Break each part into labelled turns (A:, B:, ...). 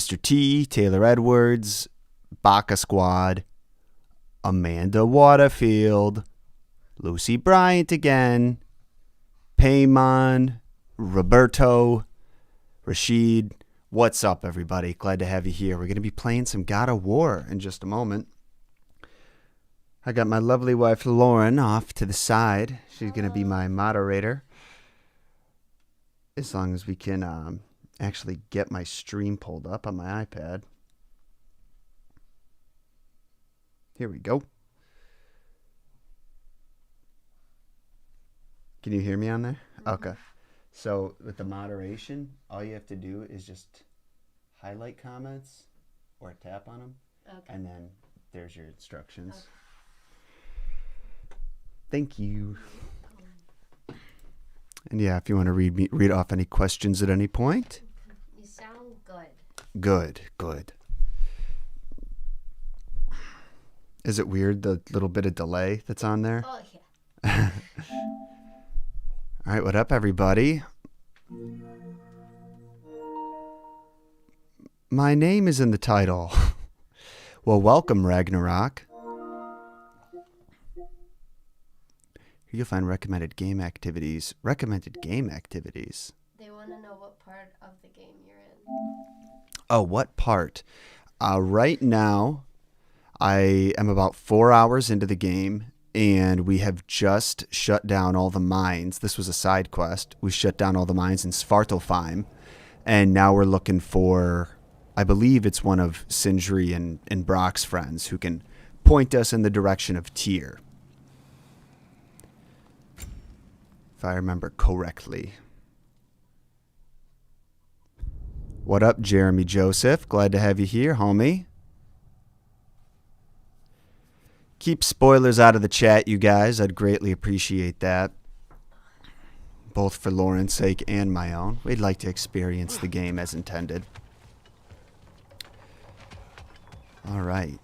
A: Mr. T, Taylor Edwards, Baca Squad, Amanda Waterfield, Lucy Bryant again, Paymon, Roberto, Rashid. What's up, everybody? Glad to have you here. We're going to be playing some God of War in just a moment. I got my lovely wife, Lauren, off to the side. She's going to be my moderator. As long as we can actually get my stream pulled up on my iPad. Here we go. Can you hear me on there? Okay. So with the moderation, all you have to do is just highlight comments or tap on them. Okay. And then there's your instructions. Okay. Thank you. And yeah, if you want to read off any questions at any point.
B: You sound good.
A: Good. Is it weird, the little bit of delay that's on there?
B: Oh, yeah.
A: All right, what up, everybody? My name is in the title. Well, welcome, Ragnarok. Here you'll find recommended game activities. Recommended game activities?
B: They want to know what part of the game you're in.
A: Oh, what part? Right now, I am about 4 hours into the game, and we have just shut down all the mines. This was a side quest. We shut down all the mines in Svartalfheim, and now we're looking for, I believe it's one of Sindri and Brock's friends who can point us in the direction of Tyr, if I remember correctly. What up, Jeremy Joseph? Glad to have you here, homie. Keep spoilers out of the chat, you guys. I'd greatly appreciate that. Both for Lauren's sake and my own. We'd like to experience the game as intended. All right.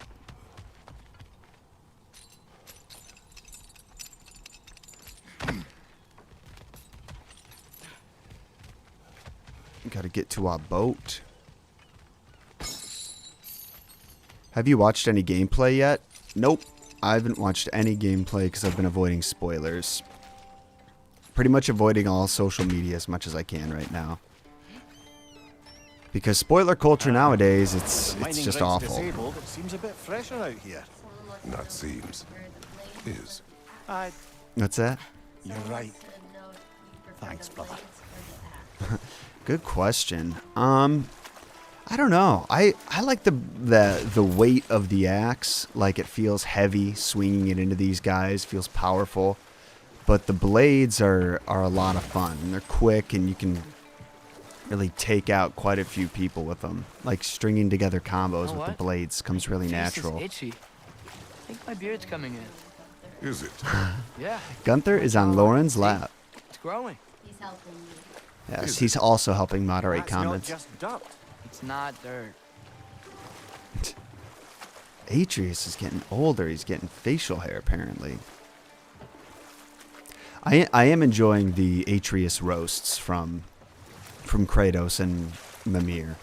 A: Got to get to our boat. Have you watched any gameplay yet? Nope. I haven't watched any gameplay because I've been avoiding spoilers. Pretty much avoiding all social media as much as I can right now. Because spoiler culture nowadays, it's just awful.
C: It seems a bit fresher out here.
D: That seems. Is.
A: What's that?
C: You're right. Thanks, brother.
A: Good question. I don't know. I like the weight of the axe. Like, it feels heavy. Swinging it into these guys feels powerful. But the blades are a lot of fun. And they're quick, and you can really take out quite a few people with them. Like, stringing together combos with the blades comes really natural.
E: Itchy. I think my beard's coming in.
D: Is it?
E: Yeah.
A: Gunther is on Lauren's lap.
E: It's growing.
B: He's helping you.
A: Yes, he's also helping moderate comments.
C: Not just dirt.
E: It's not dirt.
A: Atreus is getting older. He's getting facial hair, apparently. I am enjoying the Atreus roasts from Kratos and Mimir.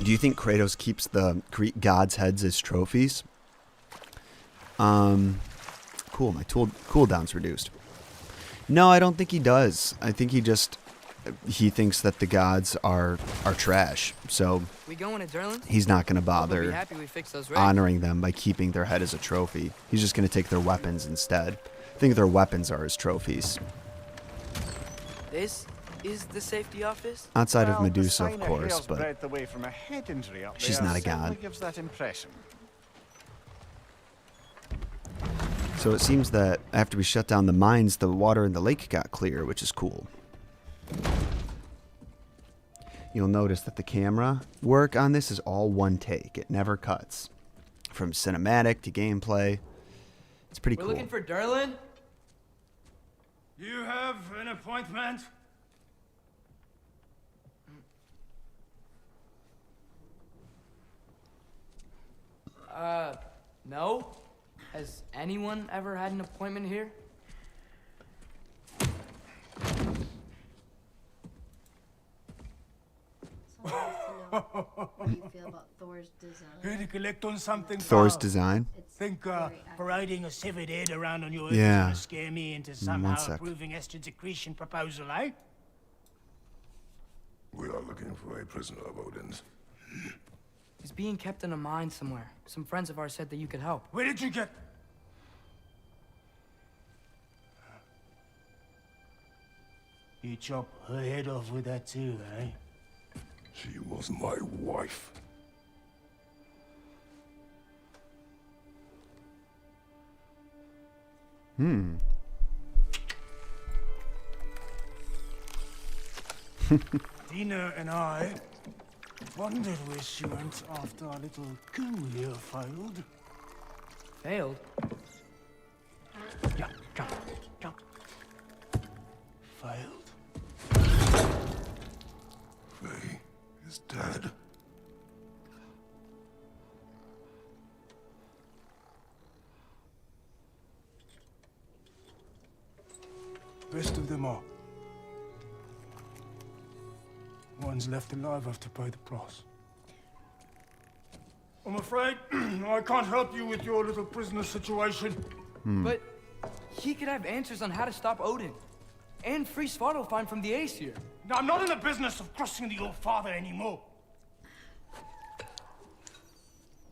A: Do you think Kratos keeps the Greek gods' heads as trophies? Cool. My cooldown's reduced. No, I don't think he does. I think he thinks that the gods are trash. So
E: We going to Durland?
A: he's not going to
E: Be
A: bother
E: happy we fixed those rigs.
A: honoring them by keeping their head as a trophy. He's just going to take their weapons instead. I think their weapons are his trophies.
E: This is the safety office?
A: Outside of
C: Well, the
A: Medusa, of
C: sign of
A: course,
C: hair's
A: but
C: breadth away from a head injury up
A: she's
C: there
A: not a
C: certainly
A: god.
C: gives that impression.
A: so it seems that after we shut down the mines, the water in the lake got clear, which is cool. You'll notice that the camera work on this is all one take. It never cuts. From cinematic to gameplay. It's pretty
E: We're
A: cool.
E: looking for Durland?
F: You have an appointment?
E: No? Has anyone ever had an appointment here?
B: Someone wants to know what you feel about Thor's design.
F: Here to collect on something.
A: Thor's
F: pal.
A: design.
B: It's
F: Think
B: very accurate.
F: parading a severed head around on your
A: Yeah.
F: head is gonna scare me into
A: One
F: somehow
A: sec.
F: approving Esther's accretion proposal, eh?
D: We are looking for a prisoner of Odin's.
E: He's being kept in a mine somewhere. Some friends of ours said that you could help.
F: Where did you get? You chop her head off with that too, eh?
D: She was my wife.
F: Dina and I wondered where she went after our little coup here failed.
E: Failed?
F: Jump, jump, jump. Failed.
D: Faye is dead.
F: Best of them are. One's left alive have to pay the price. I'm afraid I can't help you with your little prisoner situation.
E: But he could have answers on how to stop Odin. And free Svartalfheim from the Aesir.
F: Now, I'm not in the business of crossing the old father anymore.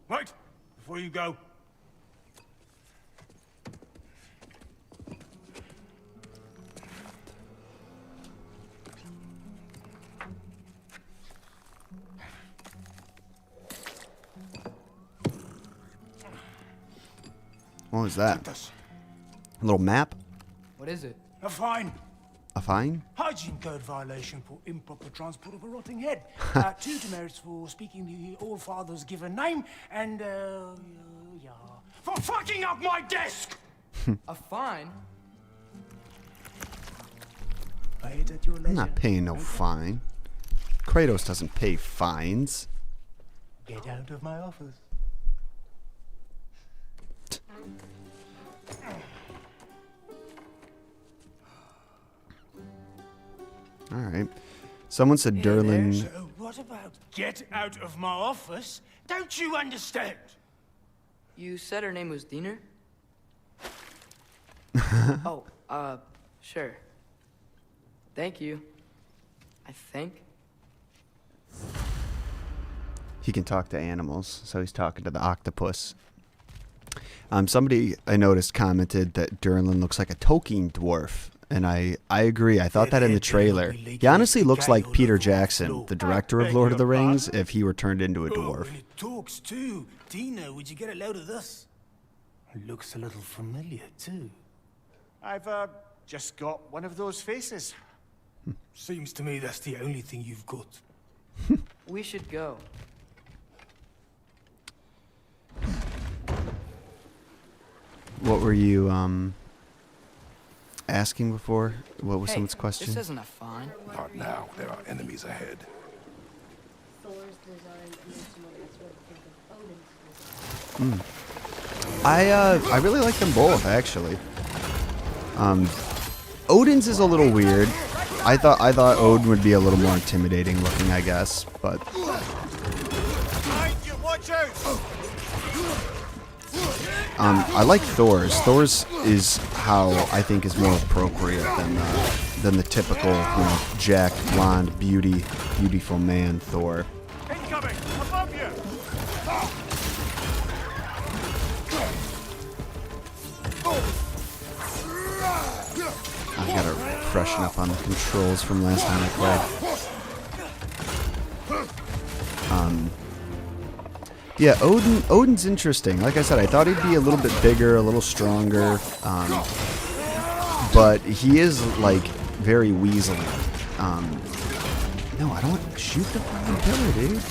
F: Right, before you go.
A: What was that?
F: Take this.
A: A little map?
E: What is it?
F: A fine.
A: A fine?
F: Hygiene code violation for improper transport of a rotting head. 2 demerits for speaking the All Father's given name, and, yeah. For fucking up my desk!
E: A fine?
F: Pay it at your leisure.
A: I'm not paying no fine. Kratos doesn't pay fines.
F: Get out of my office.
A: All right. Someone said Durlin.
F: So what about get out of my office? Don't you understand?
E: You said her name was Diener? Oh, sure. Thank you. I think.
A: He can talk to animals, so he's talking to the octopus. Somebody I noticed commented that Durlin looks like a Tolkien dwarf, and I agree. I thought that in the trailer. He honestly looks like Peter Jackson, the director of Lord of the Rings, if he were turned into a dwarf.
F: It talks too. Dina, would you get a load of this? It looks a little familiar too.
C: I've just got one of those faces.
F: Seems to me that's the only thing you've got.
E: We should go.
A: What were you asking before? What was
E: Hey,
A: someone's question?
E: this isn't a fine.
D: Not now. There are enemies ahead.
B: Thor's design and then someone else would think of Odin's design.
A: I really like them both, actually. Odin's is a little weird. I thought Odin would be a little more intimidating looking, I guess, but
C: Behind you, watch out!
A: I like Thor's. Thor's is how I think is more appropriate than the typical, jacked, blonde, beautiful man Thor.
C: Incoming! Above you!
A: I gotta freshen up on the controls from last time I played. Yeah, Odin's interesting. Like I said, I thought he'd be a little bit bigger, a little stronger, but he is like very weaselly. No, I don't want to shoot the fucking pillar, dude.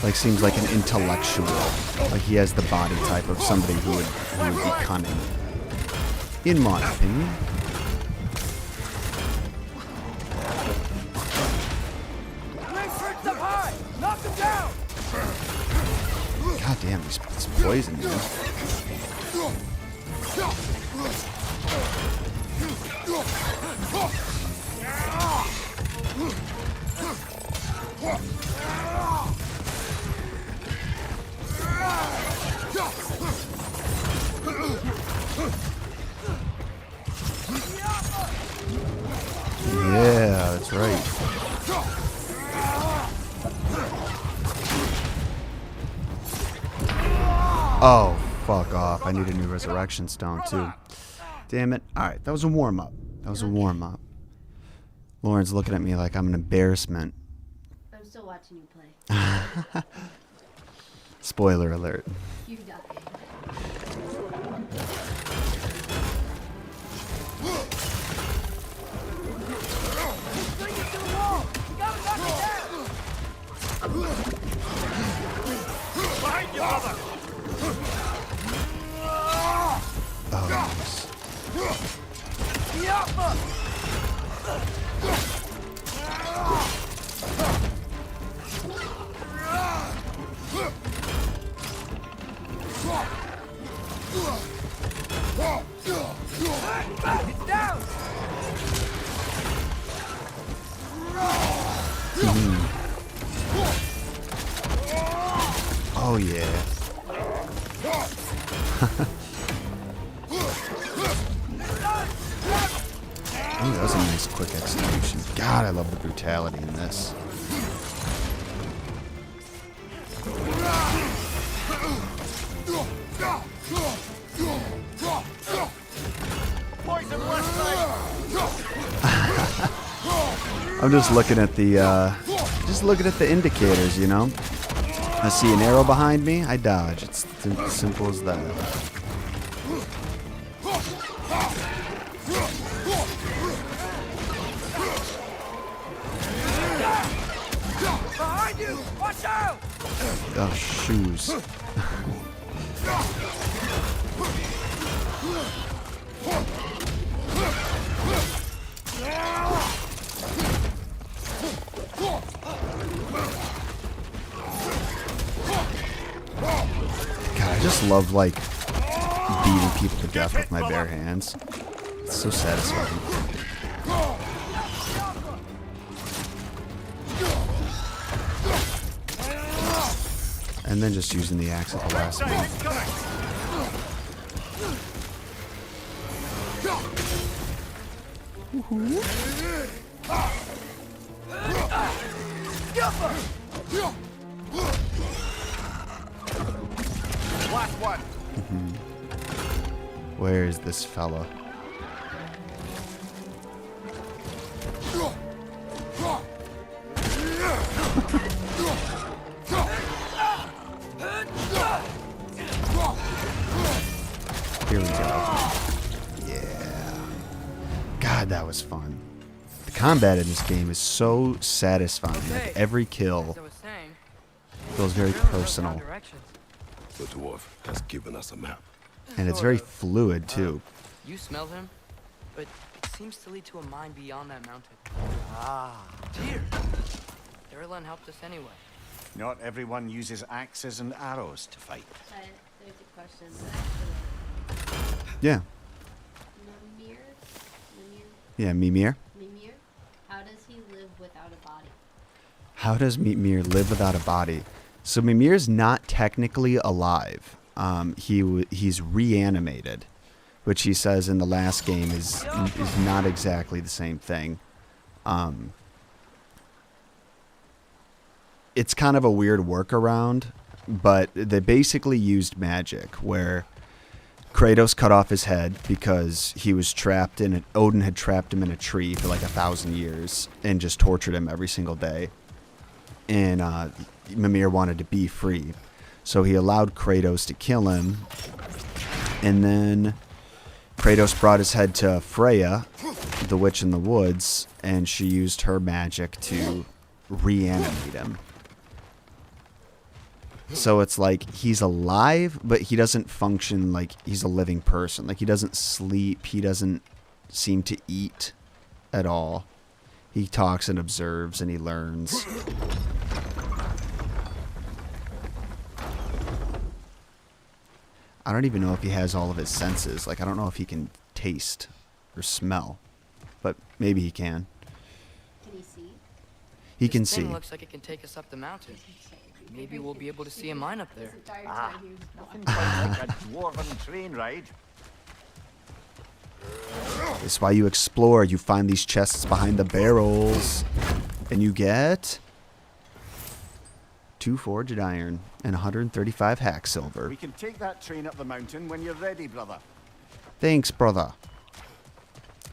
A: Like seems like an intellectual. Like he has the body type of somebody who would be cunning. In my opinion. this poison, man. Yeah, that's right. Oh, fuck off. I need a new resurrection stone, too. Damn it. Alright, that was a warm-up. That was a warm-up. Lauren's looking at me like I'm an embarrassment.
B: I'm still watching you play.
A: Spoiler alert.
B: You die.
C: Behind you, brother!
A: Oh, nice. Oh, yeah. Oh, that was a nice quick execution. God, I love the brutality in this. I'm just looking at the indicators, you know. I see an arrow behind me, I dodge. It's simple as that.
E: Behind you! Watch out!
A: Oh, shoes. God, I just love, like, beating people to death with my bare hands. It's so satisfying. And then just using the axe at the last minute.
C: Last one.
A: Where is this fella? Here we go. Yeah. God, that was fun. The combat in this game is so satisfying. Like every kill
E: As I was saying,
A: feels very
E: really knows our
A: personal.
E: directions.
D: The dwarf has given us a map.
A: And it's very fluid too.
E: You smell him, but it seems to lead to a mine beyond that mountain. Dear, Darylin helped us anyway.
C: Not everyone uses axes and arrows to fight.
B: There's a question. Actually,
A: Yeah.
B: Mimir?
A: Yeah, Mimir.
B: Mimir? How does he live without a body?
A: How does Mimir live without a body? So Mimir's not technically alive. He's reanimated, which he says in the last game is not exactly the same thing. It's kind of a weird workaround, but they basically used magic where Kratos cut off his head because he was trapped in it. Odin had trapped him in a tree for like 1,000 years and just tortured him every single day. And Mimir wanted to be free. So he allowed Kratos to kill him. And then Kratos brought his head to Freya, the witch in the woods, and she used her magic to reanimate him. So it's like he's alive, but he doesn't function like he's a living person. Like he doesn't sleep. He doesn't seem to eat at all. He talks and observes and he learns. I don't even know if he has all of his senses. Like, I don't know if he can taste or smell, but maybe he can.
B: Can he see?
A: He can
E: This thing
A: see.
E: looks like it can take us up the mountain. Maybe we'll be able to see a mine up there.
C: Nothing quite like a dwarven train ride.
A: This is why you explore. You find these chests behind the barrels. And you get 2 forged iron and 135 hack silver.
C: We can take that train up the mountain when you're ready, brother.
A: Thanks, brother.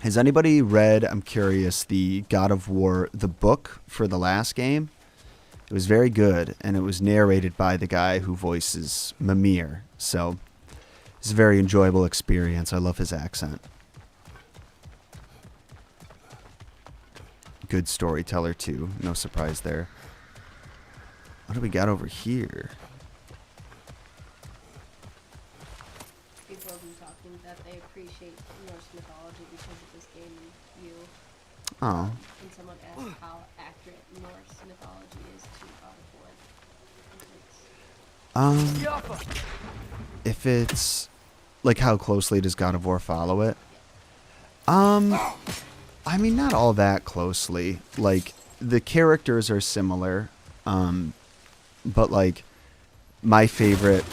A: Has anybody read, I'm curious, the God of War, the book for the last game? It was very good, and it was narrated by the guy who voices Mimir. So, it's a very enjoyable experience. I love his accent. Good storyteller, too. No surprise there. What do we got over here?
B: People have been talking that they appreciate Norse mythology because of this game and you.
A: Oh,
B: And someone asked how accurate Norse mythology is to God of War.
A: if it's like how closely does God of War follow it? I mean, not all that closely. Like, the characters are similar, but like my favorite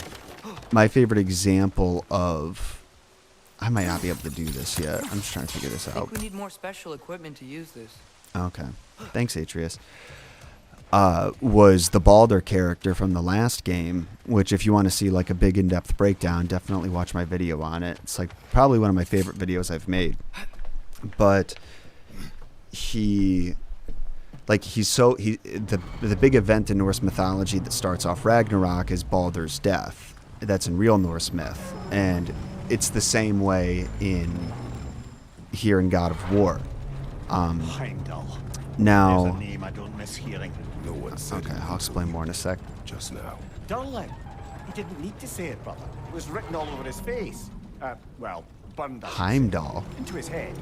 A: example of, I might not be able to do this yet. I'm just trying to figure this
E: I
A: out.
E: think we need more special equipment to use this.
A: Okay, thanks, Atreus. Was the Balder character from the last game, which if you want to see like a big in-depth breakdown, definitely watch my video on it. It's like probably one of my favorite videos I've made. But the big event in Norse mythology that starts off Ragnarok is Baldur's death. That's in real Norse myth, and it's the same way here in God of War.
C: Heimdall.
A: Now,
C: There's a name I don't miss hearing.
D: No one said
A: okay,
D: it
A: I'll explain more in a sec.
D: just now.
C: Durlin. He didn't need to say it, brother. It was written all over his face. Well, burned I should say.
A: Heimdall.
C: Into his head.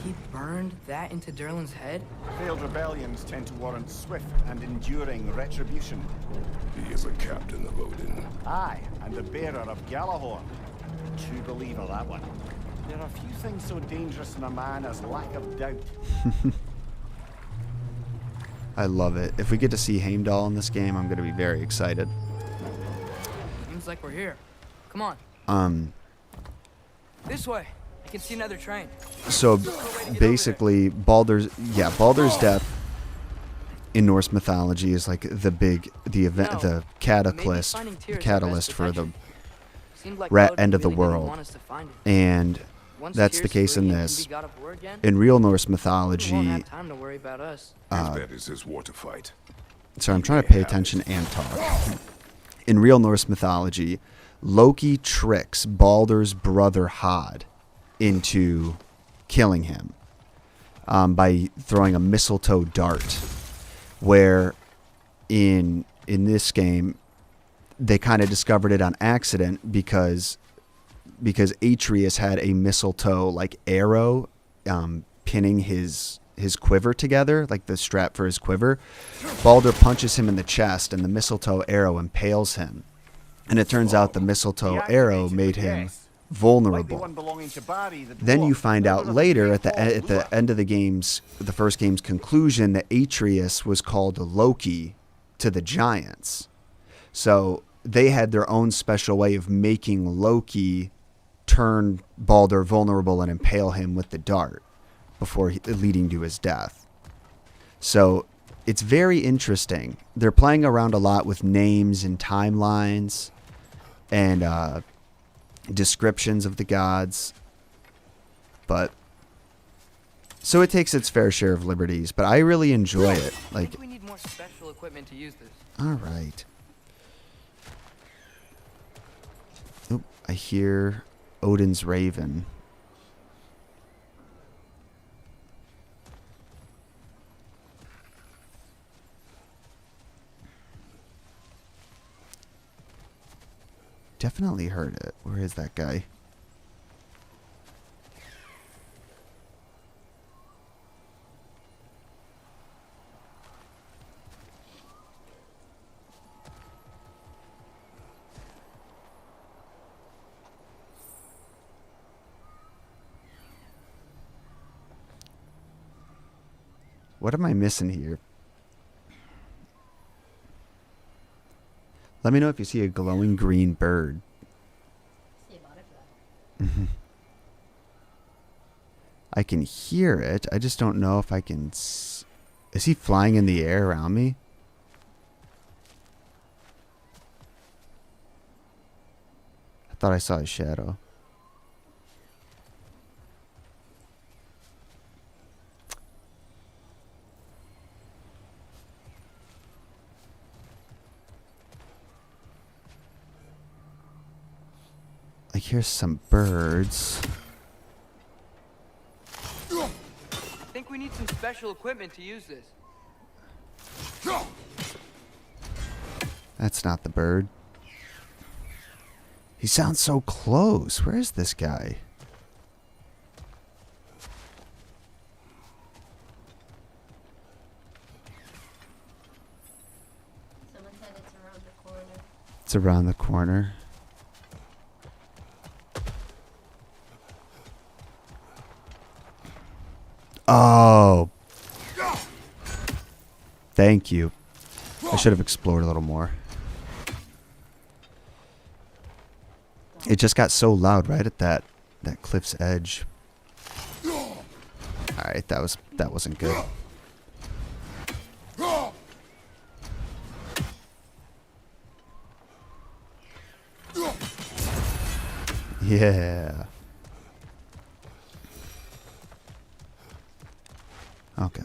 E: He burned that into Derlin's head?
C: Failed rebellions tend to warrant swift and enduring retribution.
D: He is a captain of Odin.
C: Aye, and the bearer of Galahorn. True believer, that one. There are few things so dangerous in a man as lack of doubt.
A: I love it. If we get to see Heimdall in this game, I'm going to be very excited.
E: Seems like we're here. Come on. This way. I can see another train.
A: So basically, Baldur's death in Norse mythology is like the event,
E: No,
A: the
E: maybe
A: catalyst,
E: finding
A: the
E: Tyr's our
A: catalyst
E: best
A: for the
E: protection. Seemed like
A: rat
E: Odin
A: end of the
E: really didn't
A: world.
E: want us to find it.
A: And
E: Once
A: that's the
E: Tyr's
A: case in
E: free and can
A: this.
E: be God of War again,
A: In real Norse
E: we won't
A: mythology,
E: have time to worry about us.
D: As bad as his war to fight.
A: so I'm trying to pay attention and talk. In real Norse mythology, Loki tricks Baldur's brother Hod into killing him by throwing a mistletoe dart. Where in this game, they kind of discovered it on accident because Atreus had a mistletoe like arrow pinning his quiver together, like the strap for his quiver. Balder punches him in the chest, and the mistletoe arrow impales him. And it turns out the mistletoe arrow made him
C: Like the
A: vulnerable.
C: one belonging to Barry, the
A: Then you
C: dwarf,
A: find out
C: builder of
A: later
C: great
A: at the
C: hall
A: at the
C: Lure.
A: end of the first game's conclusion, that Atreus was called Loki to the giants. So they had their own special way of making Loki turn Balder vulnerable and impale him with the dart before leading to his death. So it's very interesting. They're playing around a lot with names and timelines and descriptions of the gods. But so it takes its fair share of liberties, but I really enjoy it.
E: I
A: Like,
E: think we need more special equipment to use this.
A: all right. Oop, I hear Odin's raven. Definitely heard it. Where is that guy? What am I missing here? Let me know if you see a glowing green bird.
B: See a butterfly.
A: I can hear it. I just don't know if I can... Is he flying in the air around me? I thought I saw a shadow. I hear some birds.
E: I think we need some special equipment to use this.
A: That's not the bird. He sounds so close. Where is this guy?
B: Someone said it's around the corner.
A: It's around the corner. Oh. Thank you. I should have explored a little more. It just got so loud right at that cliff's edge. Alright, that wasn't good. Yeah. Okay.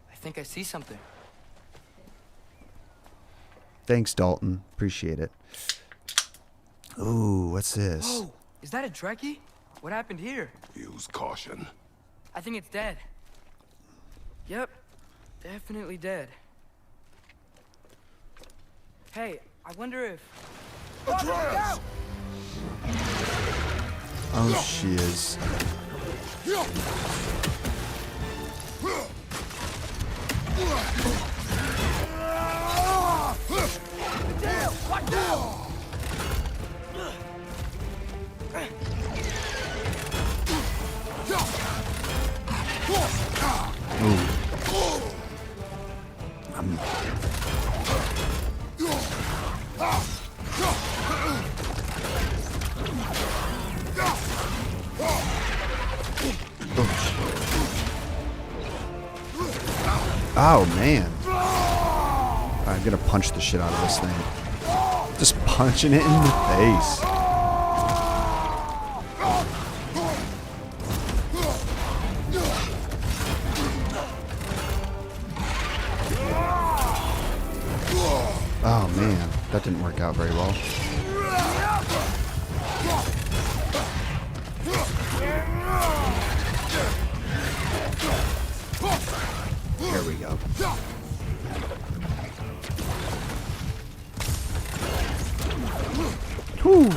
E: I think I see something.
A: Thanks, Dalton. Appreciate it. Ooh, what's this?
E: Whoa! Is that a Trekkie? What happened here?
D: Use caution.
E: I think it's dead. Yep. Definitely dead. Hey, I wonder if...
D: Atreus!
A: Oh, she is.
E: Watch out!
A: Oh, man. I'm gonna punch the shit out of this thing. Just punching it in the face. Oh, man. That didn't work out very well. There we go. Whew.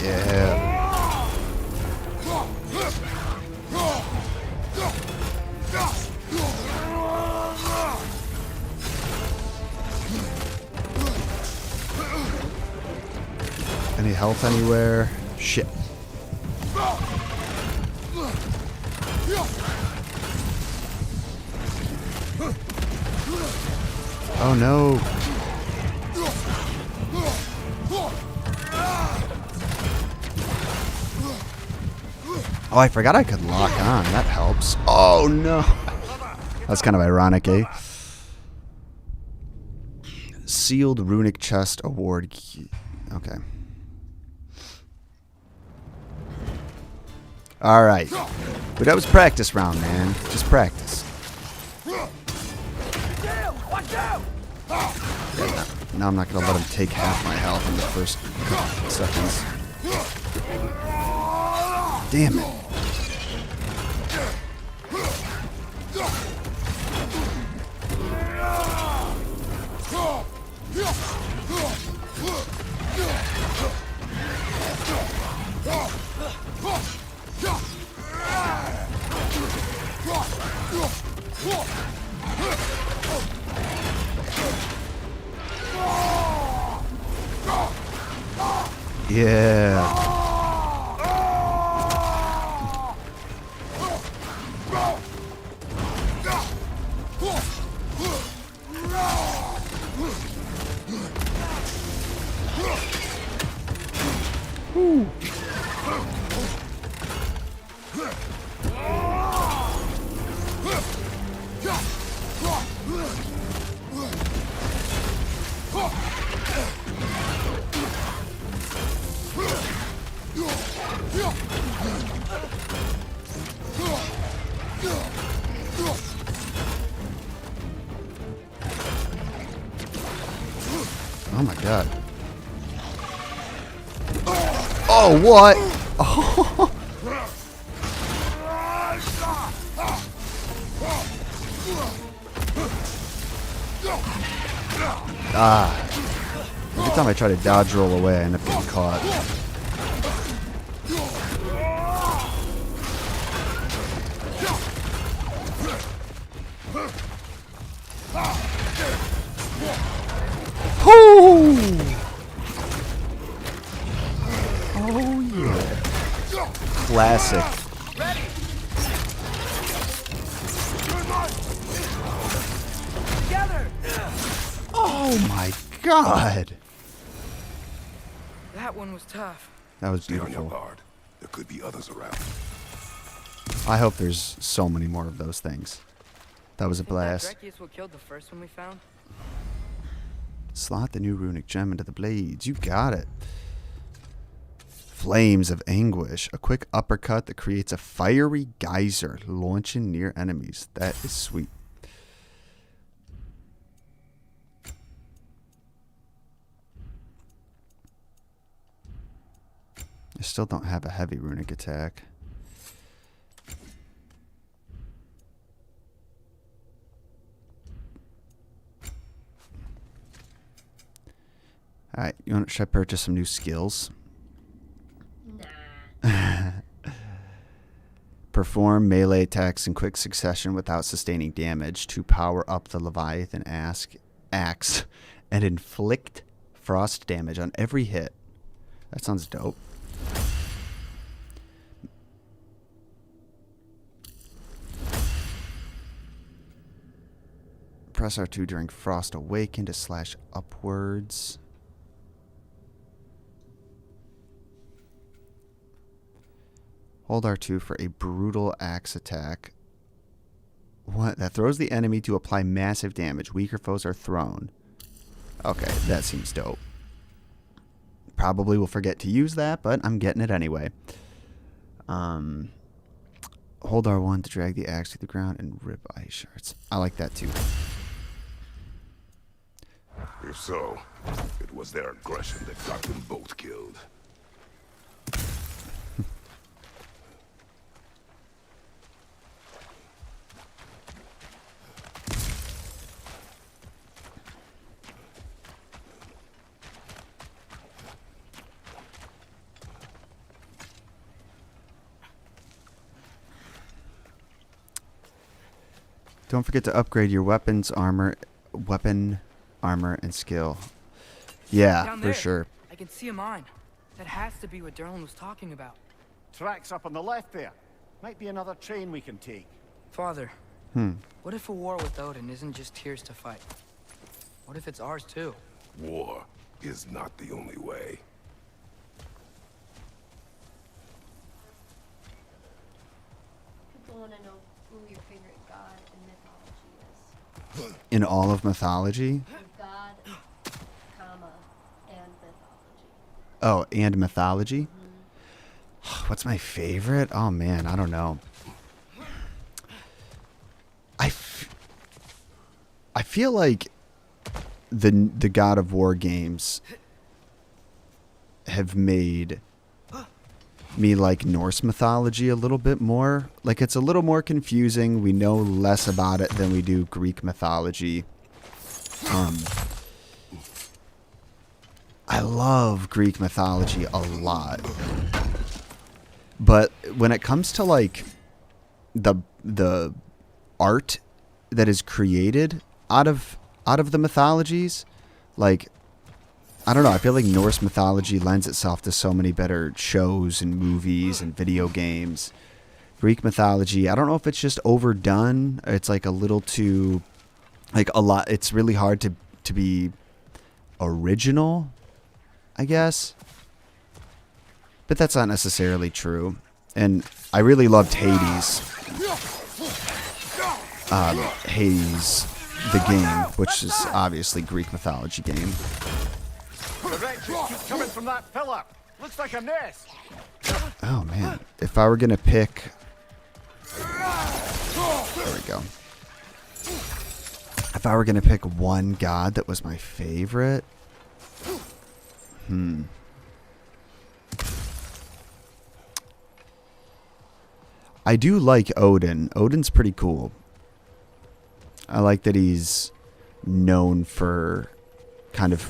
A: Yeah. Any health anywhere? Shit. Oh no. Oh, I forgot I could lock on. That helps. Oh no. That's kind of ironic, eh? Sealed runic chest award key. Okay. All right. But that was practice round, man. Just practice. Now I'm not going to let him take half my health in the first couple seconds. Damn it. Yeah. Oh my god. Oh, what? Oh. Ah. Every time I try to dodge roll away, I end up getting caught. Oh yeah. Classic.
E: Together!
A: Oh my god.
E: That one was tough.
A: That was
D: Stay on your
A: beautiful.
D: guard. There could be others around.
A: I hope there's so many more of those things. That was a
E: Think
A: blast.
E: that Dreki is what killed the first one we found?
A: Slot the new runic gem into the blades. You got it. Flames of Anguish. A quick uppercut that creates a fiery geyser launching near enemies. That is sweet. I still don't have a heavy runic attack. Alright, should I purchase some new skills?
B: Nah.
A: Perform melee attacks in quick succession without sustaining damage to power up the Leviathan axe and inflict frost damage on every hit. That sounds dope. Press R2 during Frost Awaken to slash upwards. Hold R2 for a brutal axe attack. What? That throws the enemy to apply massive damage. Weaker foes are thrown. Okay, that seems dope. Probably will forget to use that, but I'm getting it anyway. Hold R1 to drag the axe to the ground and rip ice shards. I like that too.
D: If so, it was their aggression that got them both killed.
A: Don't forget to upgrade your weapon, armor, and skill. Yeah,
E: Down
A: for
E: there.
A: sure.
E: I can see a mine. That has to be what Derlin was talking about.
C: Tracks up on the left there. Might be another train we can take.
E: Father, what if a war with Odin isn't just Tyr's to fight? What if it's ours too?
D: War is not the only way.
B: People want to know who your favorite god in mythology is.
A: In all of mythology?
B: God, comma, and mythology.
A: Oh, and mythology? What's my favorite? Oh man, I don't know. I feel like the God of War games have made me like Norse mythology a little bit more. Like, it's a little more confusing. We know less about it than we do Greek mythology. I love Greek mythology a lot. But when it comes to like the art that is created out of the mythologies, like I don't know. I feel like Norse mythology lends itself to so many better shows and movies and video games. Greek mythology, I don't know if it's just overdone. It's like a little too, like a lot. It's really hard to be original, I guess. But that's not necessarily true. And I really loved Hades. Hades, the game, which is obviously Greek mythology game.
C: The wretches keep coming from that pillar. Looks like a nest.
A: Oh man, if I were gonna pick, there we go. If I were gonna pick one god that was my favorite, I do like Odin. Odin's pretty cool. I like that he's known for kind of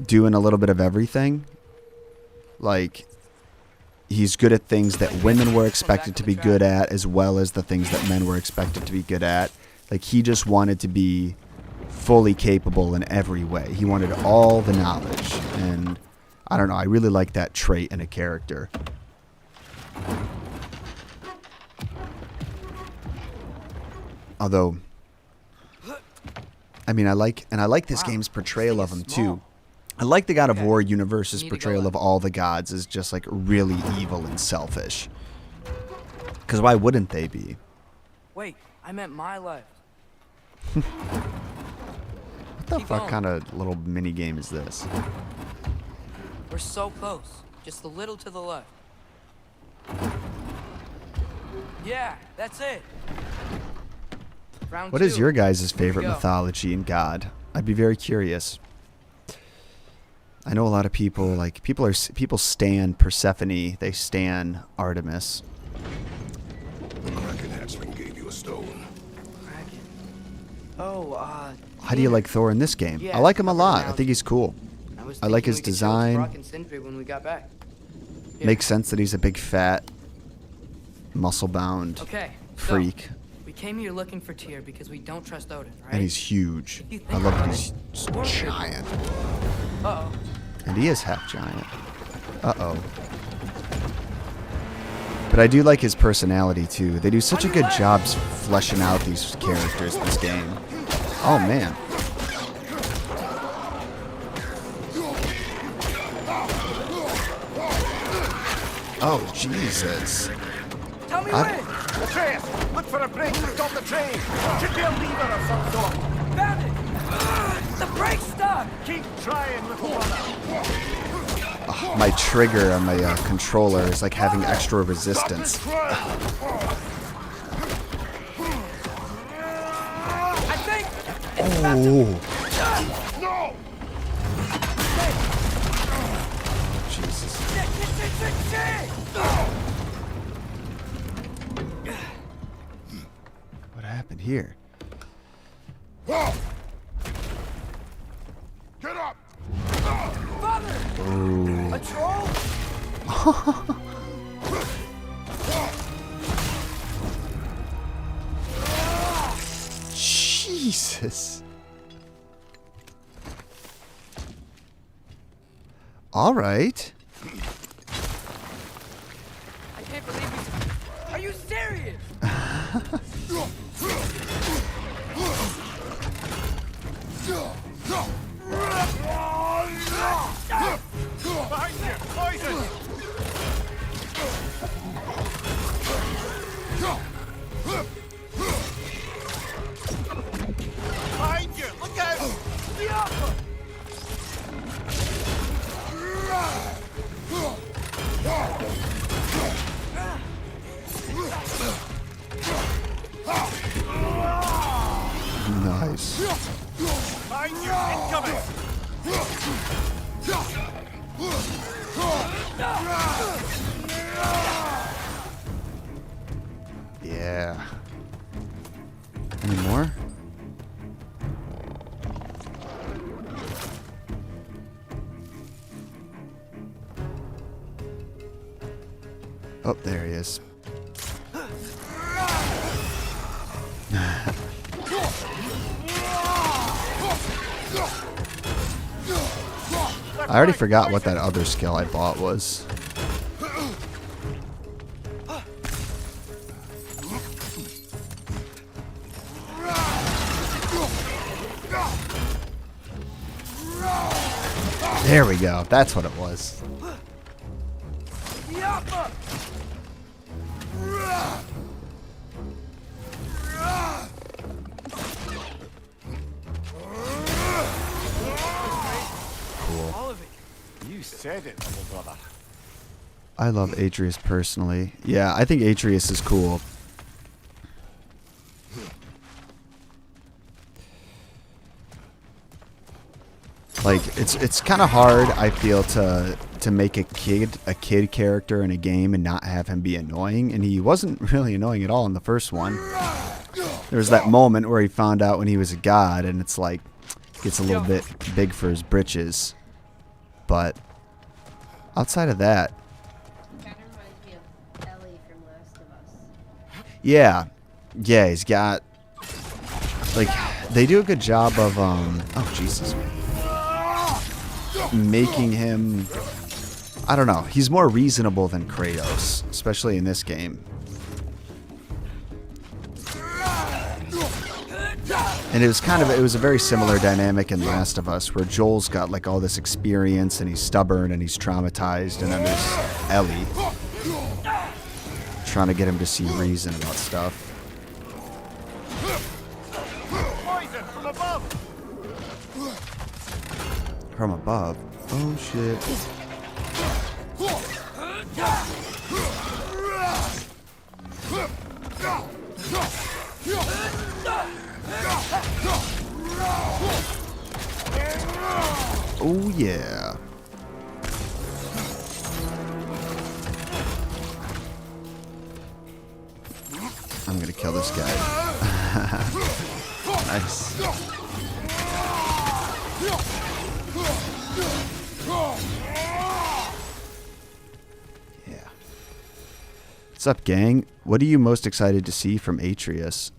A: doing a little bit of everything. Like, he's good at things that women were expected to be good at, as well as the things that men were expected to be good at. Like, he just wanted to be fully capable in every way. He wanted all the knowledge. And I don't know, I really like that trait in a character. Although, I mean, I like this game's portrayal of him too. I like the God of War universe's portrayal of all the gods as just like really evil and selfish. Because why wouldn't they be?
E: Wait, I meant my life.
A: What the fuck kind of little mini game is this?
E: We're so close. Just a little to the left. Yeah, that's it. Round
A: What
E: two.
A: is your guys' favorite
E: Go.
A: mythology and god? I'd be very curious. I know a lot of people like people stan Persephone, they stan Artemis.
D: The Kraken hatchling gave you a stone.
E: Kraken. Oh,
A: How do you like Thor in this game?
E: Yeah,
A: I like him a
E: covered
A: lot. I
E: around.
A: think he's cool.
E: was
A: I like
E: thinking
A: his
E: we could show it to
A: design.
E: Brock and Sindri when we got back. Here.
A: Makes sense that he's a big fat, muscle-bound
E: Okay, so,
A: freak.
E: we came here looking for Tyr because we don't trust Odin, right?
A: And he's huge.
E: If you think
A: I love that
E: about
A: he's
E: it,
A: just
E: we're-
A: giant.
E: Uh-oh.
A: And he is half giant. Uh-oh. But I do like his personality, too. They do such a good job fleshing out these characters in this game. Oh, man. Oh, Jesus.
E: Tell me
A: I-
E: when!
C: Atreus, look for a break to stop the train. Should be a lever of some sort.
E: Found it! The brake's stuck!
C: Keep trying, little brother.
A: My trigger on my controller is like having extra resistance.
E: I think...
A: Oh.
C: No!
A: Jesus. What happened here?
D: Get up!
E: Father! A troll?
A: Jesus. All right.
E: I can't believe you... Are you serious?
C: Behind you! Poison! Behind you! Look out!
A: Nice.
C: Behind you! Incoming!
A: Yeah. Any more? Oh, there he is. I already forgot what that other skill I bought was. There we go. That's what it was.
E: All of it.
C: You said it, little brother.
A: I love Atreus personally. Yeah, I think Atreus is cool. Like it's kind of hard, I feel, to make a kid character in a game and not have him be annoying, and he wasn't really annoying at all in the first one. There was that moment where he found out when he was a god, and it's like gets a little bit big for his britches. But outside of that,
B: Kind of reminds me of Ellie from Last of Us.
A: yeah, he's got like they do a good job of oh Jesus, making him, I don't know, he's more reasonable than Kratos, especially in this game. And it was a very similar dynamic in Last of Us, where Joel's got like all this experience and he's stubborn and he's traumatized, and then there's Ellie trying to get him to see reason about stuff.
C: Poison from above!
A: From above. Oh shit. Oh yeah. I'm gonna kill this guy. Nice. Yeah. What's up, gang? What are you most excited to see from Atreus?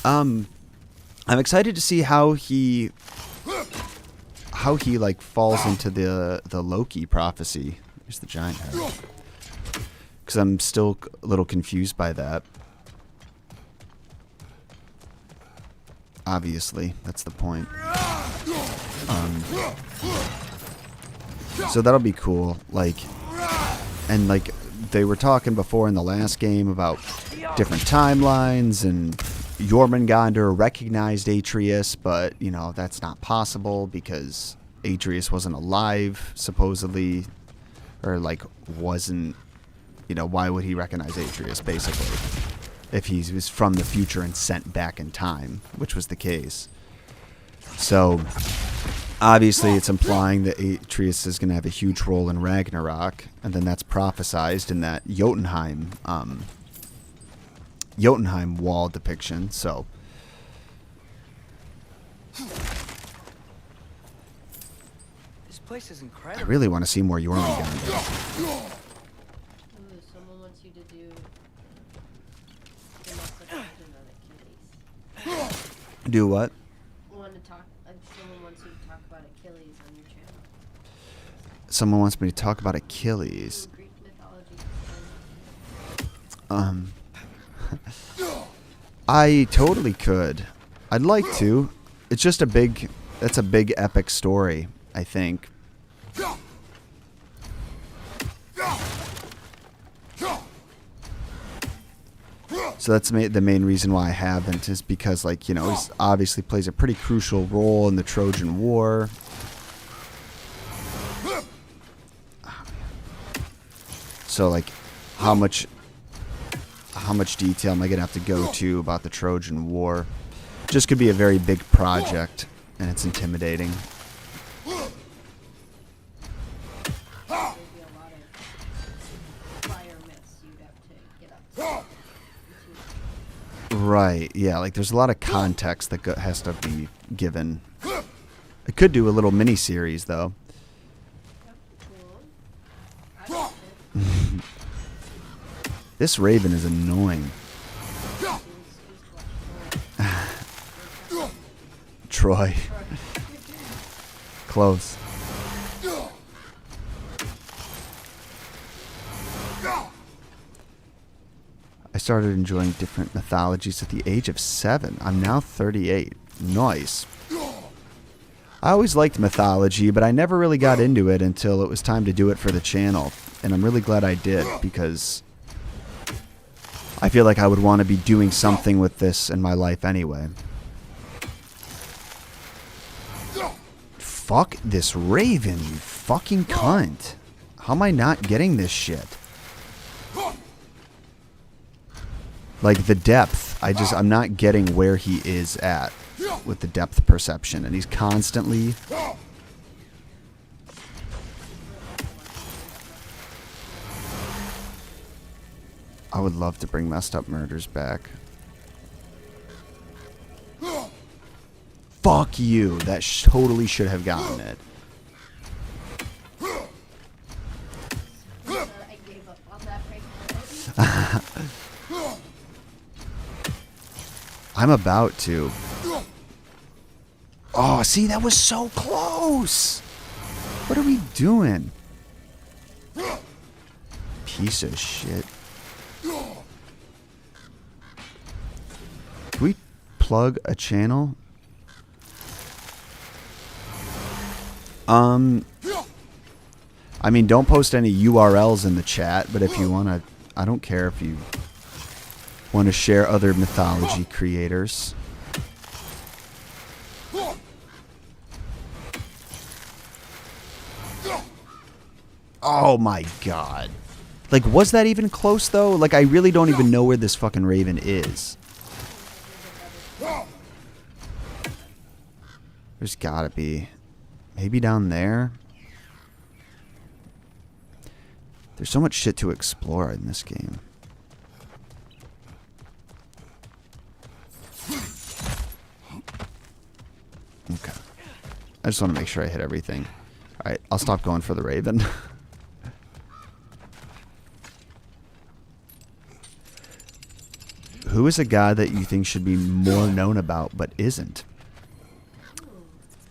A: I'm excited to see how he like falls into the Loki prophecy. There's the giant head. Because I'm still a little confused by that. Obviously, that's the point. So that'll be cool. Like, and like they were talking before in the last game about different timelines, and Jormungandr recognized Atreus, but you know that's not possible because Atreus wasn't alive, supposedly, or like wasn't. You know, why would he recognize Atreus, basically, if he was from the future and sent back in time, which was the case. So, obviously, it's implying that Atreus is going to have a huge role in Ragnarok, and then that's prophesized in that Jotunheim wall depiction, so...
E: This place is
A: I
E: incredible.
A: really want to see more Jormungandr.
B: Ooh, someone wants you to do the most legend on Achilles.
A: Do what?
B: Someone wants you to talk about Achilles on your channel.
A: Someone wants me to talk about Achilles.
B: Greek mythology.
A: I totally could. I'd like to. It's just that's a big epic story, I think. So that's the main reason why I haven't, is because, like, you know, he obviously plays a pretty crucial role in the Trojan War. So, like, how much detail am I gonna have to go to about the Trojan War? Just could be a very big project, and it's intimidating.
B: There'd be a lot of fire myths you'd have to get up to.
A: Right, yeah, like there's a lot of context that has to be given. I could do a little mini-series, though.
B: Cool. I like it.
A: This raven is annoying. Troy. Close. I started enjoying different mythologies at the age of 7. I'm now 38. Nice. I always liked mythology, but I never really got into it until it was time to do it for the channel. And I'm really glad I did, because I feel like I would want to be doing something with this in my life anyway. Fuck this raven, you fucking cunt. How am I not getting this shit? Like, the depth. I'm not getting where he is at with the depth perception. And he's constantly... I would love to bring Messed Up Murders back. Fuck you. That totally should have gotten it.
B: I gave up on that break.
A: I'm about to. Oh, see, that was so close. What are we doing? Piece of shit. Can we plug a channel? I mean, don't post any URLs in the chat, but if you want to, I don't care if you want to share other mythology creators. Oh my god. Like, was that even close, though? Like, I really don't even know where this fucking raven is. There's gotta be. Maybe down there? There's so much shit to explore in this game. Okay. I just want to make sure I hit everything. Alright, I'll stop going for the raven. Who is a god that you think should be more known about but isn't?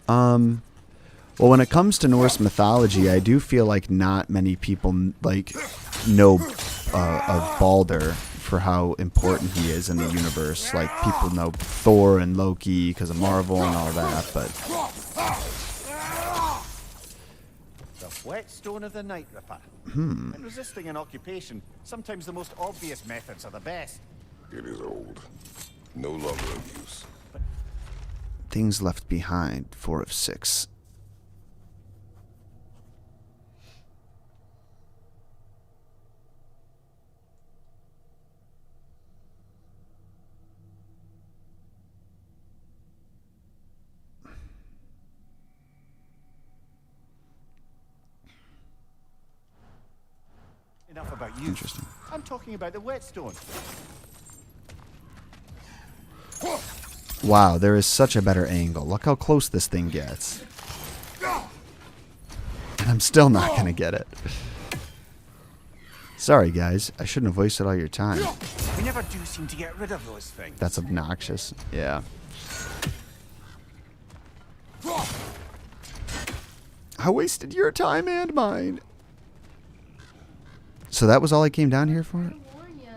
A: Well, when it comes to Norse mythology, I do feel like not many people know of Balder for how important he is in the universe. Like, people know Thor and Loki because of Marvel and all that, but
C: The whetstone of the Night Ripper. In resisting an occupation, sometimes the most obvious methods are the best.
D: It is old. No longer in use.
A: things left behind, 4 of 6.
C: Enough about you.
A: Interesting.
C: I'm talking about the whetstone.
A: Wow, there is such a better angle. Look how close this thing gets. And I'm still not going to get it. Sorry, guys. I shouldn't have wasted all your time.
C: We never do seem to get rid of those things.
A: That's obnoxious. Yeah. I wasted your time and mine. So that was all I came down here for?
B: I warn ya.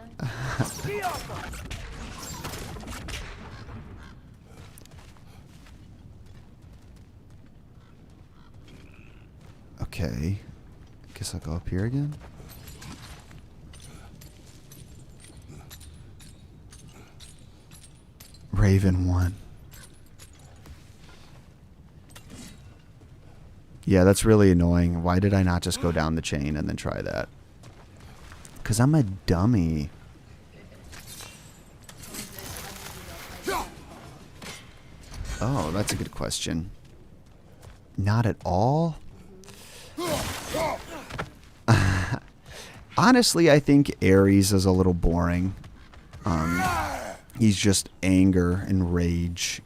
A: Okay. Guess I'll go up here again. Raven 1. Yeah, that's really annoying. Why did I not just go down the chain and then try that? Because I'm a dummy. Oh, that's a good question. Not at all? Honestly, I think Ares is a little boring. He's just anger and rage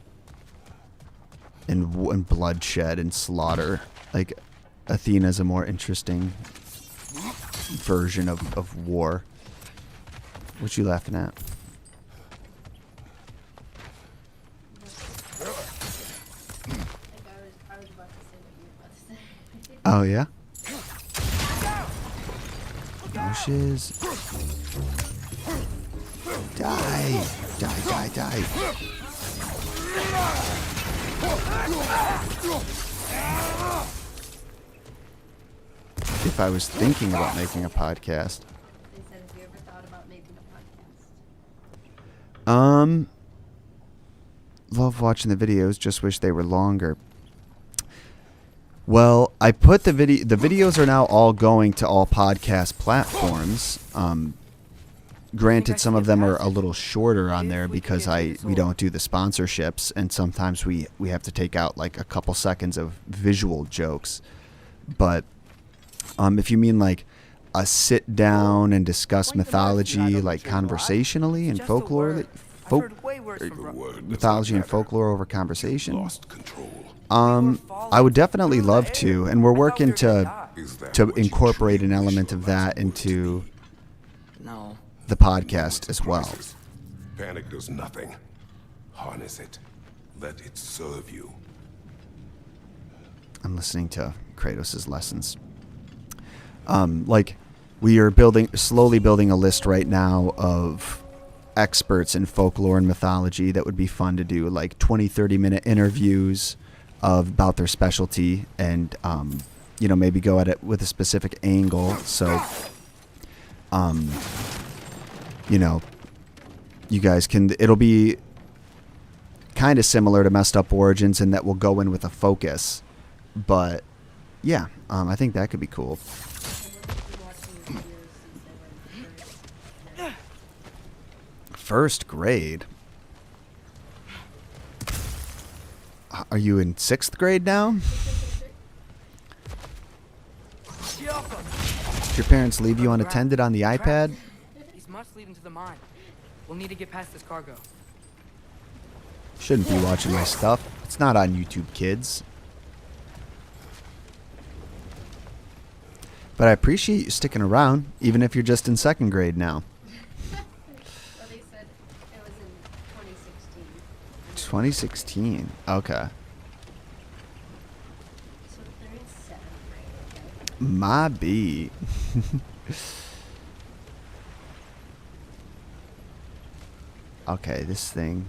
A: and bloodshed and slaughter. Like, Athena's a more interesting version of war. What you laughing at?
B: I was about to say what you were about to say.
A: Oh, yeah? No shiz. Die. Die, die, die. If I was thinking about making a podcast.
B: They said, have you ever thought about making a podcast?
A: Love watching the videos, just wish they were longer. Well, I put the videos are now all going to all podcast platforms. Granted, some of them are a little shorter on there because we don't do the sponsorships, and sometimes we have to take out like a couple seconds of visual jokes. But if you mean like a sit down and discuss mythology like conversationally and folklore, mythology and folklore over conversation,
D: Lost control.
A: I would definitely love to, and we're working to incorporate an element of that into
E: No.
A: the podcast as well.
D: Panic does nothing. Harness it. Let it serve you.
A: I'm listening to Kratos' lessons. Like, we are slowly building a list right now of experts in folklore and mythology that would be fun to do, like 20, 30-minute interviews about their specialty, and maybe go at it with a specific angle. So, you guys can. It'll be kind of similar to Messed Up Origins in that we'll go in with a focus, but yeah, I think that could be cool. First grade. Are you in 6th grade now? Did your parents leave you unattended on the iPad?
E: These must lead into the mine. We'll need to get past this cargo.
A: Shouldn't be watching my stuff. It's not on YouTube, kids. But I appreciate you sticking around, even if you're just in 2nd grade now.
B: Well, they said it was in 2016.
A: 2016. Okay.
B: So they're in 7th grade, okay?
A: My B. Okay, this thing.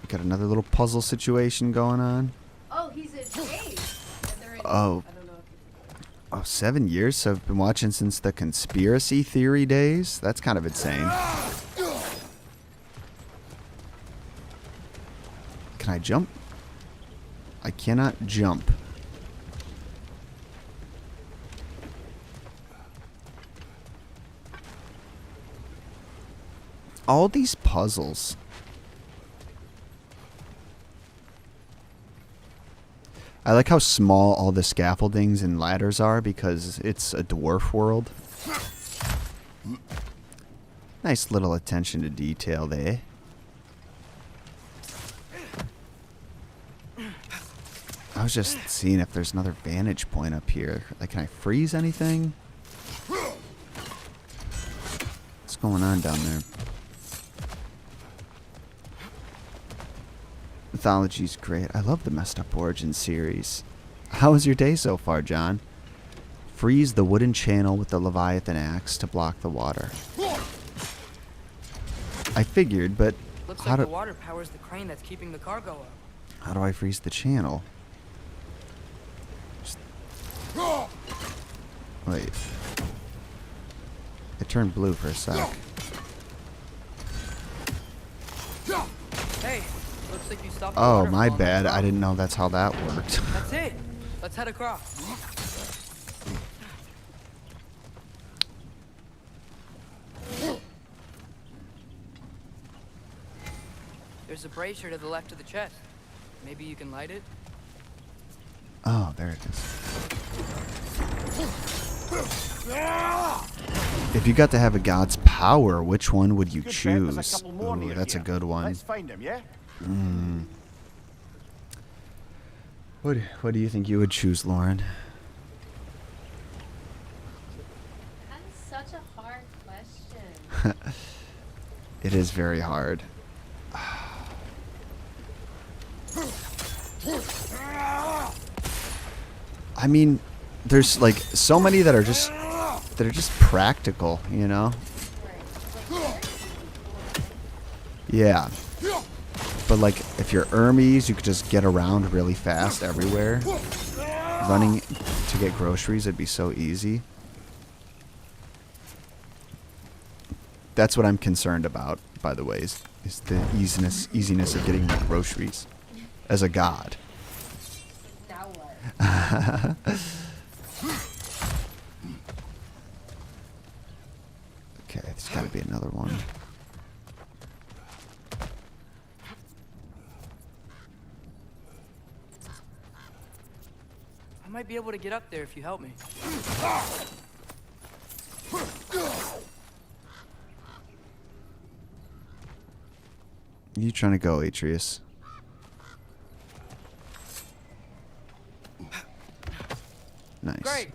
A: Got another little puzzle situation going on.
B: Oh, he's in 8th. And they're in
A: Oh.
B: I don't know if
A: Oh, 7 years? So I've been watching since the conspiracy theory days? That's kind of insane. Can I jump? I cannot jump. All these puzzles. I like how small all the scaffoldings and ladders are because it's a dwarf world. Nice little attention to detail there. I was just seeing if there's another vantage point up here. Like, can I freeze anything? What's going on down there? Mythology's great. I love the Messed Up Origins series. How was your day so far, John? Freeze the wooden channel with the Leviathan axe to block the water. I figured, but
E: Looks
A: how
E: like
A: do
E: the water powers the crane that's keeping the cargo up.
A: how do I freeze the channel? Just- Wait. It turned blue for a sec.
E: Hey, looks like you stopped the
A: Oh,
E: waterfall
A: my
E: on the
A: bad. I
E: road.
A: didn't know that's how that worked.
E: That's it. Let's head across. There's a brazier to the left of the chest. Maybe you can light it?
A: Oh, there it is. If you got to have a god's power, which one would you
C: Good bet there's a
A: choose?
C: couple more
A: Ooh,
C: near
A: that's a
C: here.
A: good one.
C: Let's find him, yeah?
A: What do you think you would choose, Lauren?
B: That is such a hard question.
A: It is very hard. I mean, there's like so many that are just practical, you know?
B: Right.
A: Yeah. But like, if you're Hermes, you could just get around really fast everywhere. Running to get groceries, it'd be so easy. That's what I'm concerned about, by the way, is the easiness of getting my groceries as a god.
B: Now what?
A: Okay, there's got to be another one.
E: I might be able to get up there if you help me.
A: You trying to go, Atreus? Nice.
E: Great.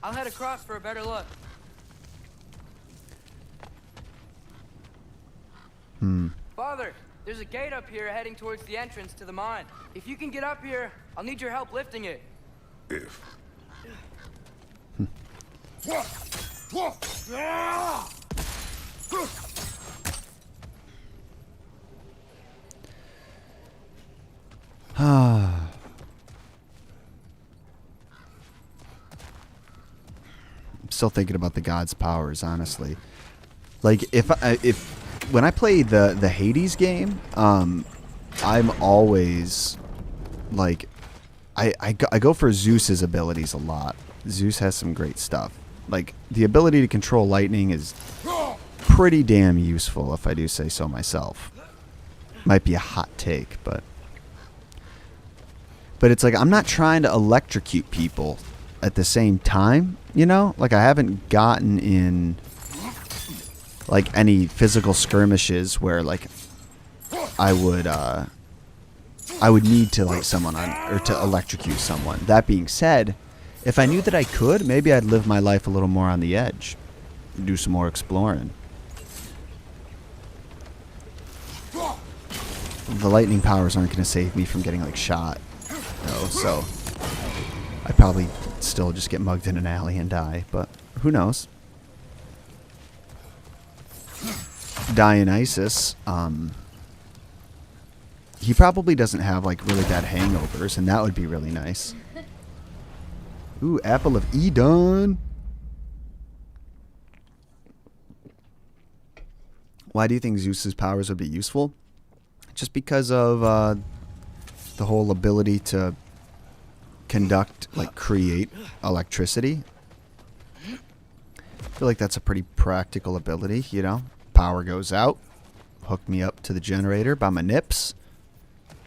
E: I'll head across for a better look. Father, there's a gate up here heading towards the entrance to the mine. If you can get up here, I'll need your help lifting it.
D: If.
A: I'm still thinking about the god's powers, honestly. Like, if when I play the Hades game, I'm always like, I go for Zeus's abilities a lot. Zeus has some great stuff. Like, the ability to control lightning is pretty damn useful, if I do say so myself. Might be a hot take, but it's like, I'm not trying to electrocute people at the same time, you know? Like, I haven't gotten in, like, any physical skirmishes where, like, I would need to light someone on, or to electrocute someone. That being said, if I knew that I could, maybe I'd live my life a little more on the edge. Do some more exploring. The lightning powers aren't going to save me from getting, like, shot, though, so I'd probably still just get mugged in an alley and die, but who knows? Dionysus, he probably doesn't have, like, really bad hangovers, and that would be really nice. Ooh, Apple of Edon. Why do you think Zeus's powers would be useful? Just because of the whole ability to conduct, like, create electricity. I feel like that's a pretty practical ability, you know? Power goes out, hook me up to the generator by my nips,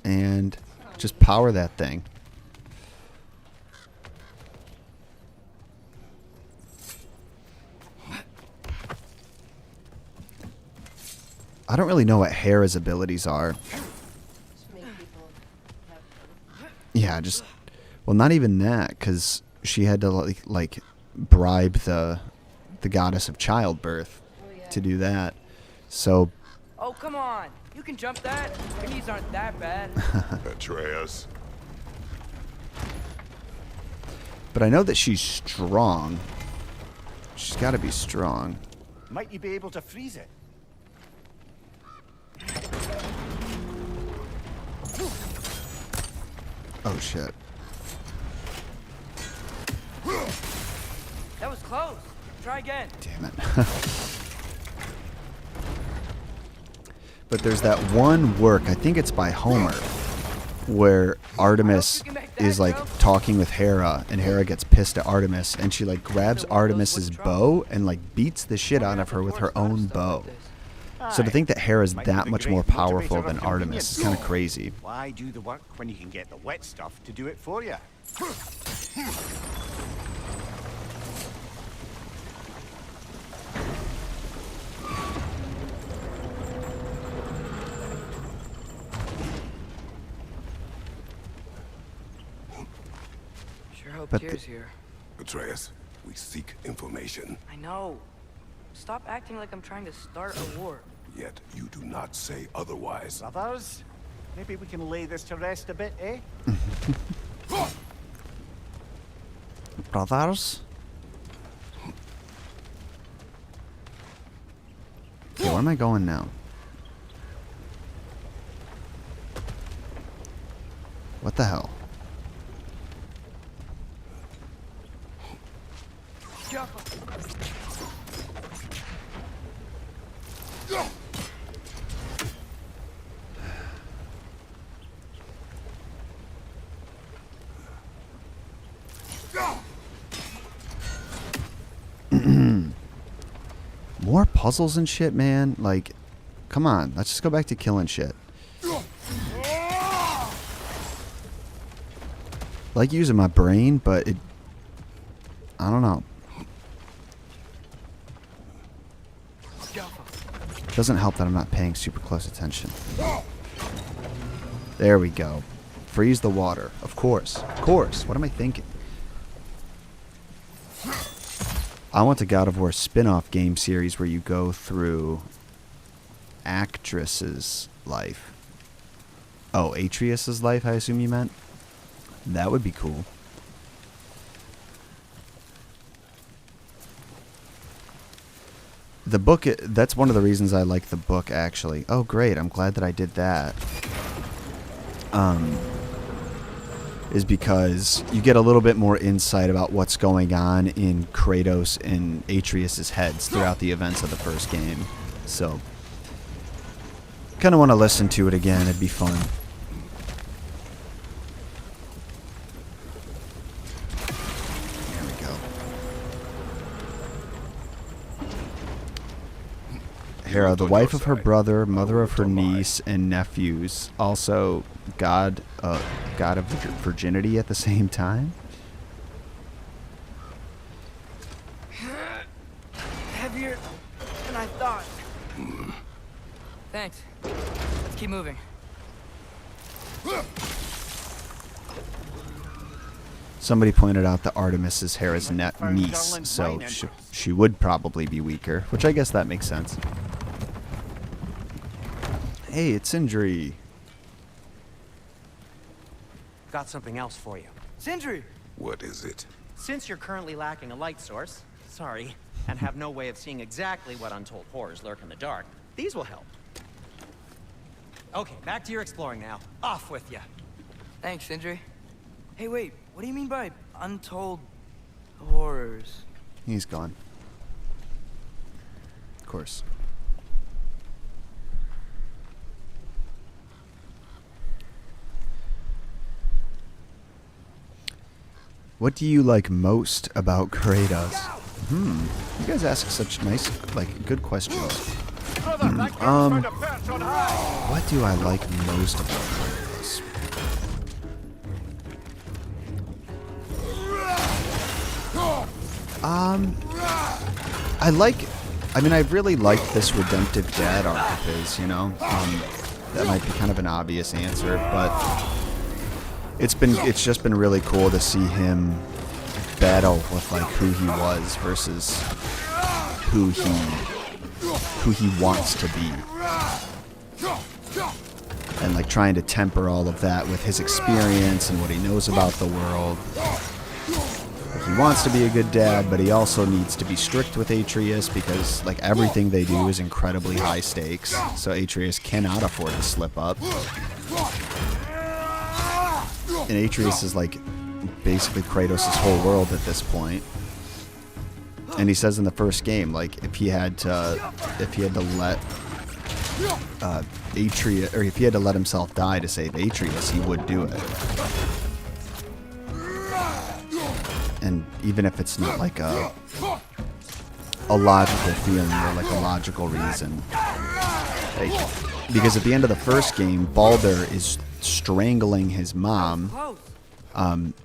A: and just power that thing. I don't really know what Hera's abilities are.
B: Just make people have fun.
A: Yeah, just, well, not even that, because she had to like bribe the goddess of childbirth
B: Oh, yeah.
A: to do that. So
E: Oh, come on. You can jump that. Your knees aren't that bad.
D: Atreus.
A: but I know that she's strong. She's got to be strong.
C: Might you be able to freeze it?
A: Oh shit.
E: That was close. Try again.
A: Damn it. But there's that one work, I think it's by Homer, where Artemis is like talking with Hera, and Hera gets pissed at Artemis, and she like grabs Artemis's bow and like beats the shit out of her with her own bow. So to think that Hera's that much more powerful than Artemis is kind of crazy.
C: Why do the work when you can get the wet stuff to do it for you?
E: Sure hope
A: But
E: Tyr's here.
D: Atreus, we seek information,
E: I know. Stop acting like I'm trying to start a war.
D: yet you do not say otherwise.
C: Brothers, maybe we can lay this to rest a bit, eh?
A: Brothers? Okay, where am I going now? What the hell? More puzzles and shit, man. Like, come on. Let's just go back to killing shit. Like using my brain, but it... I don't know. Doesn't help that I'm not paying super close attention. There we go. Freeze the water. Of course. Of course. What am I thinking? I want the God of War spin-off game series where you go through actress's life. Oh, Atreus's life, I assume you meant? That would be cool. The book, that's one of the reasons I like the book, actually. Oh, great. I'm glad that I did that. Is because you get a little bit more insight about what's going on in Kratos and Atreus' heads throughout the events of the first game. So, kind of want to listen to it again. It'd be fun. There we go. Hera, the wife of her brother, mother of her niece and nephews, also god of virginity at the same time.
E: Heavier than I thought. Thanks. Let's keep moving.
A: Somebody pointed out that Artemis is Hera's niece, so she would probably be weaker, which I guess that makes sense. Hey, it's Sindri.
G: Got something else for you.
E: Sindri!
D: What is it?
G: Since you're currently lacking a light source, sorry, and have no way of seeing exactly what untold horrors lurk in the dark, these will help. Okay, back to your exploring now. Off with you.
E: Thanks, Sindri. Hey, wait, what do you mean by untold horrors?
A: He's gone. Of course. What do you like most about Kratos? You guys ask such nice, like, good questions. What do I like most about Kratos? I really like this redemptive dad arc of his, you know? That might be kind of an obvious answer, but it's just been really cool to see him battle with like who he was versus who he wants to be, and like trying to temper all of that with his experience and what he knows about the world. Like, he wants to be a good dad, but he also needs to be strict with Atreus because like everything they do is incredibly high stakes, so Atreus cannot afford to slip up. And Atreus is like basically Kratos' whole world at this point. And he says in the first game, like if he had to let Atreus, or if he had to let himself die to save Atreus, he would do it. And even if it's not like a logical feeling or like a logical reason, like, because at the end of the first game, Balder is strangling his mom.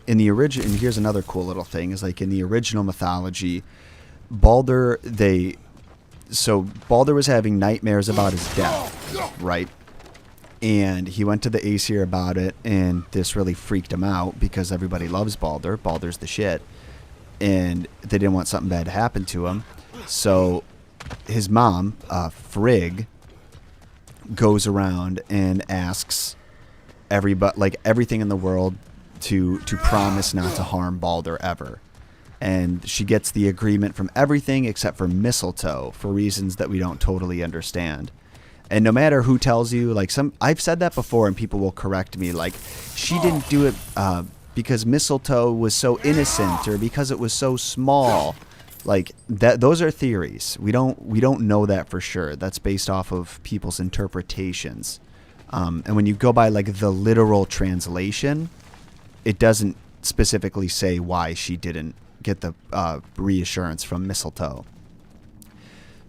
A: In the original, and here's another cool little thing, is like in the original mythology, Balder was having nightmares about his death, right? And he went to the Aesir about it, and this really freaked him out because everybody loves Balder. Balder's the shit. And they didn't want something bad to happen to him. So his mom, Frigg, goes around and asks everybody, like everything in the world, to promise not to harm Balder ever. And she gets the agreement from everything except for mistletoe for reasons that we don't totally understand. And no matter who tells you, like I've said that before and people will correct me, like she didn't do it because mistletoe was so innocent or because it was so small. Like that, those are theories. We don't know that for sure. That's based off of people's interpretations. And when you go by like the literal translation, it doesn't specifically say why she didn't get the reassurance from mistletoe.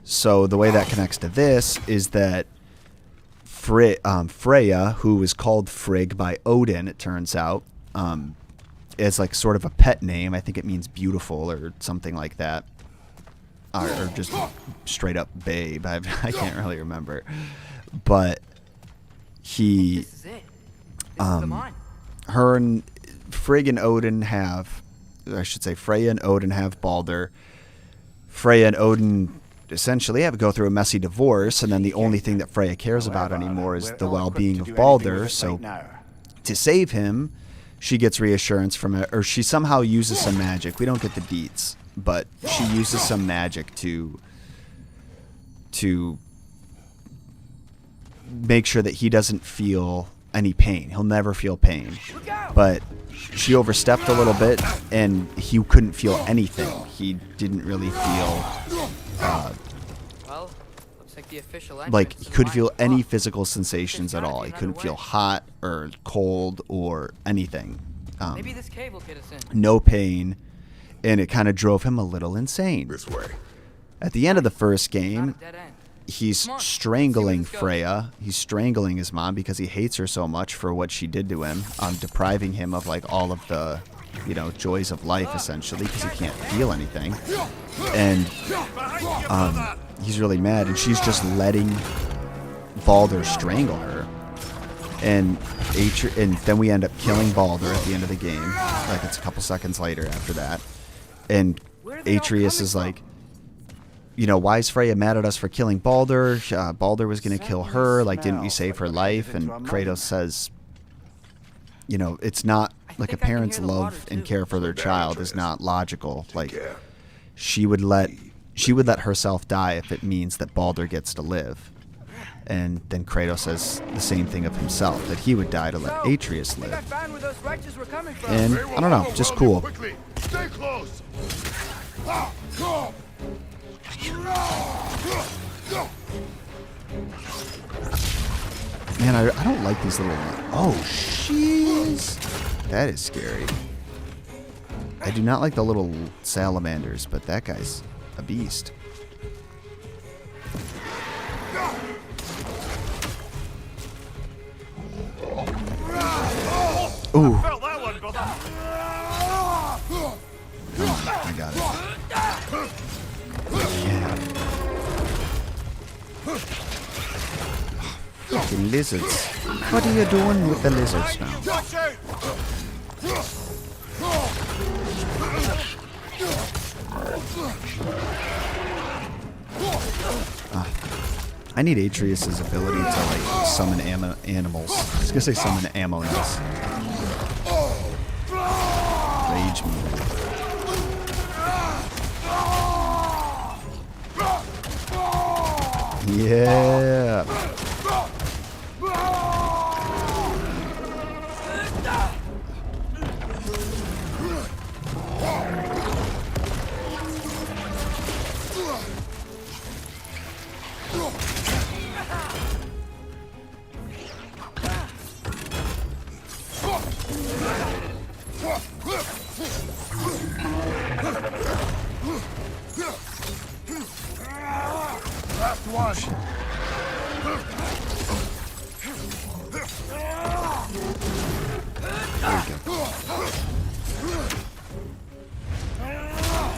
A: So the way that connects to this is that Freya, who was called Frigg by Odin, it turns out, is like sort of a pet name. I think it means beautiful or something like that. Or just straight up babe. I can't really remember. But
E: This is it. This is the mine.
A: her and Frigg and Odin have, I should say Freya and Odin have Balder. Freya and Odin essentially have to go through a messy divorce, and then the only thing that Freya cares about anymore is the well-being of Balder. So to save him, she gets reassurance from it, or she somehow uses some magic. We don't get the deets, but she uses some magic to make sure that he doesn't feel any pain. He'll never feel pain. But she overstepped a little bit, and he couldn't feel anything. He didn't really feel
E: Well, looks like the official
A: like
E: entrance
A: he
E: to the
A: could
E: mine
A: feel
E: is
A: any
E: closed.
A: physical sensations at all. He couldn't feel hot or cold or anything.
E: Maybe this cave will get us in.
A: No pain, and it kind of drove him a little insane.
D: This way.
A: At the end of the first
E: Not
A: game,
E: a dead end.
A: he's
E: Come on,
A: strangling
E: let's see where this goes.
A: Freya. He's strangling his mom because he hates her so much for what she did to him, depriving him of like all of the, joys of life essentially because he can't feel anything. And he's really mad, and she's just letting Balder strangle her. And then we end up killing Balder at the end of the game. Like it's a couple seconds later after that. And Atreus is like, why is Freya mad at us for killing Balder? Balder was going to kill her. Like, didn't we save her life? And Kratos says, it's not like a parent's love and care for their child is not logical. Like, she would let herself die if it means that Balder gets to live. And then Kratos says the same thing of himself, that he would die to let Atreus live.
E: found where those righteous were coming from.
A: And I don't know, just cool.
D: Quickly, stay close.
A: Man, I don't like these little... Oh, jeez. That is scary. I do not like the little salamanders, but that guy's a beast. Ooh.
C: Felt that one, brother.
A: I got it. Yeah. Fucking lizards. What are you doing with the lizards now?
C: Watch out!
A: I need Atreus' ability to like summon animals. I was gonna say summon ammonites. Rage me. Yeah.
C: Last one.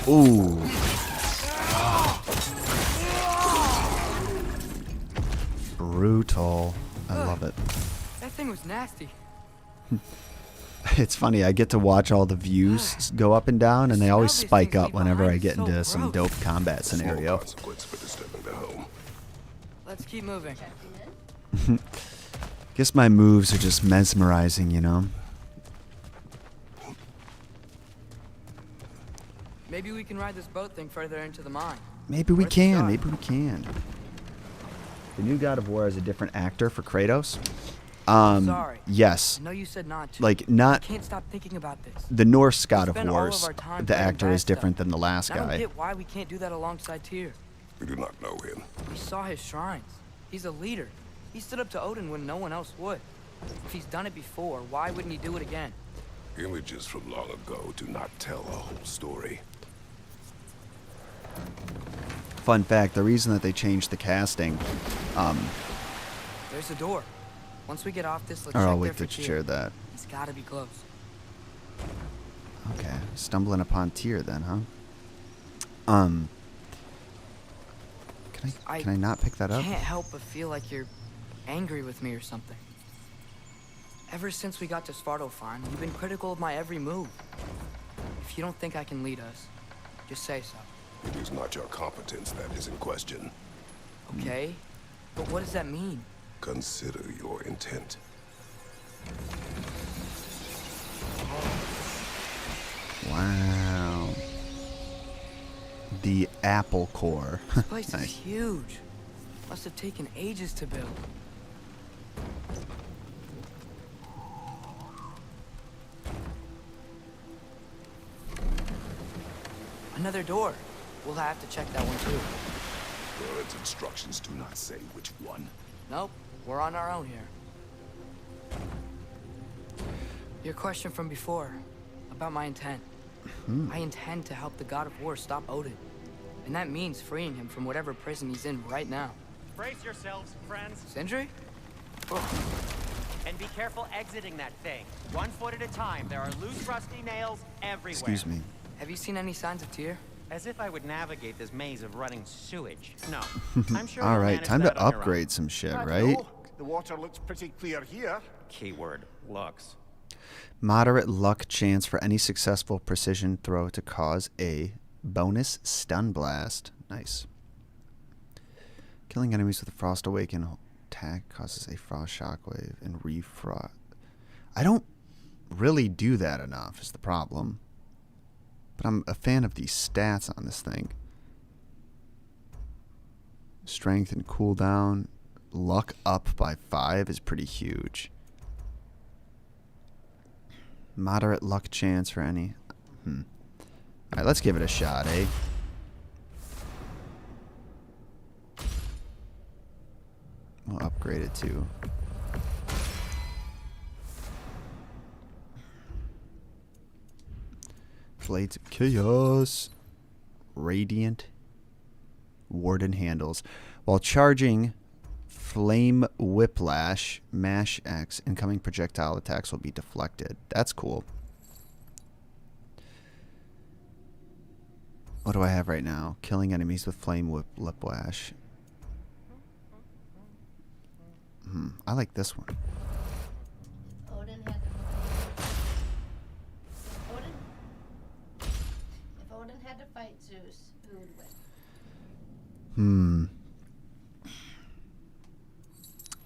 A: Ooh. Brutal. I love it.
E: That thing was nasty.
A: It's funny, I get to watch all the views go up and down, and they always spike up whenever I get into some dope combat scenario.
D: Consequence for disturbing the home.
E: Let's keep moving.
A: Guess my moves are just mesmerizing, you know?
E: Maybe we can ride this boat thing further into the mine.
A: Maybe we
E: Worth a
A: can,
E: shot.
A: maybe we can. The new God of War is a different actor for Kratos.
E: Sorry.
A: Yes.
E: I know you said not to.
A: Like,
E: I
A: not
E: can't stop thinking about this.
A: the Norse God of
E: spend all of
A: Wars.
E: our time
A: The
E: fighting
A: actor
E: bad
A: is different
E: stuff.
A: than the last
E: And I don't
A: guy.
E: get why we can't do that alongside Tyr.
D: We do not know him.
E: We saw his shrines. He's a leader. He stood up to Odin when no one else would. If he's done it before, why wouldn't he do it again?
D: Images from long ago do not tell a whole story.
A: Fun fact, the reason that they changed the casting,
E: There's a door. Once we get off this, let's
A: or
E: check
A: I'll
E: there
A: wait
E: for
A: to
E: Tyr.
A: share that.
E: He's gotta be close.
A: Okay, stumbling upon Tyr then, huh? Can I not pick that up?
E: Can't help but feel like you're angry with me or something. Ever since we got to Svartalfheim, you've been critical of my every move. If you don't think I can lead us, just say so.
D: It is not your competence that is in question.
E: Okay? But what does that mean?
D: Consider your intent.
A: Wow. The Apple Core.
E: This place
A: Nice.
E: is huge. Must have taken ages to build. Another door. We'll have to check that one too.
D: Bird's instructions do not say which one.
E: Nope, we're on our own here. Your question from before, about my intent. I intend to help the God of War stop Odin. And that means freeing him from whatever prison he's in right now.
H: Brace yourselves, friends,
E: Sindri?
H: and be careful exiting that thing. 1 foot at a time. There are loose, rusty nails everywhere.
A: Excuse me.
E: Have you seen any signs of Tyr?
H: As if I would navigate this maze of running sewage. No, I'm sure.
A: All
H: you'll
A: right,
H: manage
A: time
H: that
A: to
H: on your own.
A: upgrade some shit,
C: I
A: right?
C: know. The water looks pretty clear here.
H: Keyword looks.
A: Moderate luck chance for any successful precision throw to cause a bonus stun blast. Nice. Killing enemies with a frost awaken attack causes a frost shockwave and refrost. I don't really do that enough is the problem. But I'm a fan of these stats on this thing. Strength and cooldown. Luck up by 5 is pretty huge. Moderate luck chance for any. Alright, let's give it a shot, eh? We'll upgrade it too. Blades of Chaos. Radiant. Warden handles. While charging Flame Whiplash, Mash X, incoming projectile attacks will be deflected. That's cool. What do I have right now? Killing enemies with Flame Whiplash. I like this one.
B: Odin had to if Odin had to fight Zeus, who would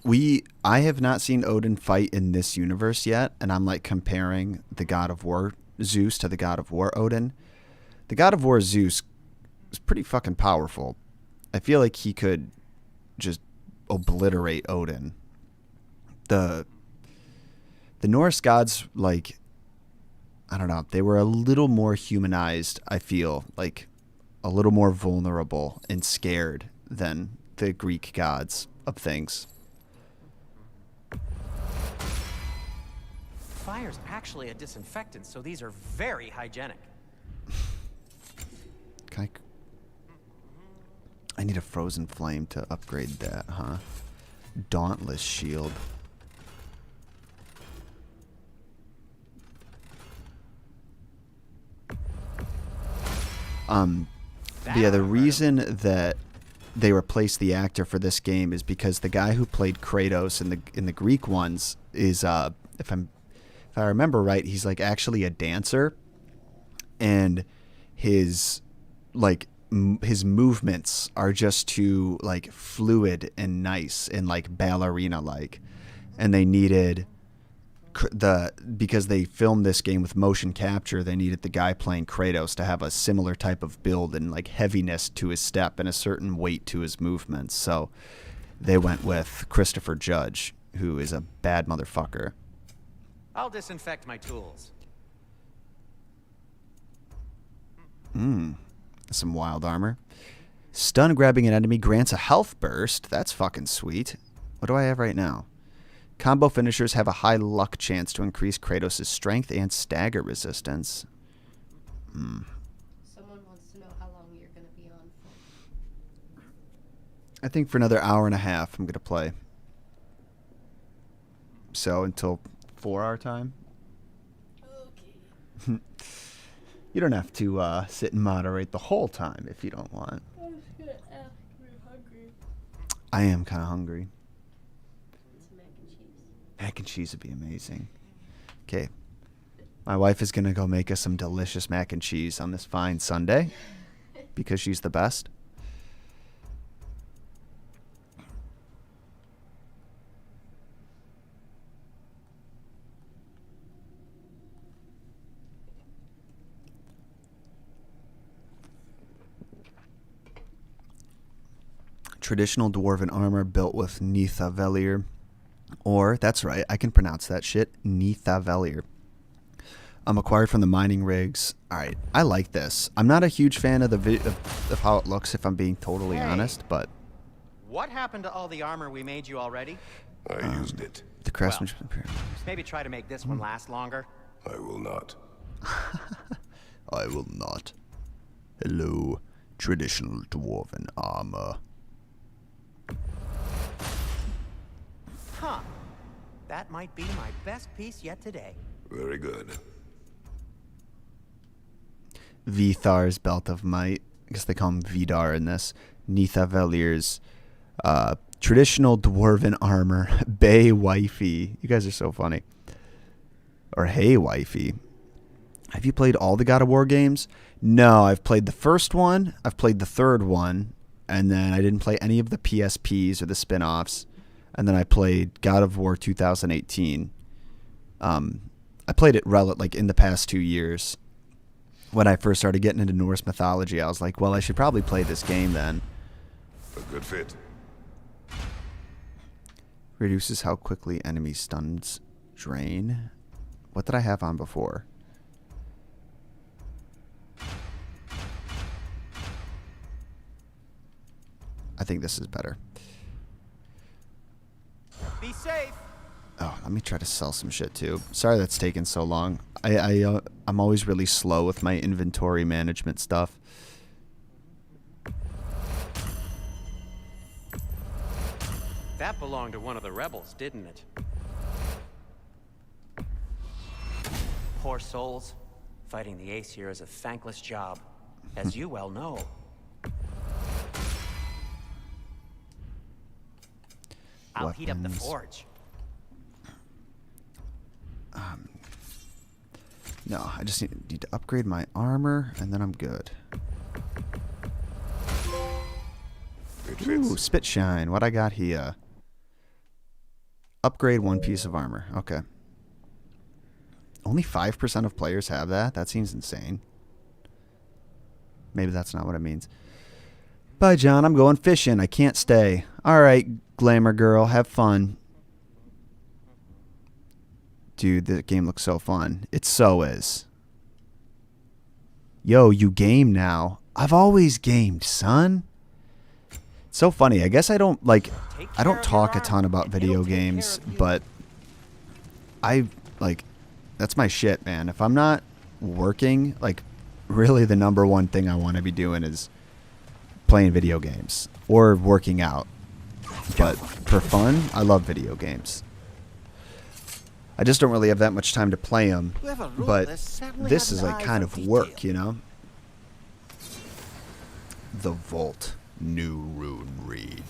B: win?
A: I have not seen Odin fight in this universe yet, and I'm like comparing the God of War Zeus to the God of War Odin. The God of War Zeus is pretty fucking powerful. I feel like he could just obliterate Odin. The Norse gods, like, I don't know, they were a little more humanized, I feel, like a little more vulnerable and scared than the Greek gods of things.
G: Fire's actually a disinfectant, so these are very hygienic.
A: Can I need a frozen flame to upgrade that, huh? Dauntless shield. But yeah, the reason that they replaced the actor for this game is because the guy who played Kratos in the Greek ones is if I remember right, he's like actually a dancer, and his his movements are just too like fluid and nice and like ballerina like, and they needed because they filmed this game with motion capture, they needed the guy playing Kratos to have a similar type of build and like heaviness to his step and a certain weight to his movements. So they went with Christopher Judge, who is a bad motherfucker.
H: I'll disinfect my tools.
A: Some wild armor. Stun grabbing an enemy grants a health burst. That's fucking sweet. What do I have right now? Combo finishers have a high luck chance to increase Kratos' strength and stagger resistance.
B: Someone wants to know how long you're going to be on for.
A: I think for another hour and a half I'm going to play. So until 4 hour time.
B: Okay.
A: You don't have to sit and moderate the whole time if you don't want.
B: I was going to ask if you're hungry.
A: I am kind of hungry.
B: Some mac and cheese.
A: Mac and cheese would be amazing. Okay. My wife is going to go make us some delicious mac and cheese on this fine Sunday because she's the best. Traditional dwarven armor built with Nithavellir. Or, that's right, I can pronounce that shit. Nithavellir. Acquired from the mining rigs. Alright, I like this. I'm not a huge fan of of how it looks, if I'm being totally honest, but...
H: What happened to all the armor we made you already?
D: I used it.
A: The craftsmanship...
H: Maybe try to make this one last longer.
D: I will not.
A: I will not. Hello, traditional dwarven armor.
H: Huh. That might be my best piece yet today.
D: Very good.
A: Vithar's Belt of Might. I guess they call him Vidar in this. Nithavellir's traditional dwarven armor. Bay Wifey. You guys are so funny. Or Hey Wifey. Have you played all the God of War games? No, I've played the first one. I've played the third one. And then I didn't play any of the PSPs or the spin-offs. And then I played God of War 2018. I played it like in the past 2 years. When I first started getting into Norse mythology, I was like, well, I should probably play this game then.
D: A good fit.
A: Reduces how quickly enemy stuns drain. What did I have on before? I think this is better.
H: Be safe.
A: Oh, let me try to sell some shit too. Sorry that's taken so long. I'm always really slow with my inventory management stuff.
H: That belonged to one of the rebels, didn't it? Poor souls. Fighting the Ace here is a thankless job, as you well know. I'll heat up the
A: Weapons.
H: forge.
A: No, I just need to upgrade my armor, and then I'm good.
D: It fits.
A: Ooh, spit shine. What I got here? Upgrade one piece of armor. Okay. Only 5% of players have that? That seems insane. Maybe that's not what it means. Bye, John. I'm going fishing. I can't stay. All right, glamour girl. Have fun. Dude, the game looks so fun. It so is. Yo, you game now. I've always gamed, son. It's so funny. I guess I don't talk a ton about video games, but that's my shit, man. If I'm not working, really the number one thing I want to be doing is playing video games or working out. But for fun, I love video games. I just don't really have that much time to play them, but this is kind of work, you know? The Vault, new rune read.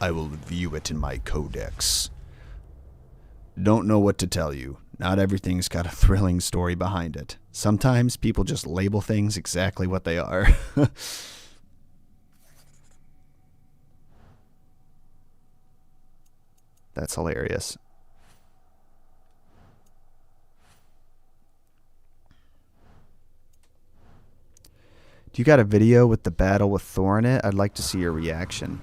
A: I will view it in my codex. Don't know what to tell you. Not everything's got a thrilling story behind it. Sometimes people just label things exactly what they are. That's hilarious. Do you got a video with the battle with Thor in it? I'd like to see your reaction.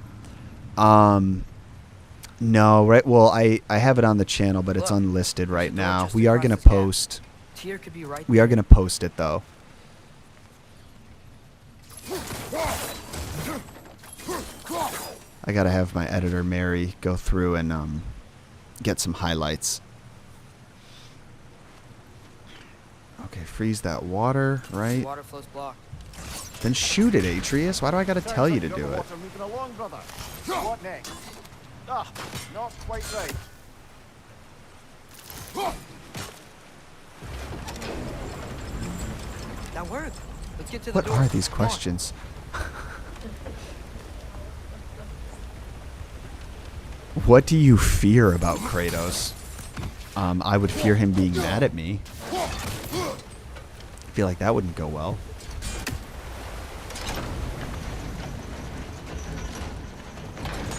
A: No, right. Well, I have it on the channel, but it's
E: Look,
A: unlisted
E: there's
A: right
E: a door
A: now.
E: just
A: We are
E: across
A: gonna
E: this gap.
A: post.
E: Tyr could be right
A: We are
E: there.
A: gonna post it though. I gotta have my editor Mary go through and get some highlights. Okay, freeze that water, right?
E: Water flow's blocked.
A: Then shoot it, Atreus. Why do I gotta
C: Sounds
A: tell you
C: like
A: to
C: you've got
A: do
C: the
A: it?
C: water moving along, brother. What next? Ah, not quite right.
E: That worked. Let's get to the
A: What
E: door.
A: are these
E: Come on.
A: questions? What do you fear about Kratos? I would fear him being mad at me. I feel like that wouldn't go well.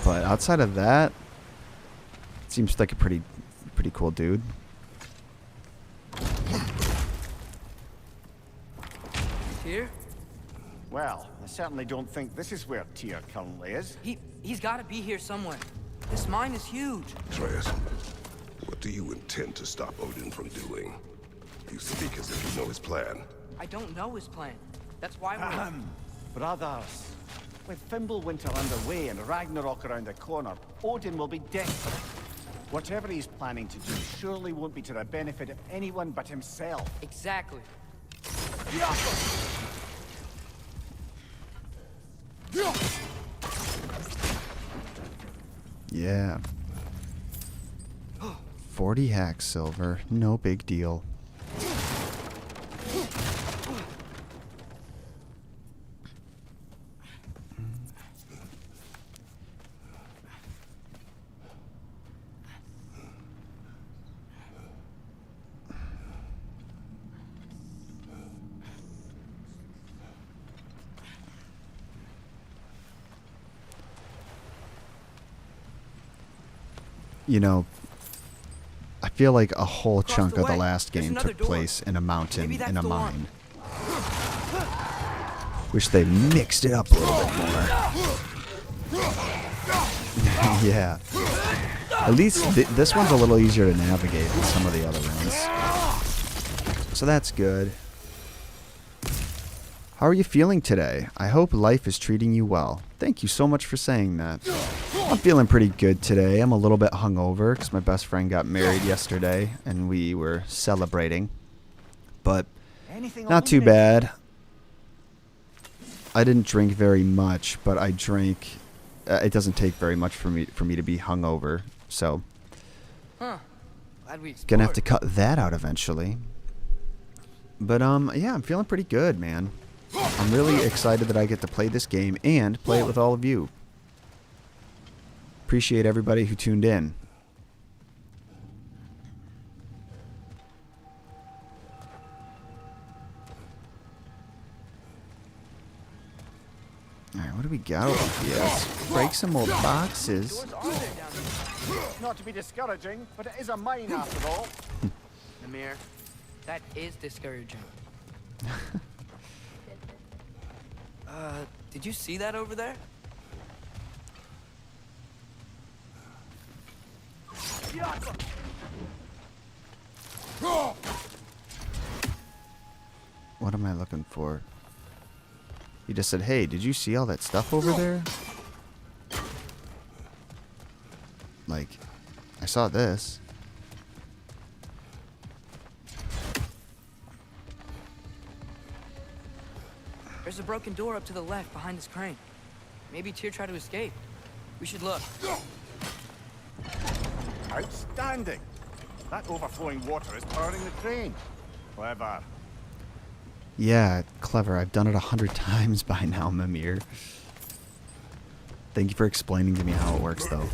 A: But outside of that, seems like a pretty cool dude.
E: Tyr?
C: Well, I certainly don't think this is where Tyr currently is.
E: He's got to be here somewhere. This mine is huge.
D: Atreus, what do you intend to stop Odin from doing? You speak as if you know his plan.
E: I don't know his plan. That's why we're...
C: Ahem. Brothers, with Fimbulwinter underway and Ragnarok around the corner, Odin will be desperate. Whatever he's planning to do surely won't be to the benefit of anyone but himself.
E: Exactly.
A: Yeah. 40 hack silver, no big deal. You know, I feel like a whole
E: Across
A: chunk
E: the
A: of the
E: way.
A: last
E: There's
A: game
E: another
A: took
E: door.
A: place in a mountain,
E: Maybe that's
A: in a
E: the one.
A: mine. Wish they mixed it up a little bit more. Yeah. At least this one's a little easier to navigate than some of the other ones. So that's good. How are you feeling today? I hope life is treating you well. Thank you so much for saying that. I'm feeling pretty good today. I'm a little bit hungover because my best friend got married yesterday and we were celebrating. But
C: Anything
A: not too
C: illuminating?
A: bad. I didn't drink very much, but I drank. It doesn't take very much for me to be hungover, so
E: Huh. Glad we explored.
A: gonna have to cut that out eventually. But yeah, I'm feeling pretty good, man. I'm really excited that I get to play this game and play it with all of you. Appreciate everybody who tuned in. Alright, what do we got over here? Let's break some more boxes.
E: Doors are there down there.
C: Not to be discouraging, but it is a mine after all.
E: Namir, that is discouraging. Did you see that over there?
A: What am I looking for? He just said, hey, did you see all that stuff over there? Like, I saw this.
E: There's a broken door up to the left behind this crane. Maybe Tyr tried to escape. We should look.
C: Outstanding. That overflowing water is powering the crane. Clever.
A: Yeah, clever. I've done it 100 times by now, Mimir. Thank you for explaining to me how it works, though.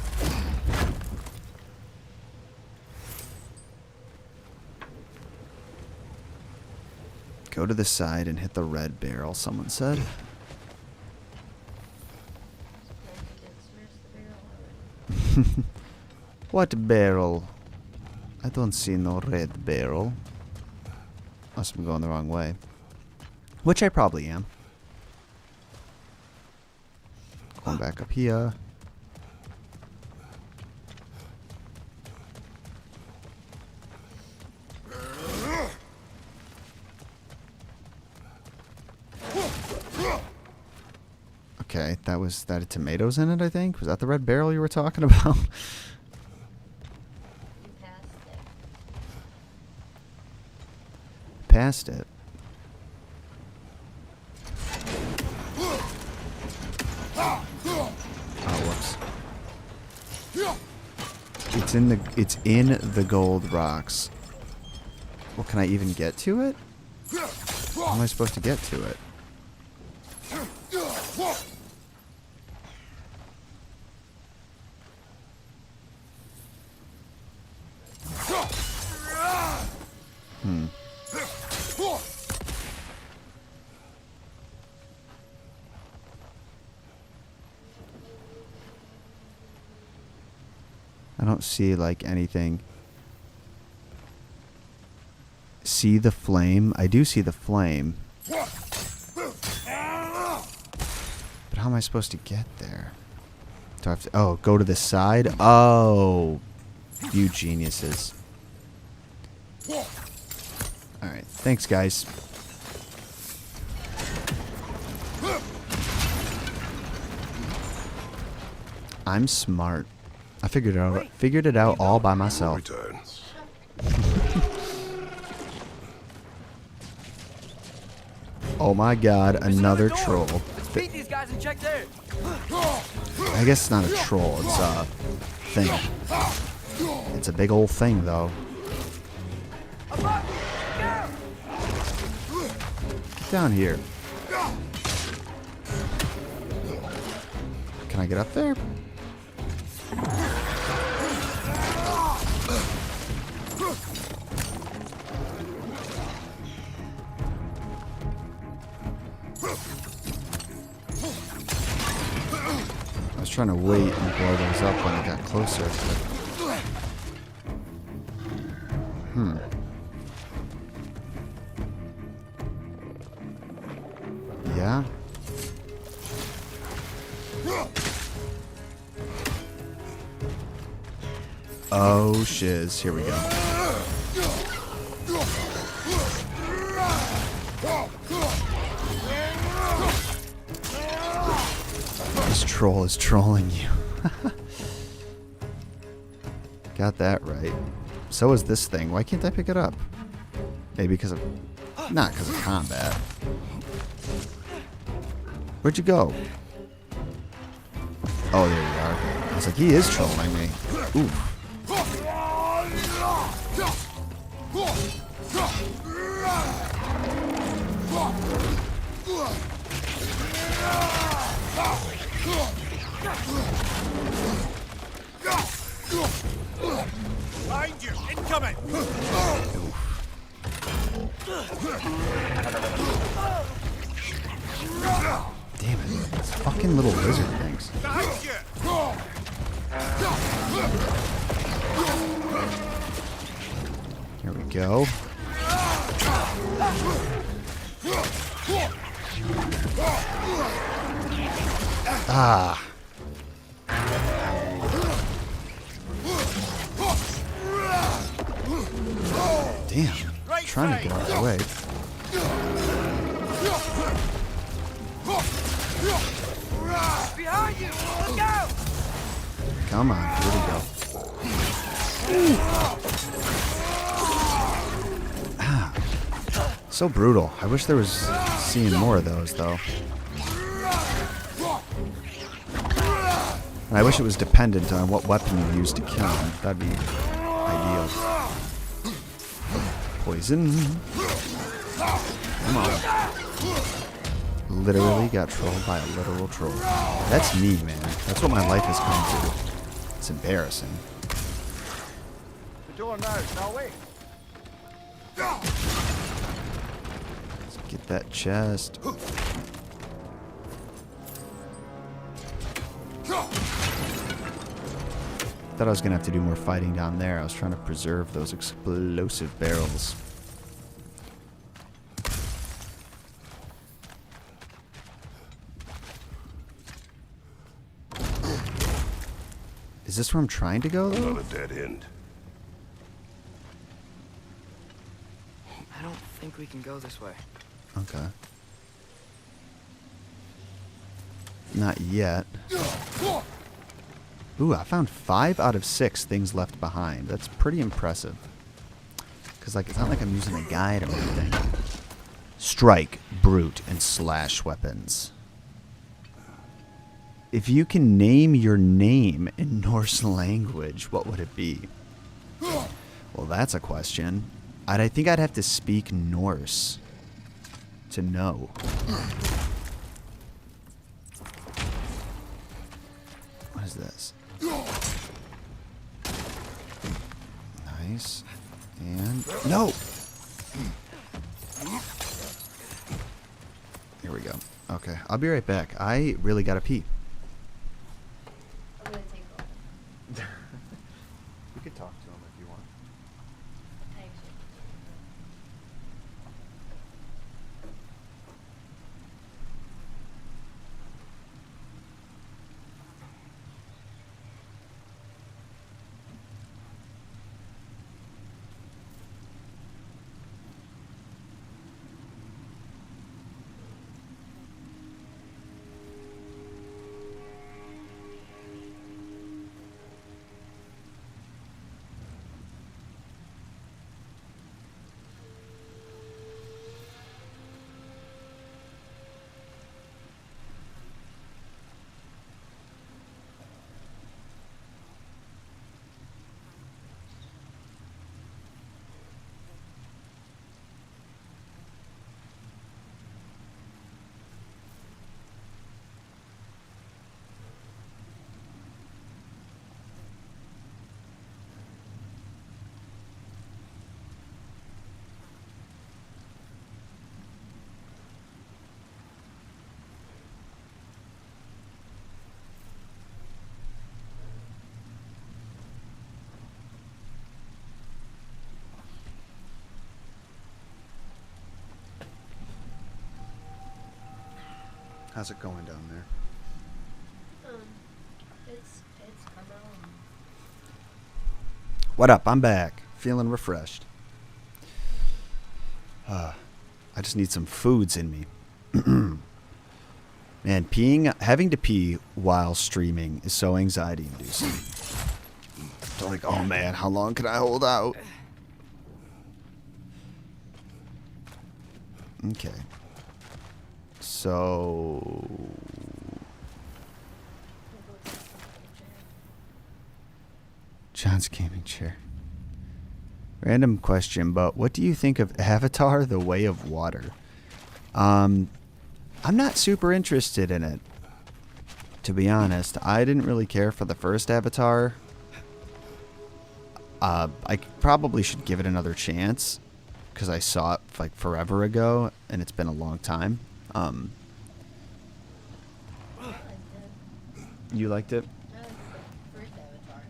A: Go to the side and hit the red barrel, someone said. What barrel? I don't see no red barrel. Must be going the wrong way. Which I probably am. Going back up here. Okay, that had tomatoes in it, I think. Was that the red barrel you were talking about?
B: You passed it.
A: Past it. Oh, whoops. It's in the gold rocks. Well, can I even get to it? How am I supposed to get to it? I don't see like anything. See the flame? I do see the flame. But how am I supposed to get there? Do I have to, oh, go to the side? Oh, you geniuses. Alright, thanks guys. I'm smart. I figured it out all by myself.
D: Return.
A: Oh my god, another troll.
E: Let's beat these guys and check there.
A: I guess it's not a troll, it's a thing. It's a big old thing though. Get down here. Can I get up there? I was trying to wait and blow those up when they got closer. Yeah. Oh shiz, here we go. This troll is trolling you. Got that right. So is this thing. Why can't I pick it up? Maybe because of... Not because of combat. Where'd you go? Oh, there you are. I was like, he is trolling me. Oof.
C: Behind you! Incoming!
A: Damn it. These fucking little lizard things.
C: Behind you!
A: Here we go. Ah. Damn. I'm trying to get out of the way.
E: Behind you! Let's go!
A: Come on. Here we go. Ah. So brutal. I wish there was seeing more of those, though. And I wish it was dependent on what weapon you use to kill him. That'd be ideal. Poison. Come on. Literally got trolled by a literal troll. That's me, man. That's what my life has come to. It's embarrassing.
C: The door now, shall we?
A: Let's get that chest. Thought I was gonna have to do more fighting down there. I was trying to preserve those explosive barrels. Is this where I'm trying to go, though?
D: Not a dead end.
E: I don't think we can go this way.
A: Okay. Not yet. Ooh, I found 5 out of 6 things left behind. That's pretty impressive. Because, like, it's not like I'm using a guide or anything. Strike, brute, and slash weapons. If you can name your name in Norse language, what would it be? Well, that's a question. I think I'd have to speak Norse to know. What is this? Nice. And... No! Here we go. Okay, I'll be right back. I really gotta pee.
B: I'm gonna take a look.
A: You could talk to him if you want.
B: I actually.
A: How's it going down there?
B: It's coming on.
A: What up? I'm back. Feeling refreshed. I just need some foods in me. Man, having to pee while streaming is so anxiety inducing. They're like, oh man, how long can I hold out? Okay. So... John's gaming chair. Random question, but what do you think of Avatar: The Way of Water? I'm not super interested in it, to be honest. I didn't really care for the first Avatar. I probably should give it another chance, because I saw it like forever ago, and it's been a long time. You liked it?
B: First Avatar.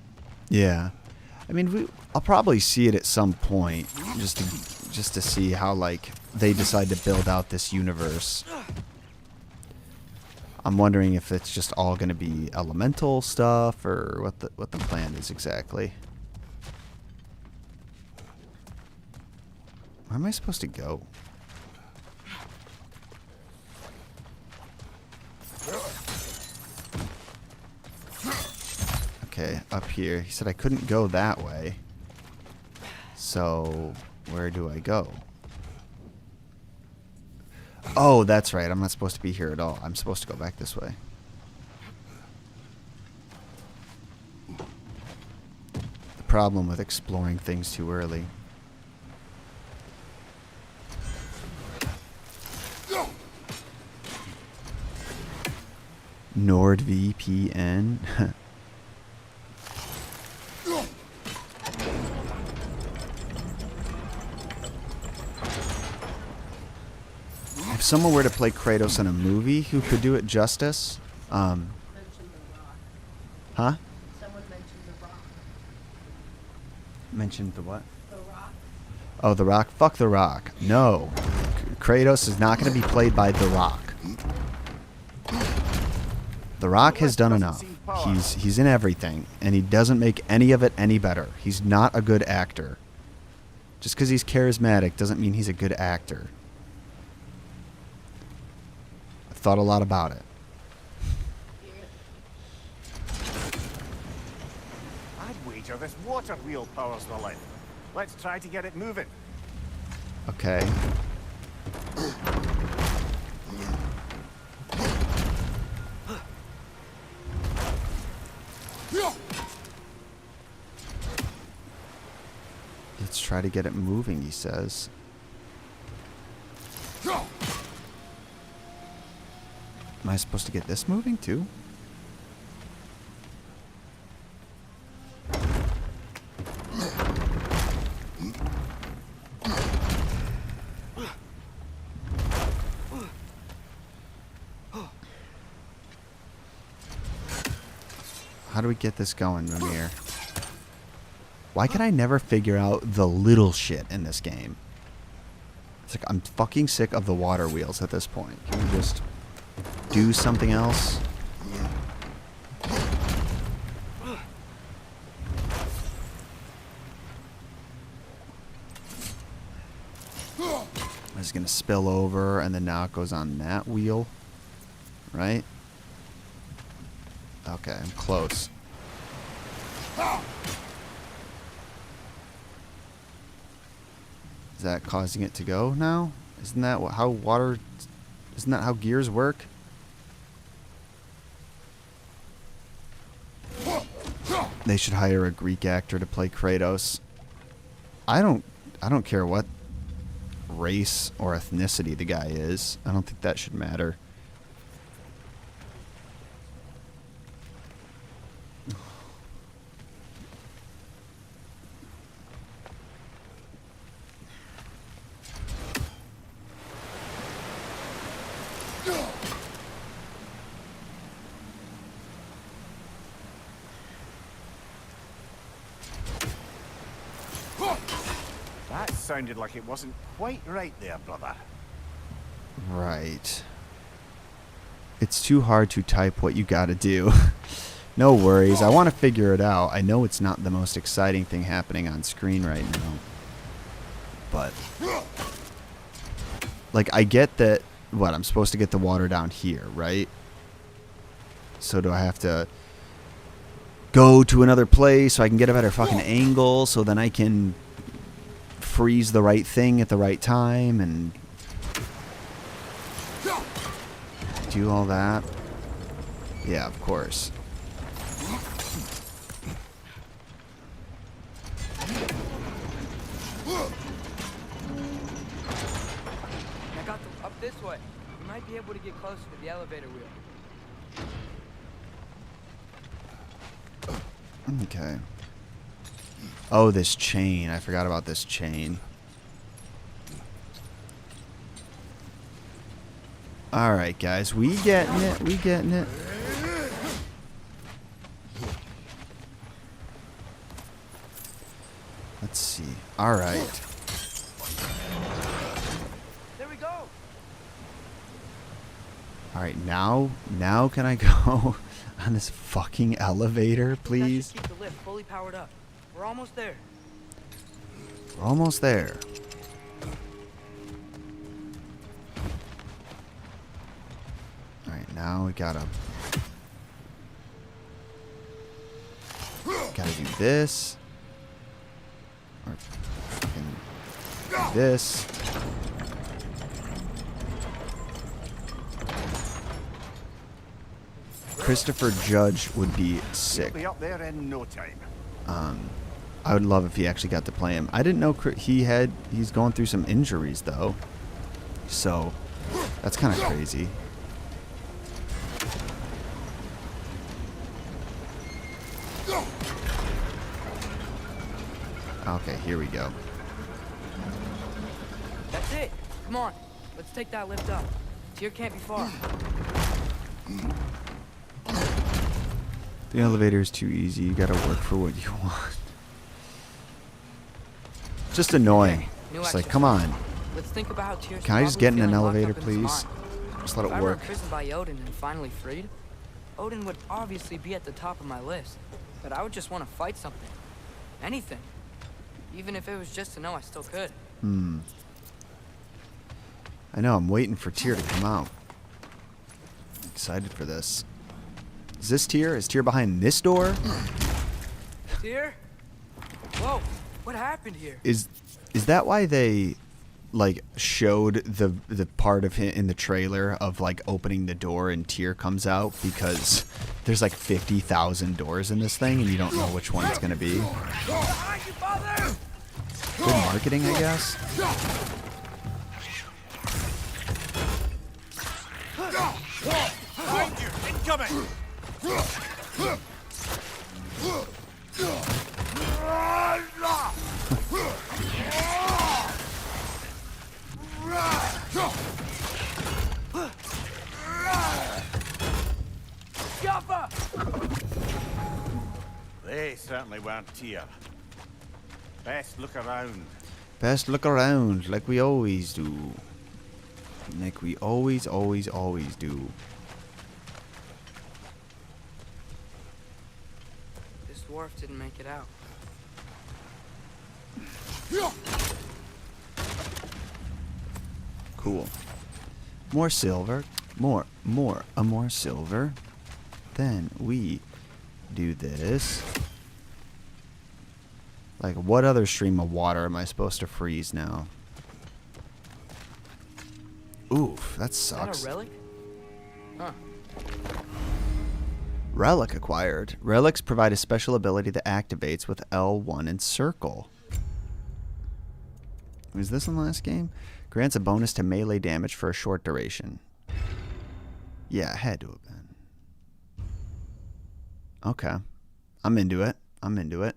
A: Yeah. I mean, I'll probably see it at some point, just to see how like they decide to build out this universe. I'm wondering if it's just all going to be elemental stuff or what the plan is exactly. Where am I supposed to go? Okay, up here. He said I couldn't go that way. So, where do I go? Oh, that's right. I'm not supposed to be here at all. I'm supposed to go back this way. The problem with exploring things too early. NordVPN. If someone were to play Kratos in a movie who could do it justice,
B: Mentioned The Rock.
A: huh?
B: Someone mentioned The Rock.
A: Mentioned the what?
B: The Rock.
A: Oh, The Rock. Fuck The Rock. No. Kratos is not going to be played by The Rock. The Rock has done enough. He's in everything, and he doesn't make any of it any better. He's not a good actor. Just because he's charismatic doesn't mean he's a good actor. I've thought a lot about it.
C: elevator, this water wheel powers the lift. Let's try to get it moving.
A: Okay. Let's try to get it moving, he says. Am I supposed to get this moving too? How do we get this going, Ramir? Why can I never figure out the little shit in this game? It's like I'm fucking sick of the water wheels at this point. Can we just do something else? It's gonna spill over, and then now it goes on that wheel, right? Okay, I'm close. Is that causing it to go now? Isn't that how water... Isn't that how gears work? They should hire a Greek actor to play Kratos. I don't care what race or ethnicity the guy is. I don't think that should matter.
C: That sounded like it wasn't quite right there, brother.
A: Right. It's too hard to type what you gotta do. No worries. I want to figure it out. I know it's not the most exciting thing happening on screen right now. But... like, I get that... What, I'm supposed to get the water down here, right? So do I have to... go to another place so I can get a better fucking angle so then I can... freeze the right thing at the right time and do all that? Yeah, of course.
E: I got them up this way. We might be able to get closer to the elevator wheel.
A: Okay. Oh, this chain. I forgot about this chain. Alright, guys. We getting it. We getting it. Let's see. Alright.
E: There we go.
A: Alright, now can I go on this fucking elevator, please?
E: That should keep the lift fully powered up. We're almost there.
A: We're almost there. Alright, now we gotta do this. Or fucking do this. Christopher Judge would be sick.
C: He'll be up there in no time.
A: I would love if he actually got to play him. I didn't know he's going through some injuries though. So that's kind of crazy. Okay, here we go.
E: That's it. Come on. Let's take that lift up. Tyr can't be far.
A: The elevator is too easy. You gotta work for what you want. Just annoying.
E: Okay, new
A: Just like,
E: exercise.
A: come on.
E: Let's think about how Tyr's
A: Can I just
E: probably
A: get in an
E: feeling locked
A: elevator,
E: up in his
A: please?
E: mind.
A: Just let
E: If
A: it
E: I were
A: work.
E: imprisoned by Odin and finally freed, Odin would obviously be at the top of my list. But I would just want to fight something. Anything. Even if it was just to know I still could.
A: I know, I'm waiting for Tyr to come out. I'm excited for this. Is this Tyr? Is Tyr behind this door?
E: Tyr? Whoa! What happened here?
A: Is that why they like showed the part of him in the trailer of like opening the door and Tyr comes out? Because there's like 50,000 doors in this thing and you don't know which one it's gonna be. Good marketing, I guess.
C: Incoming! They certainly weren't Tyr. Best look around.
A: Best look around like we always do. Like we always do.
E: This dwarf didn't make it out.
A: Cool. More silver. More silver. Then we do this. Like, what other stream of water am I supposed to freeze now? Oof, that sucks.
E: Is that a relic? Huh.
A: Relic acquired. Relics provide a special ability that activates with L1 and circle. Was this in the last game? Grants a bonus to melee damage for a short duration. Yeah, it had to have been. Okay. I'm into it. I'm into it.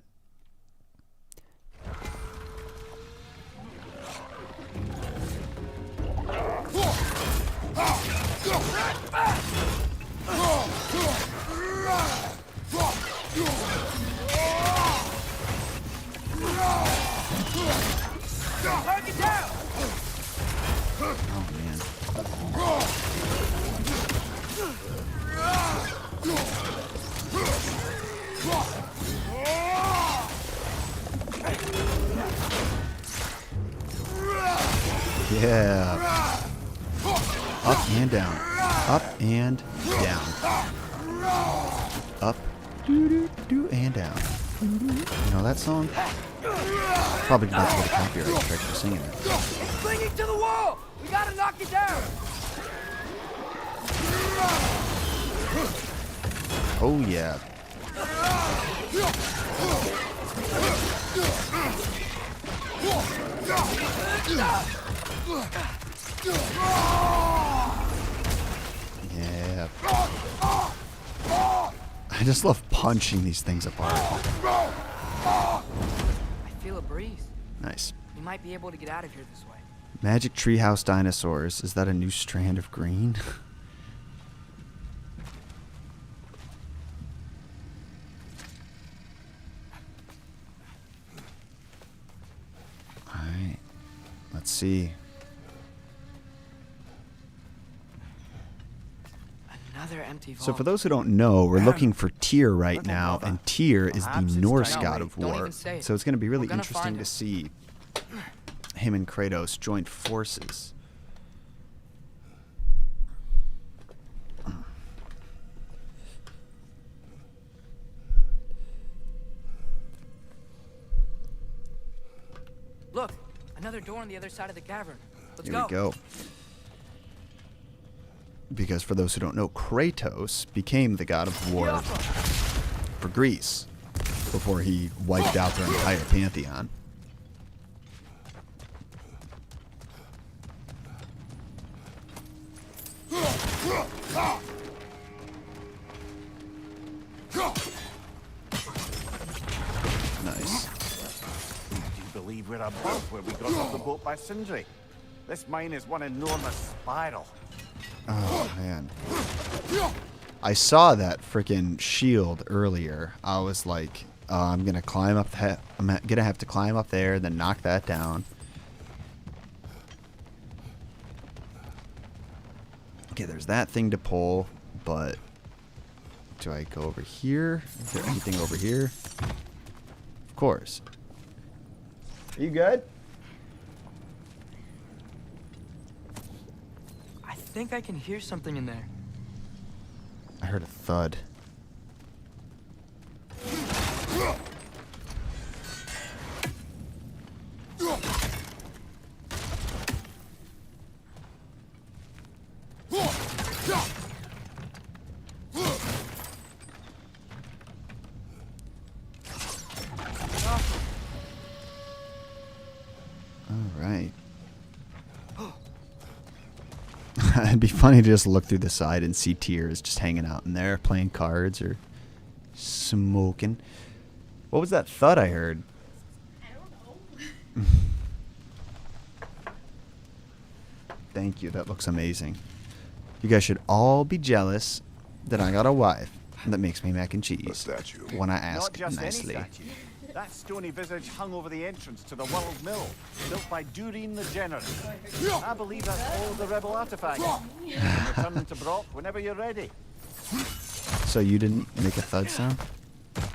A: Oh, man. Yeah. Up and down. Up and down. Up, do, and down. You know that song? Probably about to get a copyright strike for singing it.
E: It's clinging to the wall! We gotta knock it down!
A: Oh, yeah. Yeah. I just love punching these things apart.
E: I feel a breeze.
A: Nice.
E: We might be able to get out of here this way.
A: Magic Treehouse Dinosaurs. Is that a new strand of green? Alright. Let's see.
E: Another empty vault.
A: So for those who don't know, we're looking for Tyr right now, and Tyr is the Norse god of
E: Don't
A: war.
E: even say it.
A: So it's going to be really
E: We're gonna
A: interesting
E: find
A: to
E: him.
A: see him and Kratos join forces.
E: Look, another door on the other side of the cavern. Let's
A: Here we go. Because for those who don't know, Kratos became the god of war for Greece before he wiped out their entire pantheon. Nice.
C: Do you believe we're above where we got off the boat by Sindri? This mine is one enormous spiral.
A: Oh, man. I saw that freaking shield earlier. I was like, I'm going to climb up that. I'm going to have to climb up there, then knock that down. Okay, there's that thing to pull, but do I go over here? Is there anything over here? Of course. Are you good?
E: I think I can hear something in there.
A: I heard a thud. It'd be funny to just look through the side and see Tears just hanging out in there, playing cards or smoking. What was that thud I heard?
B: I don't know.
A: Thank you. That looks amazing. You guys should all be jealous that I got a wife that makes me mac and cheese
D: A statue.
A: when I
C: Not
A: ask
C: just
A: nicely.
C: any statue. That stony visage hung over the entrance to the World Mill, built by Durin the Generous. I believe that's all the rebel artifacts. You can return them to Brock whenever you're ready.
A: So you didn't make a thud sound?
B: I mean,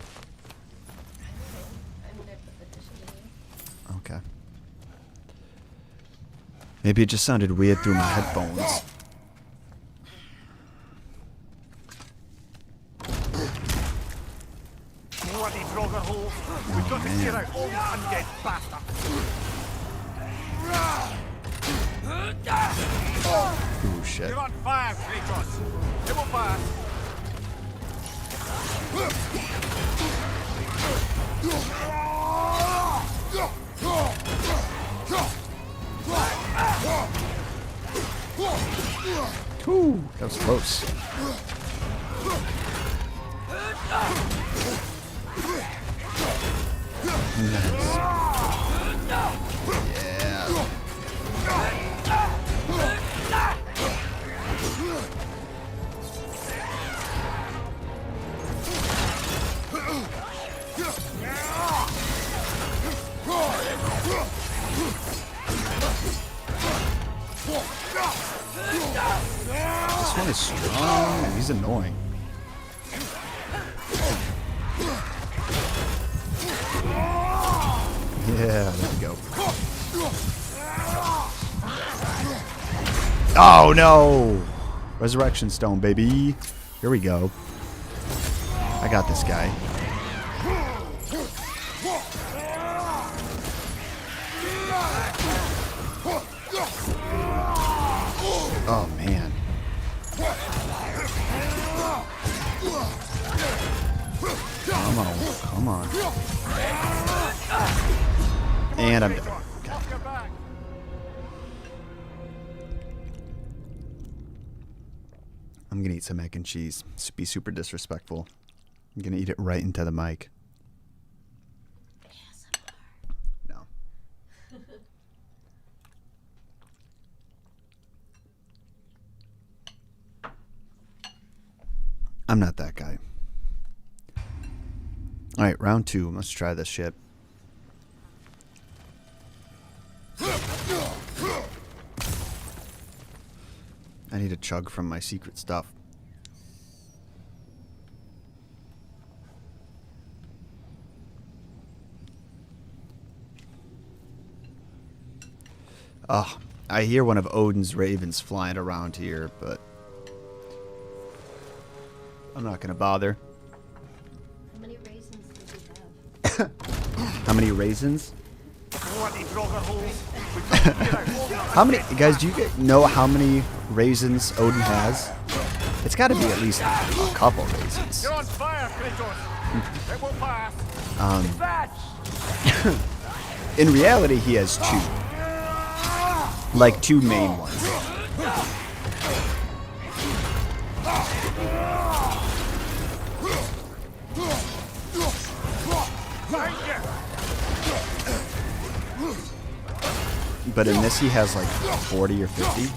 B: I put the dishes in.
A: Okay. Maybe it just sounded weird through my headphones.
C: Bloody Draugr holes. We've got to clear out all these undead bastards.
A: Ooh, shit.
C: You're on fire, Kratos. It will pass.
A: Ooh, that was close. Nice. Yeah. This one is strong and he's annoying. Yeah, there we go. Oh no! Resurrection Stone, baby. Here we go. I got this guy. Oh man. Come on, come on. And I'm done. I'm gonna eat some mac and cheese. Be super disrespectful. I'm gonna eat it right into the mic. No. I'm not that guy. Alright, round 2. Let's try this shit. I need a chug from my secret stuff. Oh, I hear one of Odin's ravens flying around here, but I'm not gonna bother.
B: How many raisins did you have?
A: How many raisins?
C: Bloody Draugr holes. We've got to clear out all these
A: How many, guys, do you know how many raisins Odin has? It's got to be at least a couple raisins.
C: You're on fire, Kratos. It will pass.
A: In reality, he has 2. Like 2 main ones. But in this, he has like 40 or 50.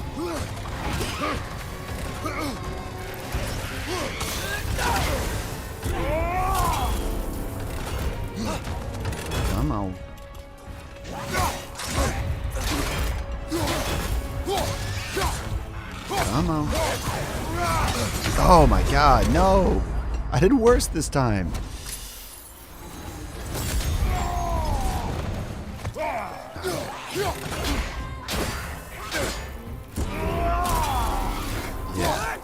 A: Come on. Come on. Oh my god, no! I did worse this time. Yeah.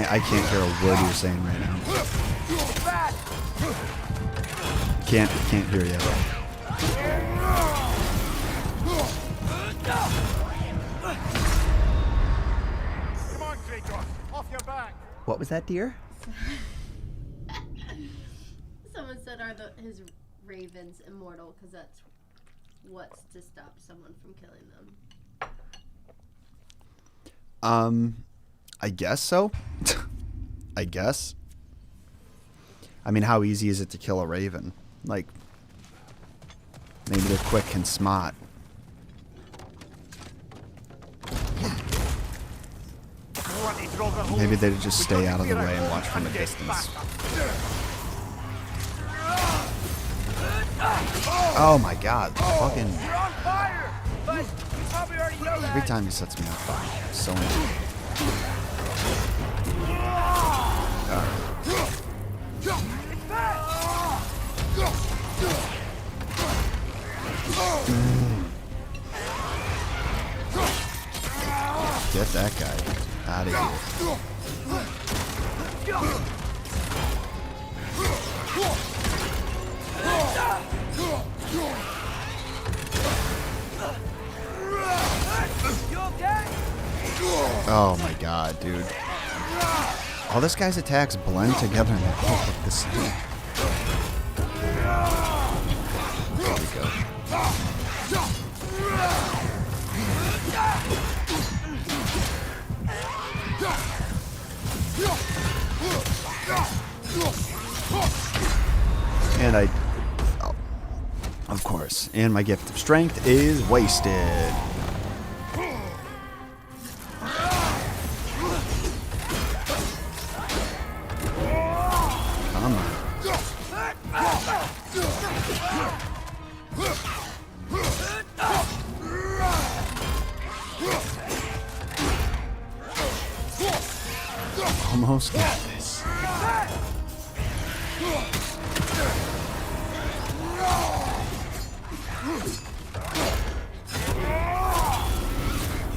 A: I can't hear a word you're saying right now. Can't hear you at all.
C: back.
A: What was that, dear?
B: Someone said, "Are his ravens immortal?" Because that's what's to stop someone from killing them.
A: I guess so. I guess. I mean, how easy is it to kill a raven? Like, maybe they're quick and smart. Maybe they just stay out of the way and watch from a distance. Oh my god, fucking... Every time he sets me on fire, it's so annoying. Get that guy out of here. Oh my god, dude. All this guy's attacks blend together and they all look the same. There we go. And oh, of course, and my gift of strength is wasted. Come on. Almost got this.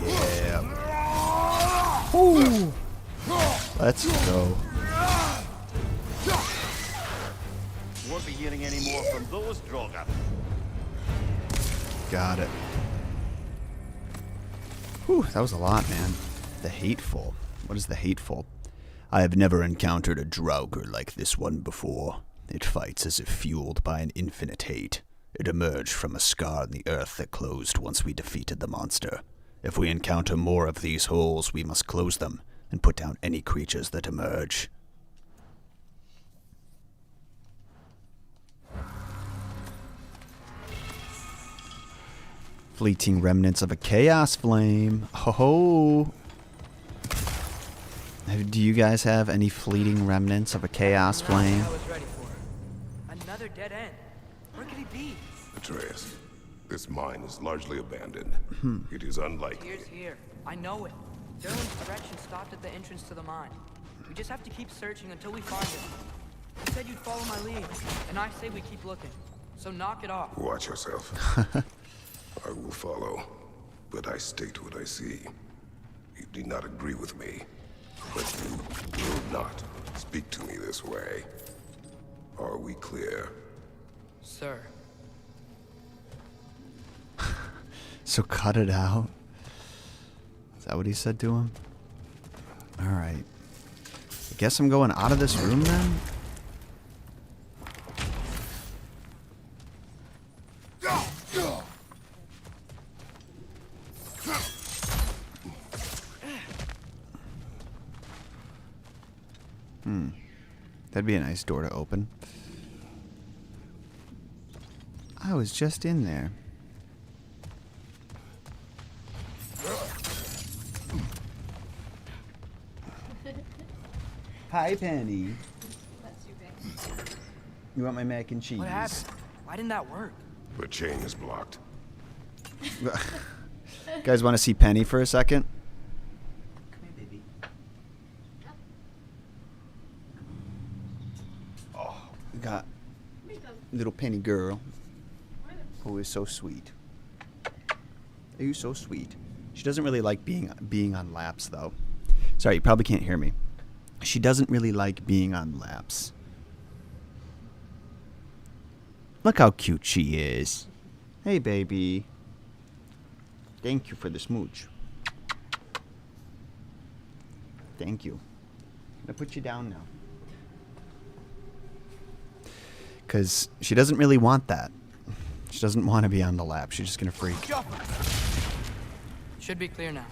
A: Yeah. Ooh. Let's go.
C: Won't be hearing any more from those Draugr.
A: Got it. Whew, that was a lot, man. The Hateful. What is the Hateful? I have never encountered a Draugr like this one before. It fights as if fueled by an infinite hate. It emerged from a scar in the earth that closed once we defeated the monster. If we encounter more of these holes, we must close them and put down any creatures that emerge. Fleeting remnants of a chaos flame. Ho-ho! Do you guys have any fleeting remnants of a chaos flame?
E: I was ready for. Another dead end. Where could he be?
D: Atreus, this mine is largely abandoned. It is unlikely.
E: Here's here. I know it. Derlin's direction stopped at the entrance to the mine. We just have to keep searching until we find it. You said you'd follow my lead, and I say we keep looking. So knock it off.
D: Watch yourself. I will follow, but I state what I see. You do not agree with me, but you will not speak to me this way. Are we clear?
E: Sir.
A: So cut it out. Is that what he said to him? Alright. I guess I'm going out of this room then? That'd be a nice door to open. I was just in there. Hi, Penny.
B: That's your big.
A: You want my mac and cheese?
E: What happened? Why didn't that work?
D: The chain is blocked.
A: Guys want to see Penny for a second? Come here, baby. Oh, we got little Penny girl who is so sweet. Are you so sweet? She doesn't really like being on laps, though. Sorry, you probably can't hear me. She doesn't really like being on laps. Look how cute she is. Hey, baby. Thank you for the smooch. Thank you. gonna put you down now. Because she doesn't really want that. She doesn't want to be on the lap. She's just gonna freak.
E: Should be clear now.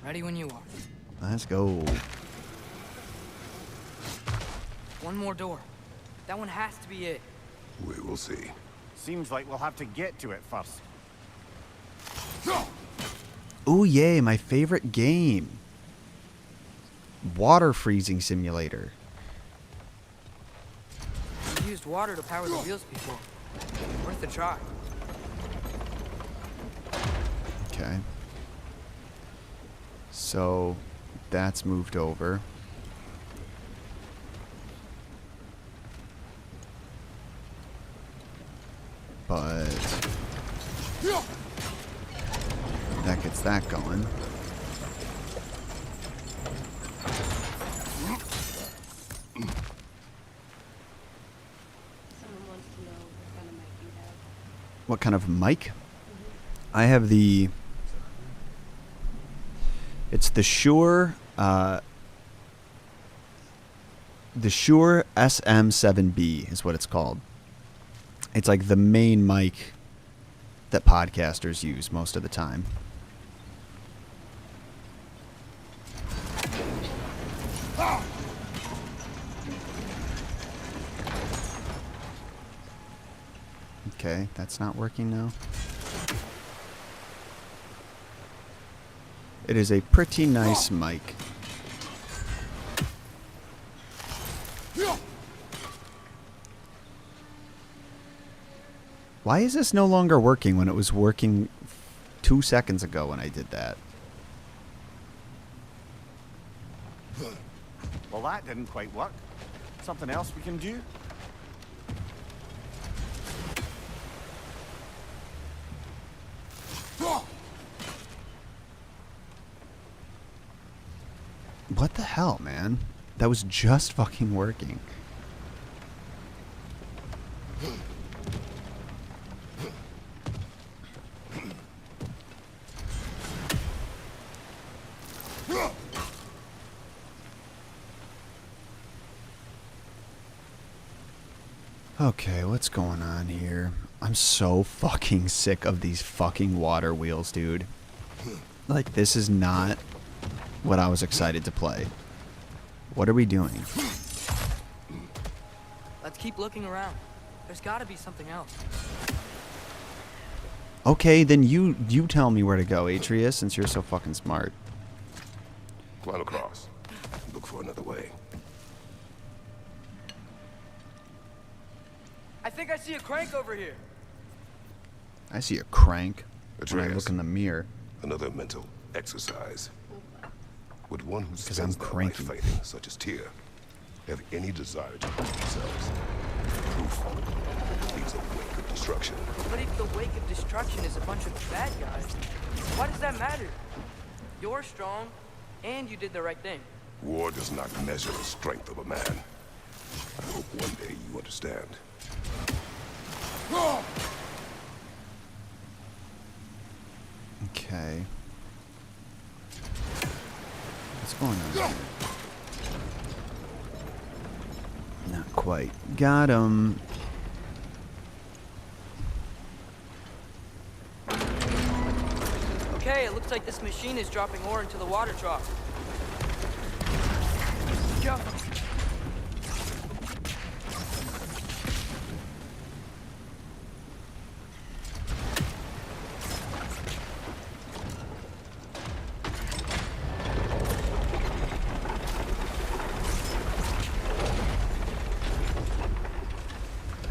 E: Ready when you are.
A: Let's go.
E: One more door. That one has to be it.
D: We will see.
C: Seems like we'll have to get to it first.
A: Ooh, yay, my favorite game. Water freezing simulator.
E: We've used water to power the wheels before. Worth a try.
A: Okay. So that's moved over. But that gets that going.
B: Someone wants to know what kind of mic you have.
A: What kind of mic? I have the... It's the Shure SM7B is what it's called. It's like the main mic that podcasters use most of the time. Okay, that's not working now. It is a pretty nice mic. Why is this no longer working when it was working 2 seconds ago when I did that?
C: Well, that didn't quite work. Something else we can do?
A: What the hell, man? That was just fucking working. Okay, what's going on here? I'm so fucking sick of these fucking water wheels, dude. Like, this is not what I was excited to play. What are we doing?
E: Let's keep looking around. There's gotta be something else.
A: Okay, then you tell me where to go, Atreus, since you're so fucking smart.
D: Climb across. Look for another way.
E: I think I see a crank over here.
A: I see a crank when I
D: Atreus,
A: look in the mirror.
D: another mental exercise. Would one who
A: 'Cause I'm
D: spends their life
A: cranky.
D: fighting, such as Tyr, have any desire to prove themselves? Proof leaves a wake of destruction.
E: But if the wake of destruction is a bunch of bad guys, why does that matter? You're strong, and you did the right thing.
D: War does not measure the strength of a man. I hope one day you understand.
A: Okay. What's going on here? Not quite. Got him.
E: Okay, it looks like this machine is dropping ore into the water trough. Go.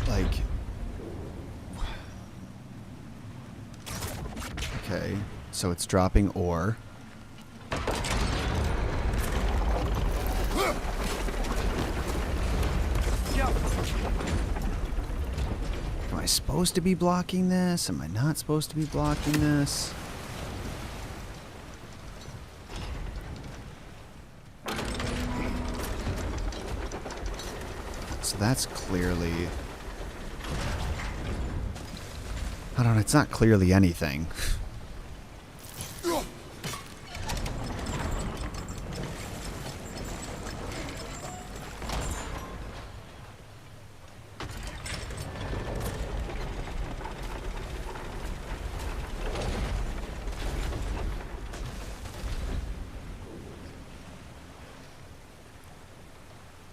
A: Like... Okay, so it's dropping ore. Am I supposed to be blocking this? Am I not supposed to be blocking this? So that's clearly... I don't know, it's not clearly anything.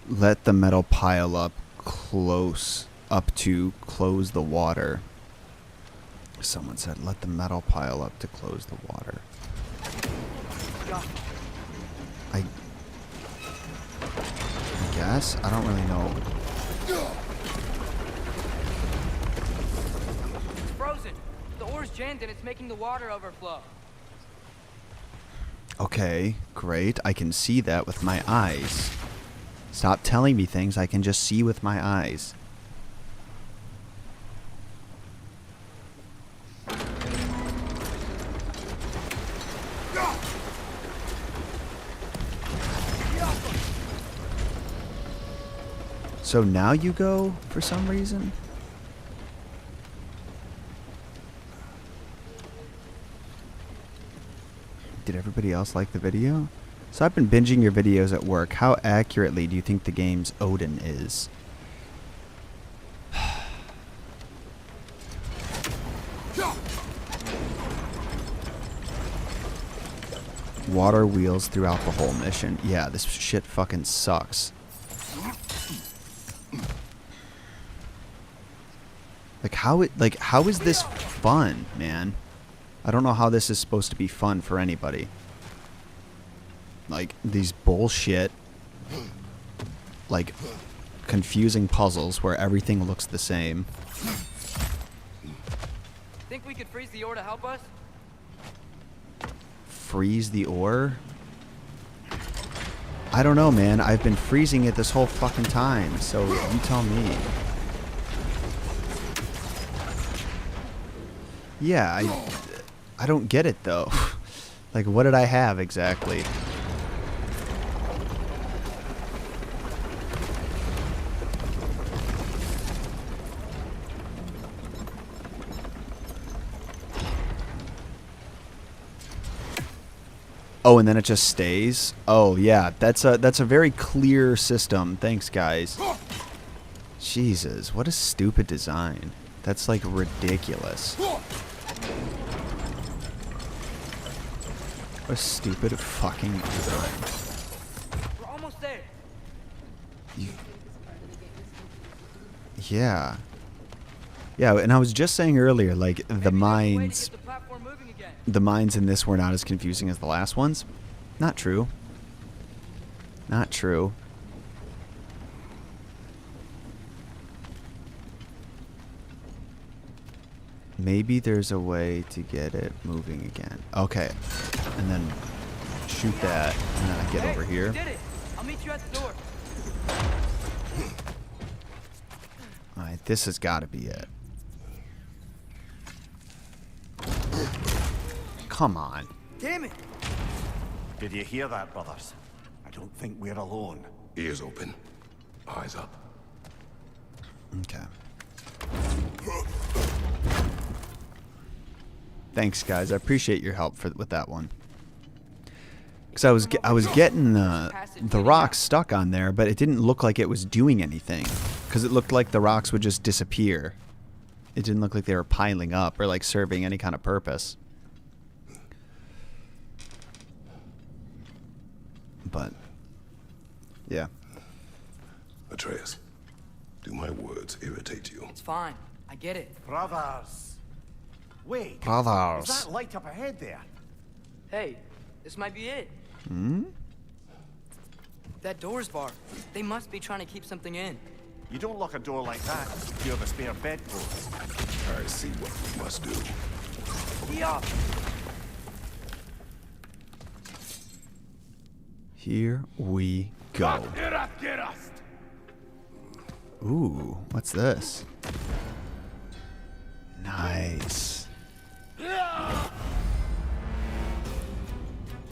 A: Let the metal pile up to close the water. Someone said, let the metal pile up to close the water. I guess? I don't really know.
E: It's frozen. The ore's jammed and it's making the water overflow.
A: Okay, great. I can see that with my eyes. Stop telling me things I can just see with my eyes. So now you go for some reason? Did everybody else like the video? So I've been binging your videos at work. How accurately do you think the game's Odin is? Water wheels throughout the whole mission. Yeah, this shit fucking sucks. How is this fun, man? I don't know how this is supposed to be fun for anybody. Like, these bullshit, like, confusing puzzles where everything looks the same.
E: Think we could freeze the ore to help us?
A: Freeze the ore? I don't know, man. I've been freezing it this whole fucking time, so you tell me. Yeah, I don't get it, though. Like, what did I have exactly? Oh, and then it just stays? Oh, yeah. That's a very clear system. Thanks, guys. Jesus, what a stupid design. That's, like, ridiculous. What a stupid fucking design.
E: We're almost there.
A: Yeah. Yeah, and I was just saying earlier, like, the mines in this were not as confusing as the last ones. Not true. Not true. Maybe there's a way to get it moving again. Okay. And then shoot that, and then I get over here.
E: Did it. I'll meet you at the door.
A: Alright, this has got to be it. Come on.
E: Damn it.
C: Did you hear that, brothers? I don't think we're alone.
D: Ears open. Eyes up.
A: Okay. Thanks, guys. I appreciate your help with that one. Because I was getting the rocks stuck on there, but it didn't look like it was doing anything. Because it looked like the rocks would just disappear. It didn't look like they were piling up or like serving any kind of purpose. But yeah.
D: Atreus, do my words irritate you?
E: It's fine. I get it.
C: Brothers. Wait.
A: Brothers.
C: Is that light up ahead there?
E: Hey, this might be it.
A: Hmm?
E: That door's barred. They must be trying to keep something in.
C: You don't lock a door like that if you have a spare bedpost.
D: I see what we must do.
E: Be up.
A: Here we go. Ooh, what's this? Nice.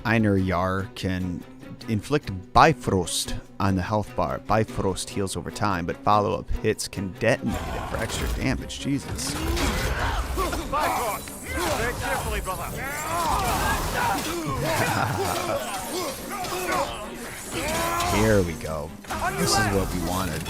A: Einar Jarl can inflict Bifrost on the health bar. Bifrost heals over time, but follow-up hits can detonate it for extra damage. Jesus.
C: Tread carefully, brother.
A: Here we go. This is what we wanted.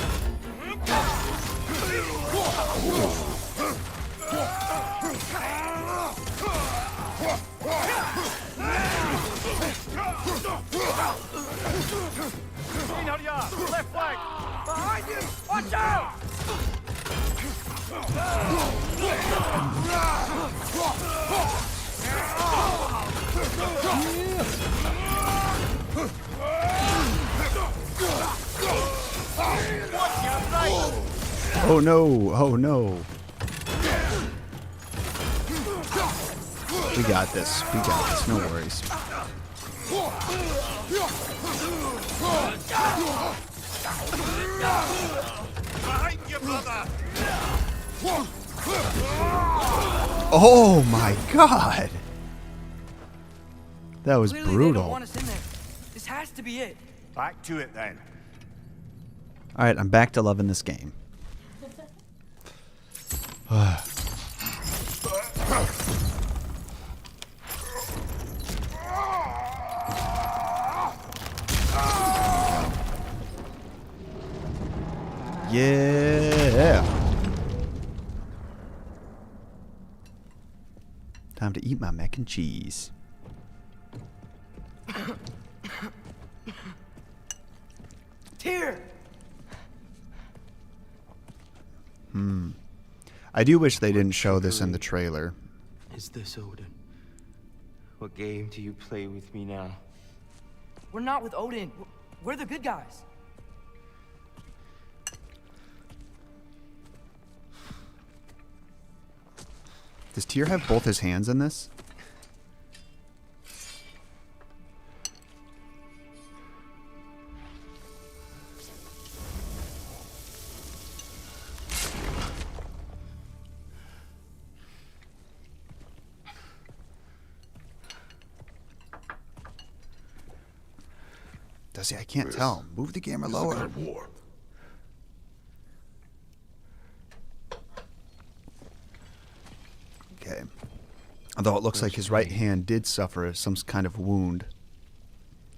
C: Left flank! Behind you! Watch out!
A: Oh no, oh no. We got this, no worries.
C: Behind you, brother!
A: Oh my god! That was
E: Clearly they
A: brutal.
E: don't want us in there. This has to be it.
C: Back to it then.
A: Alright, I'm back to loving this game. Yeah! Time to eat my mac and cheese.
E: Tyr!
A: I do wish they didn't show this in the trailer.
I: Is this Odin? What game do you play with me now?
E: We're not with Odin. We're the good guys.
A: Does Tyr have both his hands in this? Does he? I can't tell. Move the camera lower.
D: War.
A: Okay. Although it looks like his right hand did suffer some kind of wound.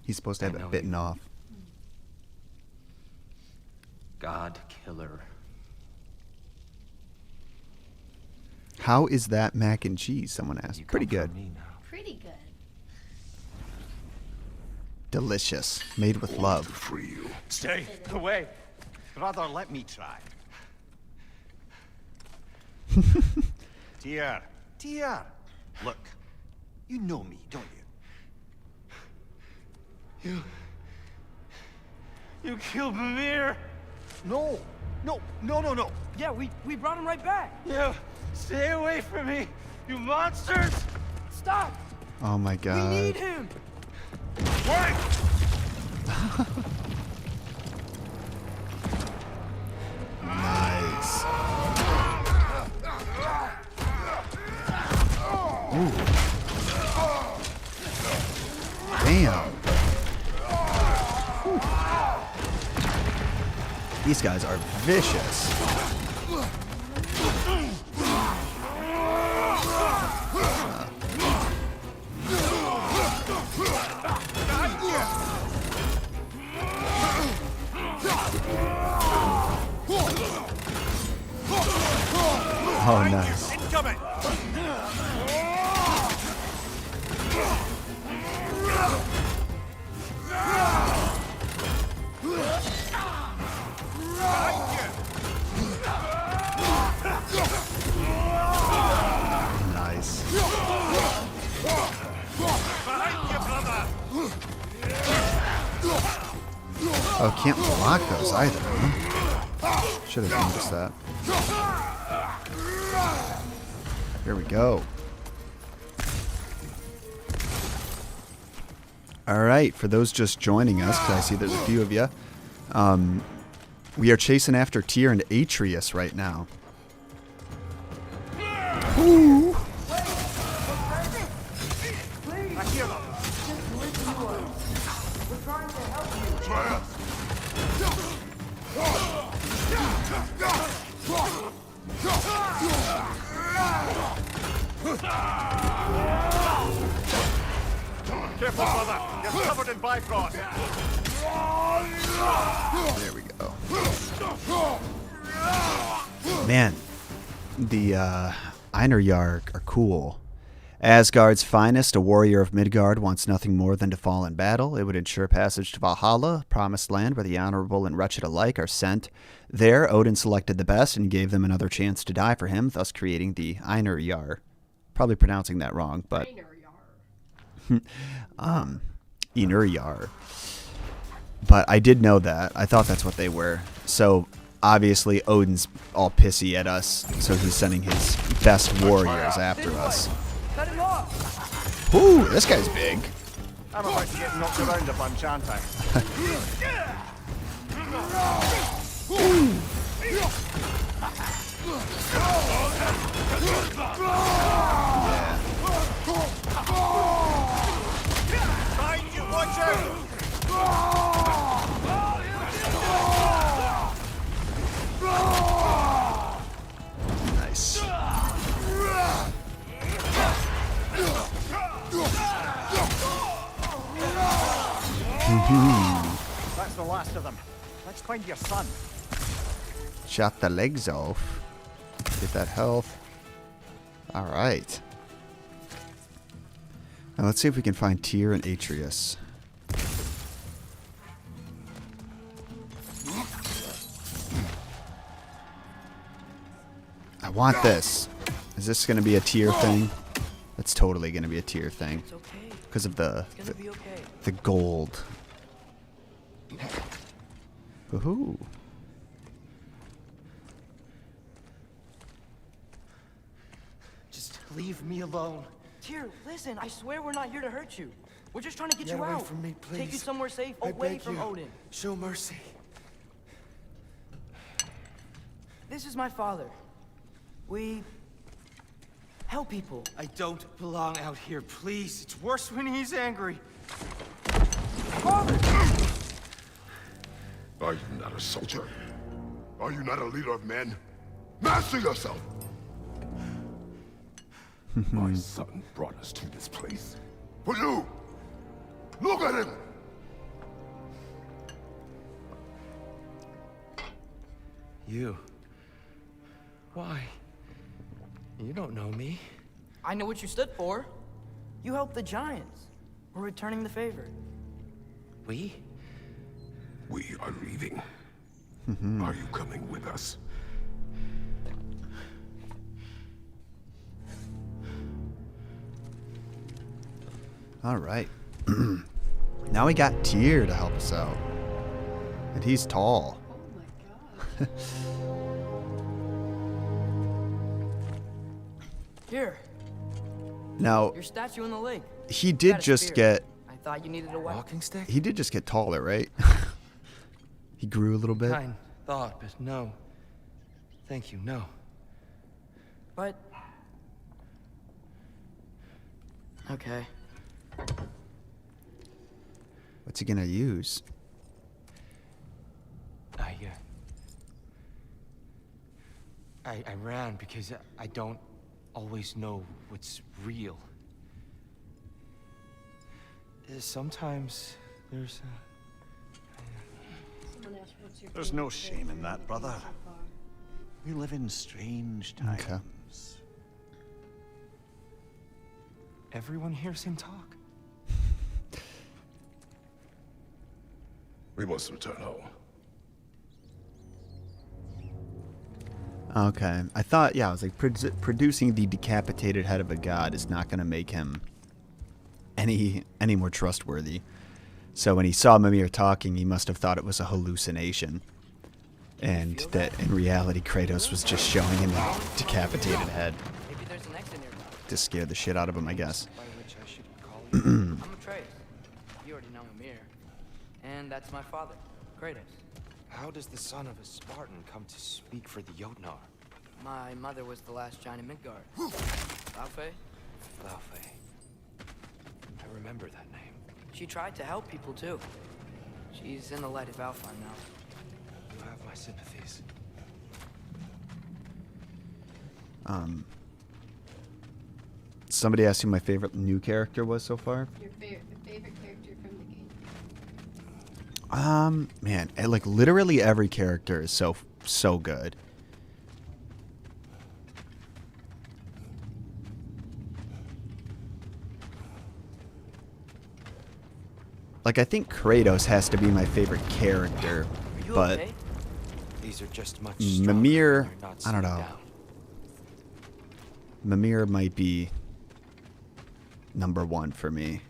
A: He's supposed to have it bitten off.
I: God killer.
A: How is that mac and cheese? Someone asked.
I: You
A: Pretty
I: come
A: good.
I: for me now.
B: Pretty good.
A: Delicious. Made with love.
D: Free you.
C: Stay away. Brother, let me try. Tyr. Tyr. Look, you know me, don't you?
I: You killed Mimir!
C: No. No.
E: Yeah, we brought him right back.
I: You stay away from me, you monsters!
E: Stop!
A: Oh my
E: We
A: god.
E: need him!
C: Wait!
A: Nice. Ooh. Damn. Whew. These guys are vicious. Oh, nice.
C: Incoming!
A: Nice.
C: Behind you, brother!
A: Oh, can't block those either, huh? Should have noticed that. Here we go. Alright, for those just joining us, because I see there's a few of you, we are chasing after Tyr and Atreus right now. Ooh.
C: Careful, brother. You're covered in Bifrost.
A: There we go. Man, the Einherjar are cool. Asgard's finest, a warrior of Midgard, wants nothing more than to fall in battle. It would ensure passage to Valhalla, promised land where the honorable and wretched alike are sent. There, Odin selected the best and gave them another chance to die for him, thus creating the Einherjar. Probably pronouncing that wrong, but Einherjar. But I did know that. I thought that's what they were. So obviously Odin's all pissy at us, so he's sending his best warriors after us.
E: Cut him off!
A: Ooh, this guy's big.
C: I'm about to get knocked around a bunch, aren't I? Behind you, watch out!
A: Nice.
C: That's the last of them. Let's find your son.
A: Chop the legs off. Get that health. Alright. Now let's see if we can find Tyr and Atreus. I want this. Is this going to be a Tyr thing? That's totally going to be a Tyr thing.
E: It's okay.
A: Because of the
E: It's gonna be okay.
A: the gold. Woohoo.
I: Just leave me alone.
E: Tyr, listen, I swear we're not here to hurt you. We're just trying to get
I: Get
E: you
I: away
E: out.
I: from me,
E: Take you
I: please.
E: somewhere safe,
I: I
E: away
I: beg
E: from
I: you.
E: Odin.
I: Show mercy.
E: This is my father. We help people.
I: I don't belong out here, please. It's worse when he's angry.
E: Father!
D: Are you not a soldier? Are you not a leader of men? Master yourself! My son brought us to this place. For you! Look at him!
I: You. Why? You don't know me.
E: I know what you stood for. You helped the giants. We're returning the favor.
I: We?
D: We are leaving. Are you coming with us?
A: Alright. Now we got Tyr to help us out. And he's tall.
B: Oh my god.
E: Here,
A: Now,
E: your statue in the lake.
A: he
E: Got
A: did
E: a
A: just
E: spear.
A: get
E: I thought you needed a weapon.
I: Walking stick?
A: he did just get taller, right? He grew a little bit.
I: Kind thought, but no. Thank you, no.
E: But... Okay.
A: What's he gonna use?
I: I ran because I don't always know what's real. Sometimes there's
B: Someone asked what's your
C: There's
B: favorite
C: no shame in that, brother.
B: so far.
C: We live in strange times.
A: Okay.
I: everyone hears him talk.
D: We must return home.
A: Okay. I thought, yeah, I was like, producing the decapitated head of a god is not going to make him any more trustworthy. So when he saw Mimir talking, he must have thought it was a hallucination. And that in reality, Kratos was just showing him a decapitated head
E: Maybe there's an exit nearby.
A: to scare the shit out of him, I guess.
I: By which I should call you.
E: I'm Atreus. You already know Mimir. And that's my father, Kratos.
I: How does the son of a Spartan come to speak for the Jotnar?
E: My mother was the last giant in Midgard. Laufey?
I: Laufey. I remember that name.
E: She tried to help people too. She's in the light of Alfheim now.
I: You have my sympathies.
A: Somebody asked who my favorite new character was so far.
B: Your favorite
A: Man, like literally every character is so good. Like, I think Kratos has to be my favorite character,
E: Are you
A: but
E: okay?
I: These are just much
A: Mimir,
I: stronger when they're not
A: I don't
I: slowed
A: know.
I: down.
A: Mimir might be number one for me.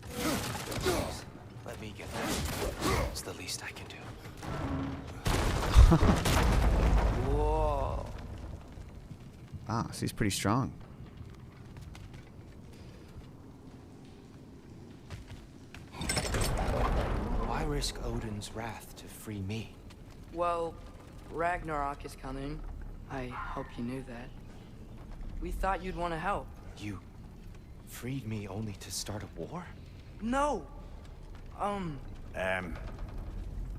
I: Let me get that. It's the least I can do.
E: Whoa.
A: Ah, so he's pretty strong.
I: Why risk Odin's wrath to free me?
E: Well, Ragnarok is coming. I hope you knew that. We thought you'd want to help.
I: You freed me only to start a war?
E: No!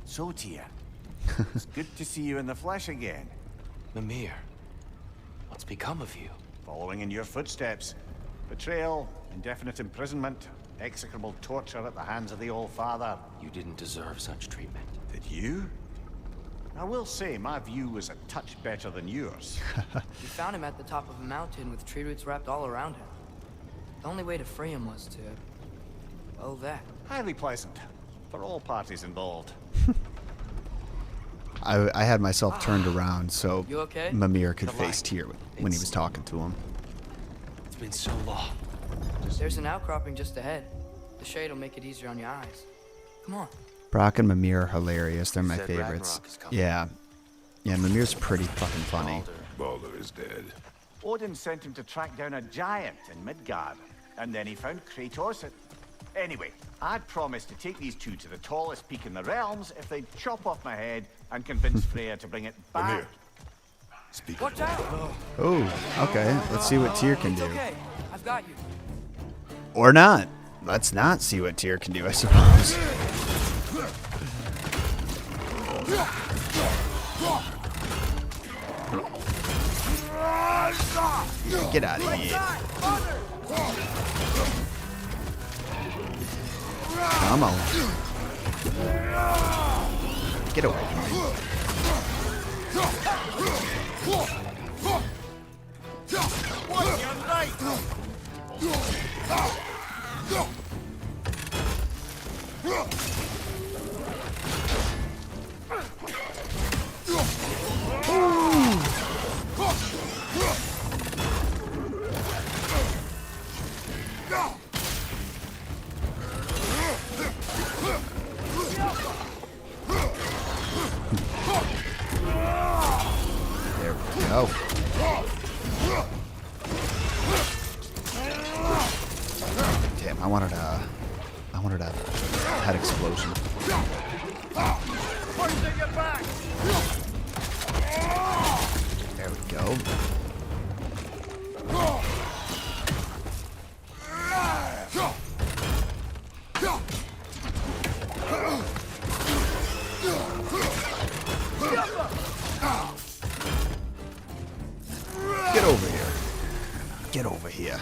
C: So Tyr, it's good to see you in the flesh again.
I: Mimir, what's become of you?
C: Following in your footsteps. Betrayal, indefinite imprisonment, execrable torture at the hands of the Old Father.
I: You didn't deserve such treatment.
C: Did you? I will say, my view was a touch better than yours.
E: We found him at the top of a mountain with tree roots wrapped all around him. The only way to free him was to... well, that.
C: Highly pleasant. For all parties involved.
A: I had myself turned around so
E: You okay?
A: Mimir could
I: The
A: face
I: light.
A: Tyr when he was talking to him.
I: It's been so long.
E: There's an outcropping just ahead. The shade will make it easier on your eyes. Come on.
A: Brock and Mimir are hilarious. They're my
I: Said
A: favorites.
I: Ragnarok is coming.
A: Yeah. Yeah, Mimir's pretty fucking funny.
D: Balder is dead.
C: Odin sent him to track down a giant in Midgard, and then he found Kratos at... Anyway, I'd promised to take these two to the tallest peak in the realms if they'd chop off my head and convince Freya to bring it back.
D: Mimir. Speak
E: Watch
D: of
E: out!
A: Oh, okay. Let's see what Tyr can
E: It's
A: do.
E: okay. I've got you.
A: Or not. Let's not see what Tyr can do, I suppose. Get out of here. Come on. Get away from me. There we go. Damn, I wanted a head explosion. There we go. Get over here. Get over here.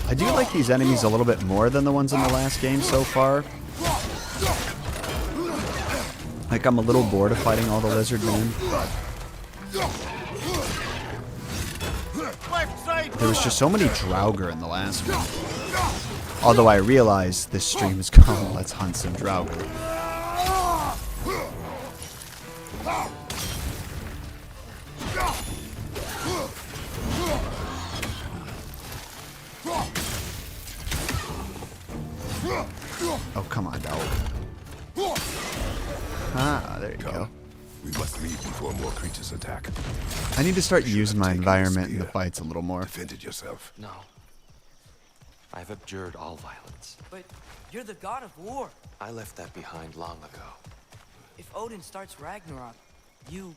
A: I do like these enemies a little bit more than the ones in the last game so far. Like, I'm a little bored of fighting all the lizard men. There was just so many Draugr in the last one. Although I realize this stream is called Let's Hunt Some Draugr. Oh, come on, dog. Ah, there you go.
D: Come. We must leave before more creatures attack.
A: I need to start
D: You should
A: using
D: have
A: my
D: taken
A: environment
D: the
A: in the
D: spear.
A: fights a little more.
D: Defended yourself.
I: No. I've abjured all violence.
E: But you're the god of war.
I: I left that behind long ago.
E: If Odin starts Ragnarok, you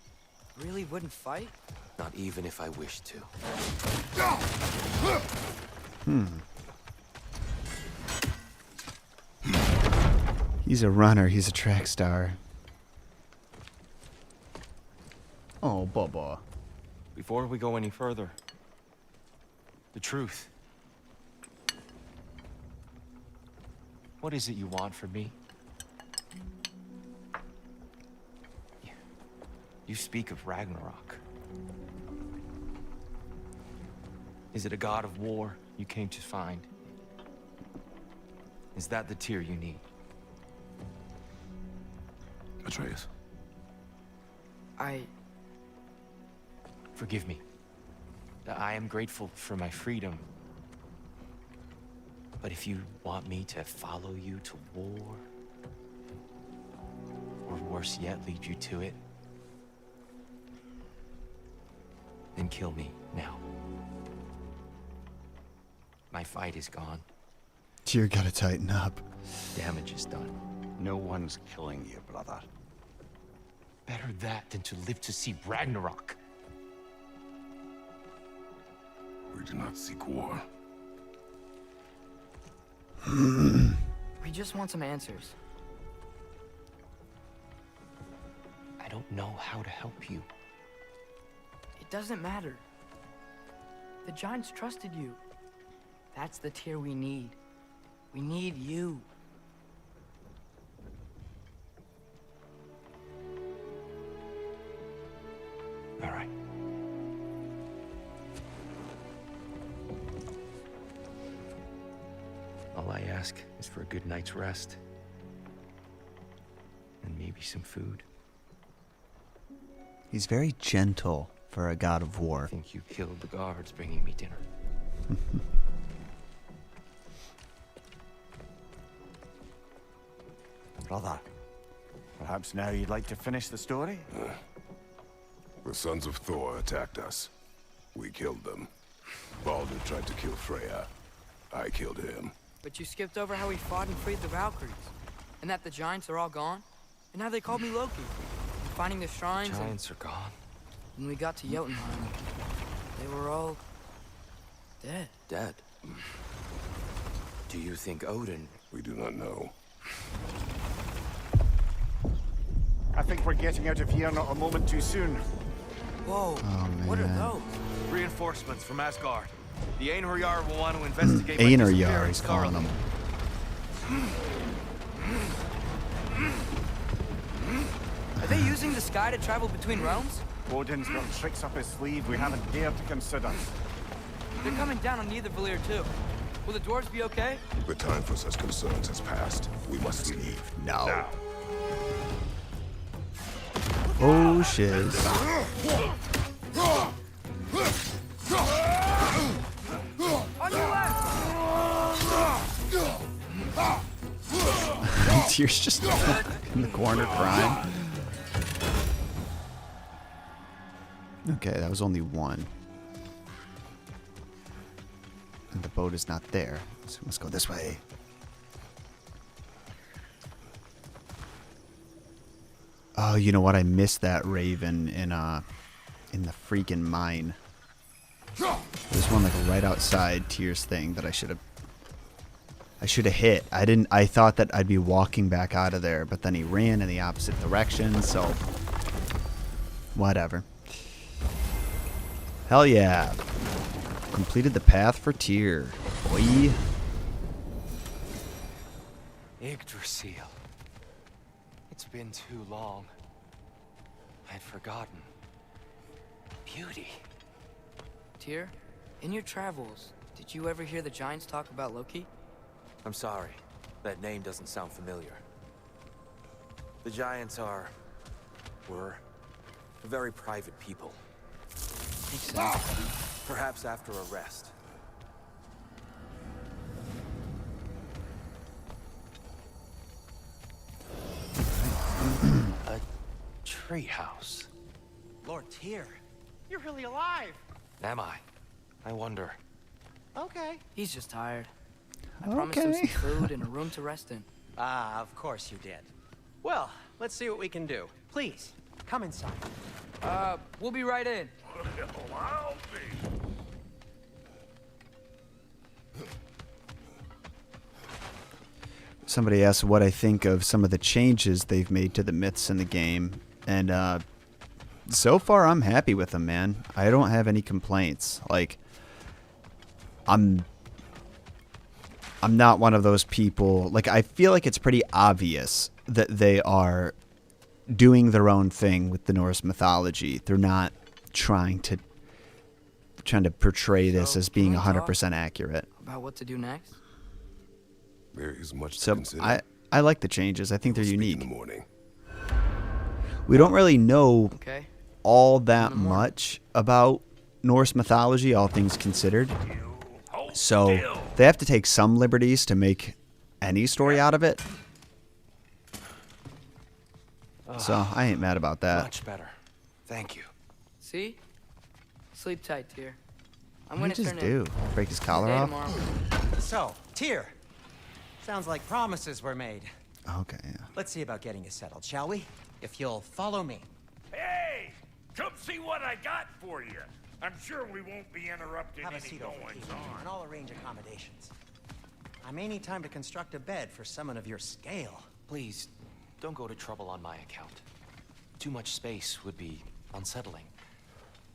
E: really wouldn't fight?
I: Not even if I wished to.
A: He's a runner. He's a track star. Oh, Bubba.
I: Before we go any further, the truth. What is it you want from me? You speak of Ragnarok. Is it a god of war you came to find? Is that the tear you need?
D: Atreus.
I: Forgive me. I am grateful for my freedom. But if you want me to follow you to war, or worse yet, lead you to it, then kill me now. My fight is gone.
A: Tyr gotta tighten up.
I: Damage is done.
C: No one's killing you, brother.
I: Better that than to live to see Ragnarok.
D: We do not seek war.
E: We just want some answers.
I: I don't know how to help you.
E: It doesn't matter. The Giants trusted you. That's the Tyr we need. We need you.
I: All right. All I ask is for a good night's rest. And maybe some food.
A: He's very gentle for a god of
I: I
A: war.
I: think you killed the guards bringing me dinner.
C: Brother, perhaps now you'd like to finish the story?
D: The sons of Thor attacked us. We killed them. Balder tried to kill Freya. I killed him.
E: But you skipped over how we fought and freed the Valkyries. And that the Giants are all gone. And how they called me Loki. And finding the shrines and
I: Giants are gone.
E: when we got to Jotunheim, they were all dead.
I: Dead. Do you think Odin?
D: We do not know.
C: I think we're getting out of here not a moment too soon.
E: Whoa,
A: Oh,
E: what are
A: man.
E: those?
J: Reinforcements from Asgard. The Einherjar will want to investigate my
A: Einherjar,
J: disappearing
A: he's calling
J: Scarlet.
A: them.
E: Are they using the sky to travel between realms?
C: Odin's got tricks up his sleeve we haven't dared to consider.
E: They're coming down on either Valir too. Will the dwarves be okay?
D: The time for such concerns has passed. We must leave.
A: No.
D: Now.
A: Oh, shiz.
E: On your left!
A: Tyr's just in the corner crying. Okay, that was only one. And the boat is not there, so we must go this way. Oh, you know what? I missed that raven in the freaking mine. There's one like right outside Tyr's thing that I should have hit. I thought that I'd be walking back out of there, but then he ran in the opposite direction, so whatever. Hell yeah. Completed the path for Tyr. Boy.
I: Yggdrasil. It's been too long. I'd forgotten. Beauty.
E: Tyr, in your travels, did you ever hear the Giants talk about Loki?
J: I'm sorry. That name doesn't sound familiar. The Giants were very private people.
E: Makes sense.
J: Perhaps after a rest.
I: A treehouse.
H: Lord Tyr, you're really alive.
I: Am I? I wonder.
H: Okay.
E: He's just tired. I promised him some food and a room to rest in.
H: Ah, of course you did. Well, let's see what we can do. Please, come inside.
E: We'll be right in.
A: Somebody asked what I think of some of the changes they've made to the myths in the game, and so far I'm happy with them, man. I don't have any complaints. Like, I'm not one of those people. Like, I feel like it's pretty obvious that they are doing their own thing with the Norse mythology. They're not trying to portray this as being 100% accurate.
E: About what to do next?
D: There is much to
A: So
D: consider.
A: I like the changes. I think they're
D: We'll speak
A: unique.
D: in the morning.
A: We don't really know
E: Okay.
A: all that much about Norse mythology, all things considered. So they have to take some liberties to make any story out of it. So I ain't mad about that.
I: Much better. Thank you.
E: See? Sleep tight, dear. I'm
A: What
E: gonna
A: did he
E: turn
A: just
E: in.
A: do? Break his collar
E: Day
A: off?
E: tomorrow.
H: So, Tyr. Sounds like promises were made.
A: Okay, yeah.
H: Let's see about getting you settled, shall we? If you'll follow me.
K: Hey! Come see what I got for you. I'm sure we won't be interrupting
H: Have a
K: any
H: seat over
K: goings
H: here, and
K: on.
H: I'll arrange accommodations. I may need time to construct a bed for someone of your scale.
I: Please, don't go to trouble on my account. Too much space would be unsettling.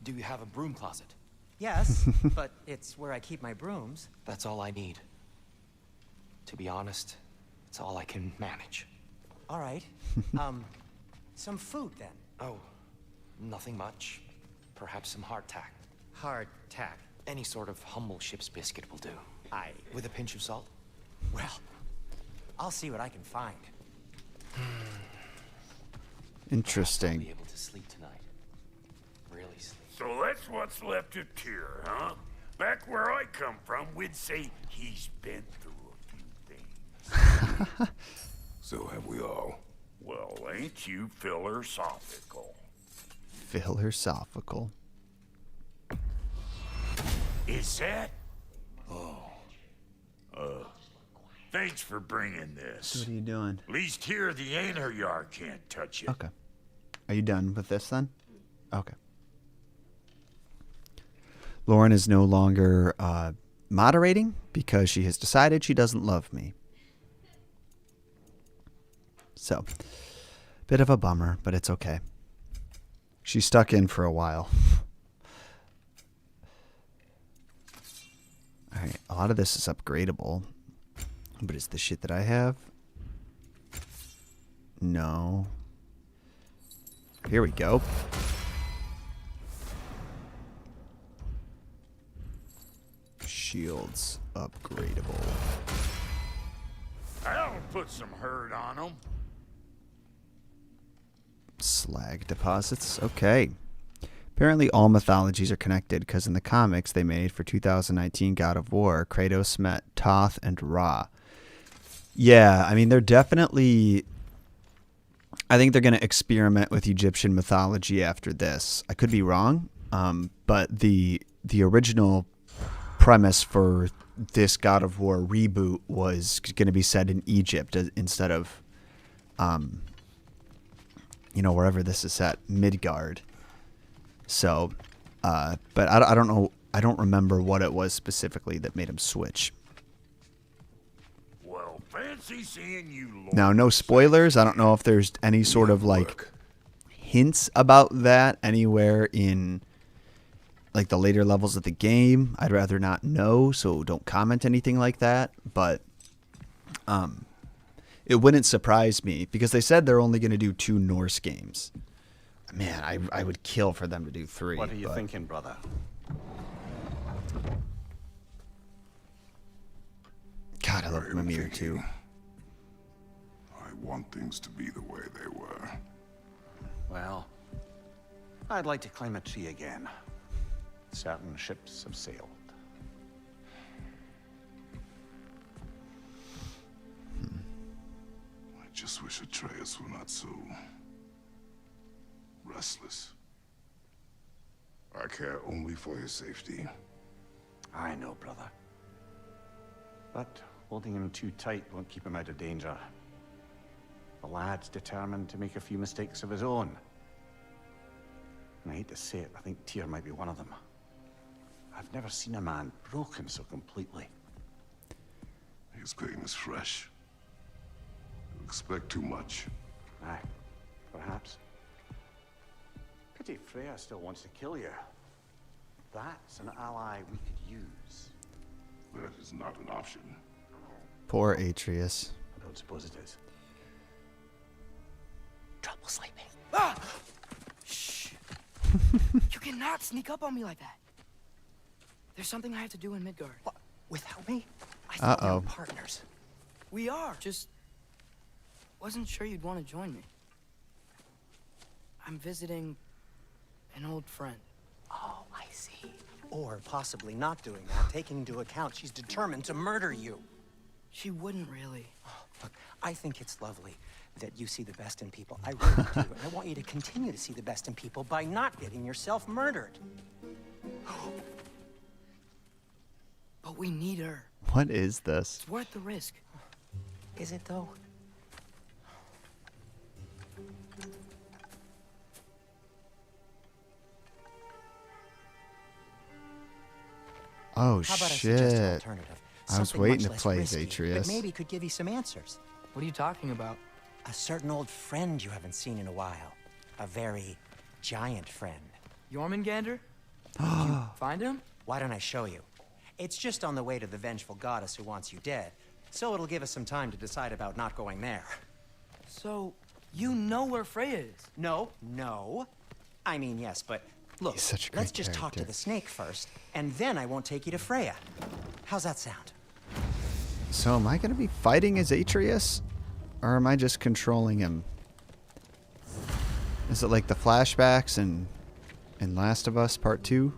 I: Do you have a broom closet?
H: Yes, but it's where I keep my brooms.
I: That's all I need. To be honest, it's all I can manage.
H: All right. Some food then.
I: Oh, nothing much. Perhaps some hardtack.
H: Hardtack.
I: Any sort of humble ship's biscuit will do. With a pinch of salt?
H: Well, I'll see what I can find.
I: I'll
A: Interesting.
I: be able to sleep tonight. Really sleep.
K: So that's what's left of Tyr, huh? Back where I come from, we'd say he's been through a few things.
D: So have we all.
K: Well, ain't you philosophical?
A: Philosophical.
K: Is that? Oh. Thanks for bringing this.
A: What are you doing?
K: At least here the Einherjar can't touch it.
A: Okay. Are you done with this then? Okay. Lauren is no longer moderating because she has decided she doesn't love me. So, bit of a bummer, but it's okay. She's stuck in for a while. Alright, a lot of this is upgradable. But is the shit that I have? No. Here we go. Shields upgradable.
K: I'll put some hurt on them.
A: Slag deposits. Okay. Apparently all mythologies are connected because in the comics they made for 2019 God of War, Kratos met Toth and Ra. Yeah, I mean, they're definitely... I think they're going to experiment with Egyptian mythology after this. I could be wrong, but the original premise for this God of War reboot was going to be set in Egypt instead of, wherever this is set, Midgard. So, but I don't know. I don't remember what it was specifically that made him switch.
K: Well, fancy seeing you.
A: Now, no spoilers. I don't know if there's any sort of like hints about that anywhere in like the later levels of the game. I'd rather not know, so don't comment anything like that. But it wouldn't surprise me because they said they're only going to do 2 Norse games. Man, I would kill for them to do 3.
C: What are you thinking, brother?
A: God, I love Mimir too.
D: I want things to be the way they were.
C: Well, I'd like to climb a tree again. Certain ships have sailed.
D: I just wish Atreus were not so restless. I care only for his safety.
C: I know, brother. But holding him too tight won't keep him out of danger. The lad's determined to make a few mistakes of his own. And I hate to say it, I think Tyr might be one of them. I've never seen a man broken so completely.
D: His pain is fresh. You expect too much.
C: Aye, perhaps. Pity Freya still wants to kill you. That's an ally we could use.
D: That is not an option.
A: Poor Atreus.
C: I don't suppose it is.
E: Trouble sleeping. Ah! Shh. You cannot sneak up on me like that. There's something I have to do in Midgard.
G: What? Without me? I thought we
A: Uh-oh.
G: were partners.
E: We are. Just wasn't sure you'd want to join me. I'm visiting an old friend.
G: Oh, I see. Or possibly not doing that, taking into account she's determined to murder you.
E: She wouldn't really.
G: Look, I think it's lovely that you see the best in people. I really do. And I want you to continue to see the best in people by not getting yourself murdered.
E: But we need her.
A: What is this?
E: It's worth the risk.
G: Is it, though?
A: Oh,
G: How about I suggest an
A: shit.
G: alternative?
A: I was
G: Something
A: waiting
G: much
A: to
G: less
A: play
G: risky,
A: Atreus.
G: but maybe could give you some answers.
E: What are you talking about?
G: A certain old friend you haven't seen in a while. A very giant friend.
E: Jormungandr? Did you find him?
G: Why don't I show you? It's just on the way to the vengeful goddess who wants you dead, so it'll give us some time to decide about not going there.
E: So, you know where Freya is?
G: No. I mean, yes, but look,
A: He's such a
G: let's
A: great
G: just talk to
A: character.
G: the snake first, and then I won't take you to Freya. How's that sound?
A: So am I going to be fighting as Atreus? Or am I just controlling him? Is it like the flashbacks in Last of Us Part 2?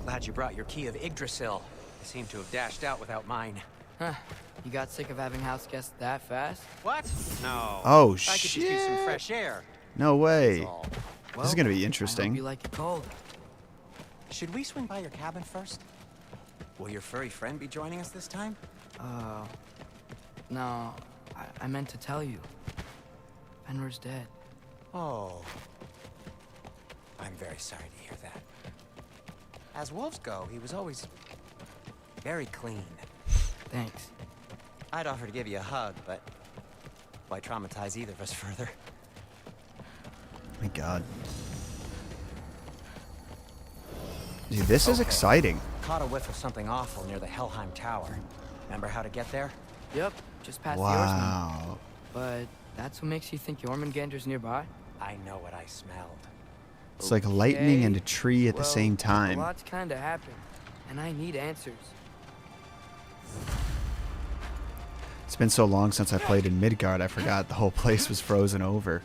G: Glad you brought your key of Yggdrasil. I seem to have dashed out without mine.
E: Huh. You got sick of having house guests that fast?
G: What? No.
A: Oh,
G: I could just use some
A: shit.
G: fresh air.
A: No way.
G: That's all.
A: This is going to be
E: I hope
A: interesting.
E: you like it cold.
G: Should we swing by your cabin first? Will your furry friend be joining us this time?
E: No. I meant to tell you. Fenrir's dead.
G: Oh. I'm very sorry to hear that. As wolves go, he was always very clean.
E: Thanks.
G: I'd offer to give you a hug, but why traumatize either of us further?
A: My God. Dude, this is exciting.
G: Caught a whiff of something awful near the Helheim Tower. Remember how to get there?
E: Yep, just past the Oarsman.
A: Wow.
E: But that's what makes you think Jormungandr's nearby?
G: I know what I smelled.
A: It's like lightning and a
E: Okay.
A: tree at the
E: Well,
A: same
E: A
A: time.
E: lot's kinda happened, and I need answers.
A: It's been so long since I played in Midgard, I forgot the whole place was frozen over.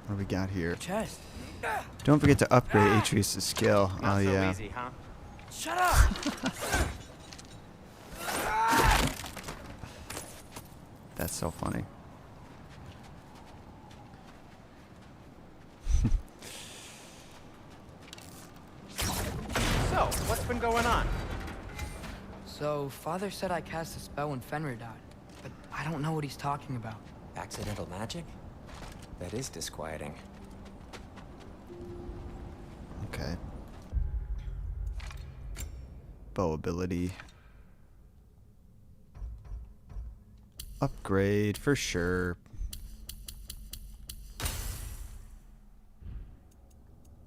A: What do we got here?
E: Chest.
A: Don't forget to upgrade Atreus' skill.
H: Not
A: Oh,
H: so
A: yeah.
H: easy, huh?
E: Shut up!
A: That's so funny.
H: So, what's been going on?
E: So, Father said I cast a spell when Fenrir died, but I don't know what he's talking about.
G: Accidental magic? That is disquieting.
A: Okay. Bow ability. Upgrade for sure.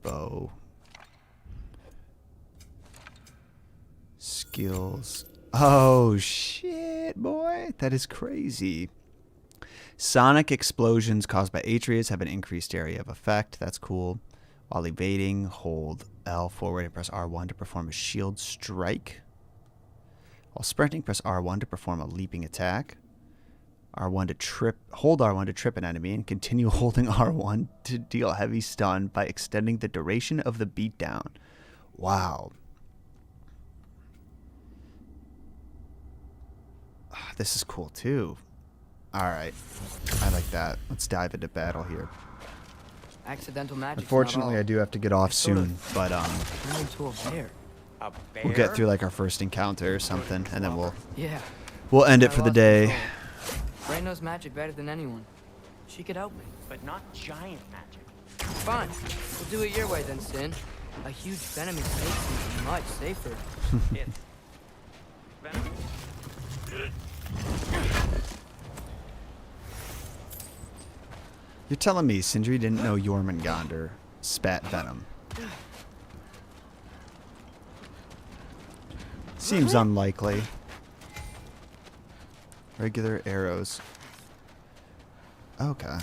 A: Bow. Skills. Oh shit, boy. That is crazy. Sonic explosions caused by Atreus have an increased area of effect. That's cool. While evading, hold L forward and press R1 to perform a shield strike. While sprinting, press R1 to perform a leaping attack. R1 to trip, hold R1 to trip an enemy, and continue holding R1 to deal heavy stun by extending the duration of the beatdown. Wow. This is cool too. Alright. I like that. Let's dive into battle here.
E: Accidental magic.
A: Unfortunately, I do have to get off
E: sort of
A: soon, but
E: Turn into a bear.
H: A bear?
A: we'll get through like our first encounter or something, and then
E: Yeah.
A: we'll end it
E: I
A: for the
E: lost
A: day.
E: control. Ray knows magic better than anyone. She could help me.
H: But not giant magic.
E: Fine. We'll do it your way then, Sin. A huge venomous snake seems much safer.
H: It's venom.
A: You're telling me Sindri didn't know Jormungandr spat venom? Seems unlikely. Regular arrows. Okay.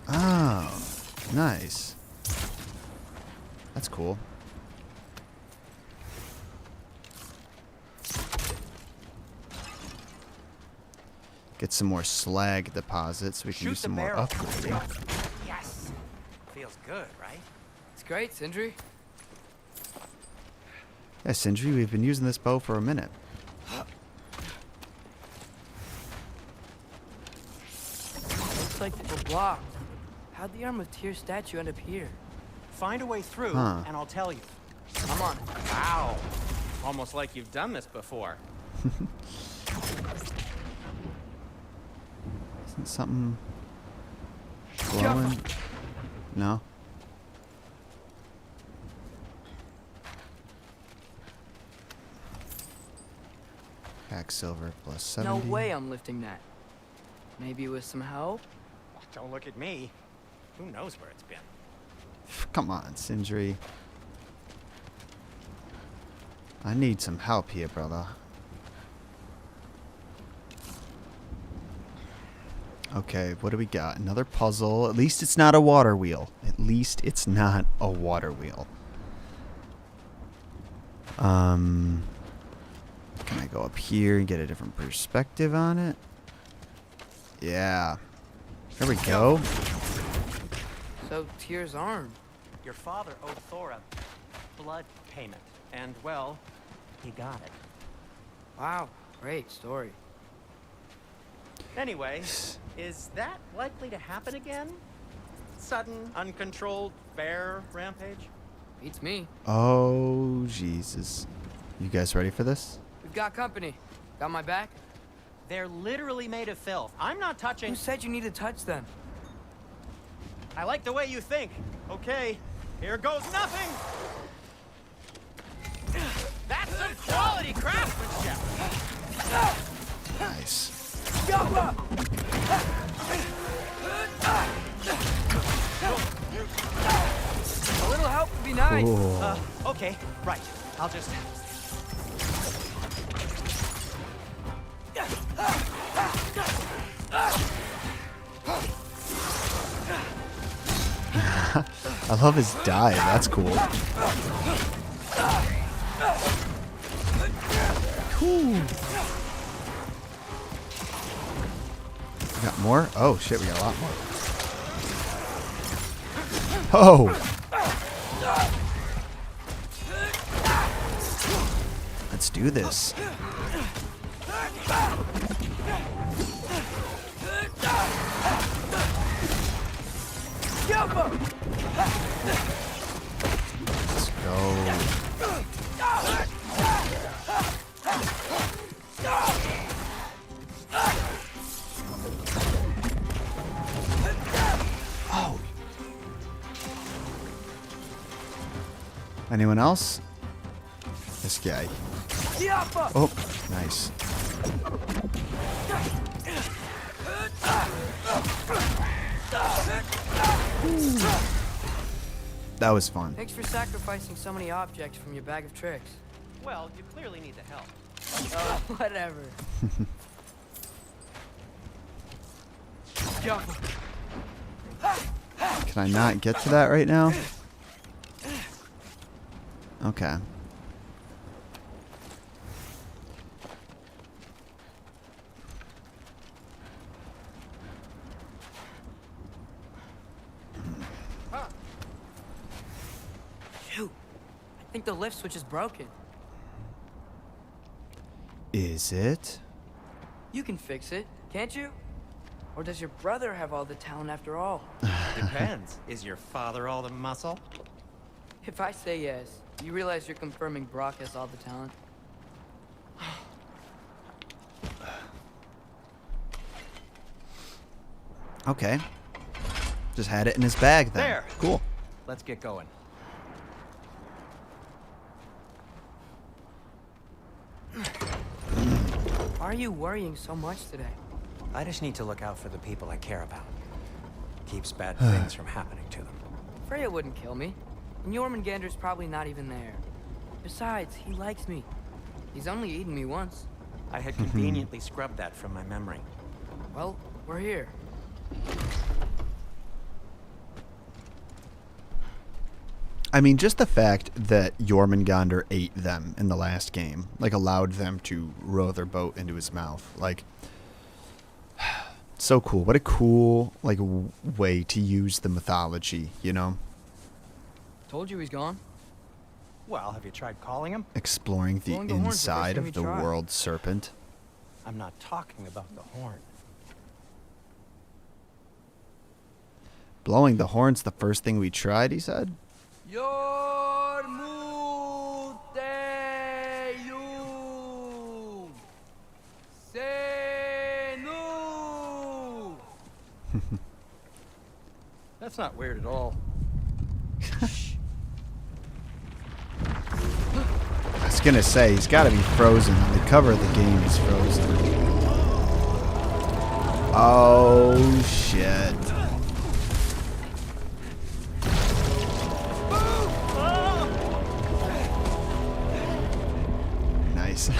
A: Oh, nice. That's cool. Get some more slag deposits. We can do some more upgrading.
H: Yes. Feels good, right?
E: It's great, Sindri.
A: Yeah, Sindri, we've been using this bow for a minute.
E: Looks like we're blocked. How'd the Arm of Tyr statue end up here?
H: Find a way through,
A: Huh.
H: and I'll tell you.
E: I'm on it.
H: Wow. Almost like you've done this before.
A: Isn't something glowing? No. Pack silver plus 70.
E: No way I'm lifting that. Maybe with some help?
H: Don't look at me. Who knows where it's been?
A: Come on, Sindri. I need some help here, brother. Okay, what do we got? Another puzzle. At least it's not a water wheel. At least it's not a water wheel. Can I go up here and get a different perspective on it? Yeah. There we go.
E: So, Tyr's arm.
H: Your father owed Thor a blood payment. And, well, he got it.
E: Wow, great story.
H: Anyway, is that likely to happen again? Sudden, uncontrolled bear rampage?
E: Beats me.
A: Oh, Jesus. You guys ready for this?
E: We've got company. Got my back?
H: They're literally made of filth. I'm not touching...
E: Who said you need to touch them?
H: I like the way you think. Okay, here goes nothing! That's some quality craftsmanship!
A: Nice.
E: A little help would be nice.
A: Cool.
H: Okay, right. I'll just...
A: I love his dive. That's cool. Cool. We got more? Oh, shit. We got a lot more. Oh! Let's do this. Let's go. Oh. Anyone else? This guy. Oh, nice. That was fun.
E: Thanks for sacrificing so many objects from your bag of tricks.
H: Well, you clearly need the help.
E: Whatever.
A: Can I not get to that right now? Okay.
E: Shoot. I think the lift switch is broken.
A: Is it?
E: You can fix it, can't you? Or does your brother have all the talent after all?
H: Depends. Is your father all the muscle?
E: If I say yes, you realize you're confirming Brock has all the talent?
A: Okay. Just had it in his bag then.
G: There.
A: Cool.
G: Let's get going.
E: Why are you worrying so much today?
G: I just need to look out for the people I care about. Keeps bad things from happening to them.
E: Freya wouldn't kill me. And Jormungandr's probably not even there. Besides, he likes me. He's only eaten me once.
G: I had conveniently scrubbed that from my memory.
E: Well, we're here.
A: I mean, just the fact that Jormungandr ate them in the last game, like, allowed them to row their boat into his mouth. Like, so cool. What a cool, like, way to use the mythology, you know?
E: Told you he's gone.
G: Well, have you tried calling him?
A: Exploring the
E: Blowing the horn's the first
A: inside
E: thing
A: of
E: we
A: the
E: tried.
A: world serpent.
G: I'm not talking about the horn.
A: Blowing the horn's the first thing we tried, he said?
E: Yormuteyu Senu.
G: That's not weird at all.
A: I was gonna say, he's gotta be frozen. The cover of the game is frozen. Oh, shit. Nice.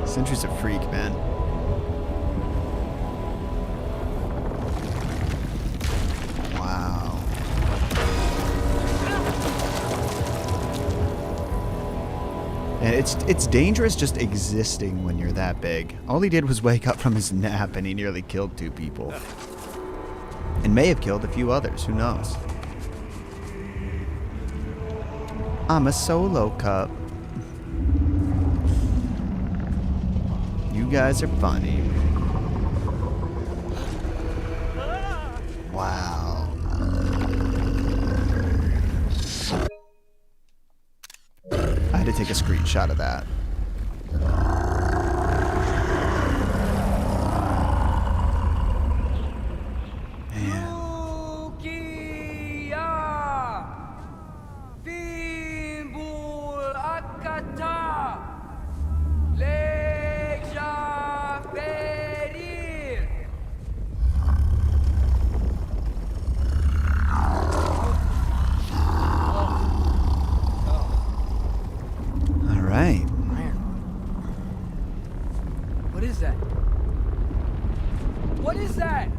A: Sentry's a freak, man. Wow. And it's dangerous just existing when you're that big. All he did was wake up from his nap and he nearly killed 2 people. And may have killed a few others, who knows? I'm a solo cup. You guys are funny. Wow. I had to take a screenshot of that. Man. All right.
E: What is that? What is that?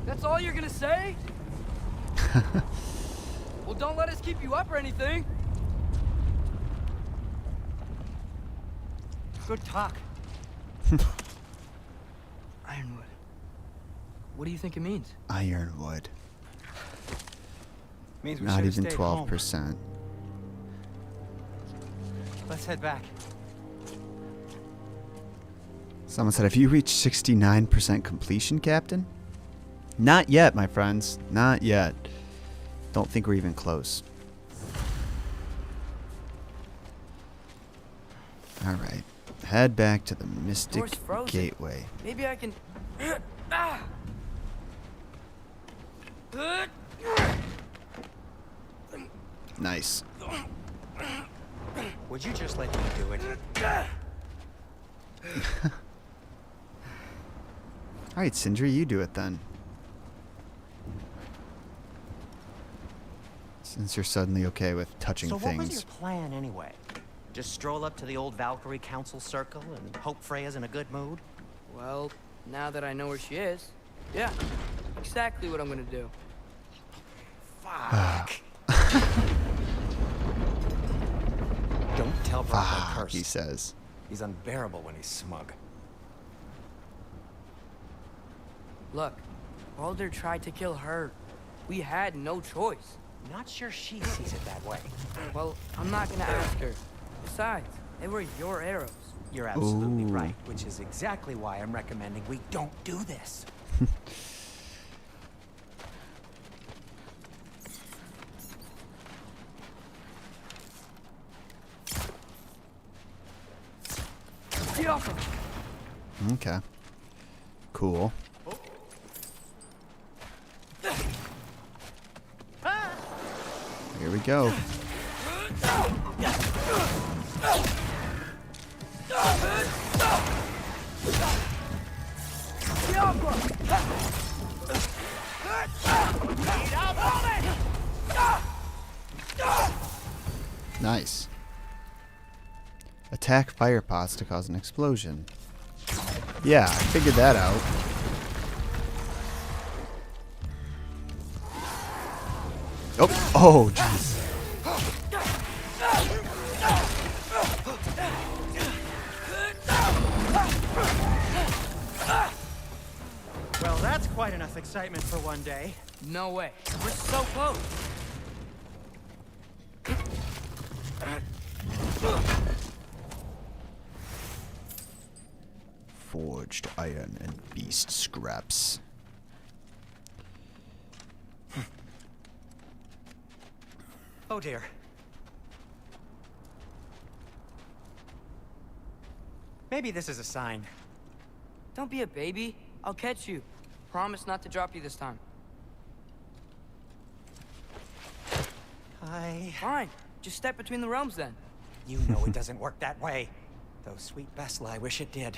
E: That's all you're gonna say? Well, don't let us keep you up or anything.
G: Good talk.
E: Ironwood. What do you think it means?
A: Ironwood.
G: Means we
A: Not
G: should've
A: even
G: stayed home.
A: 12%.
G: Let's head back.
A: Someone said, have you reached 69% completion, Captain? Not yet, my friends. Not yet. Don't think we're even close. Alright. Head back to the Mystic
E: Door's frozen.
A: Gateway.
E: Maybe I can...
A: Nice.
G: Would you just let me do it?
A: Alright, Sindri, you do it then. Since you're suddenly okay with touching
G: So what was
A: things.
G: your plan anyway? Just stroll up to the old Valkyrie Council Circle and hope Freya's in a good mood?
E: Well, now that I know where she is, yeah, exactly what I'm gonna do.
G: Fuck. Don't tell Brock I
A: Fuck,
G: cursed.
A: he says.
G: He's unbearable when he's smug.
E: Look, Baldur tried to kill her. We had no choice.
G: Not sure she sees it that way.
E: Well, I'm not gonna ask her. Besides, they were your arrows.
G: You're absolutely
A: Ooh.
G: right, which is exactly why I'm recommending we don't do this.
A: Okay. Cool. Here we go. Nice. Attack fire pots to cause an explosion. Yeah, I figured that out. Oh, jeez.
G: Well, that's quite enough excitement for one day.
E: No way. We're so close.
A: Forged iron and beast scraps.
G: Oh dear. Maybe this is a sign.
E: Don't be a baby. I'll catch you. Promise not to drop you this time. Fine. Just step between the realms then.
G: You know it doesn't work that way. Though sweet Bessel, I wish it did.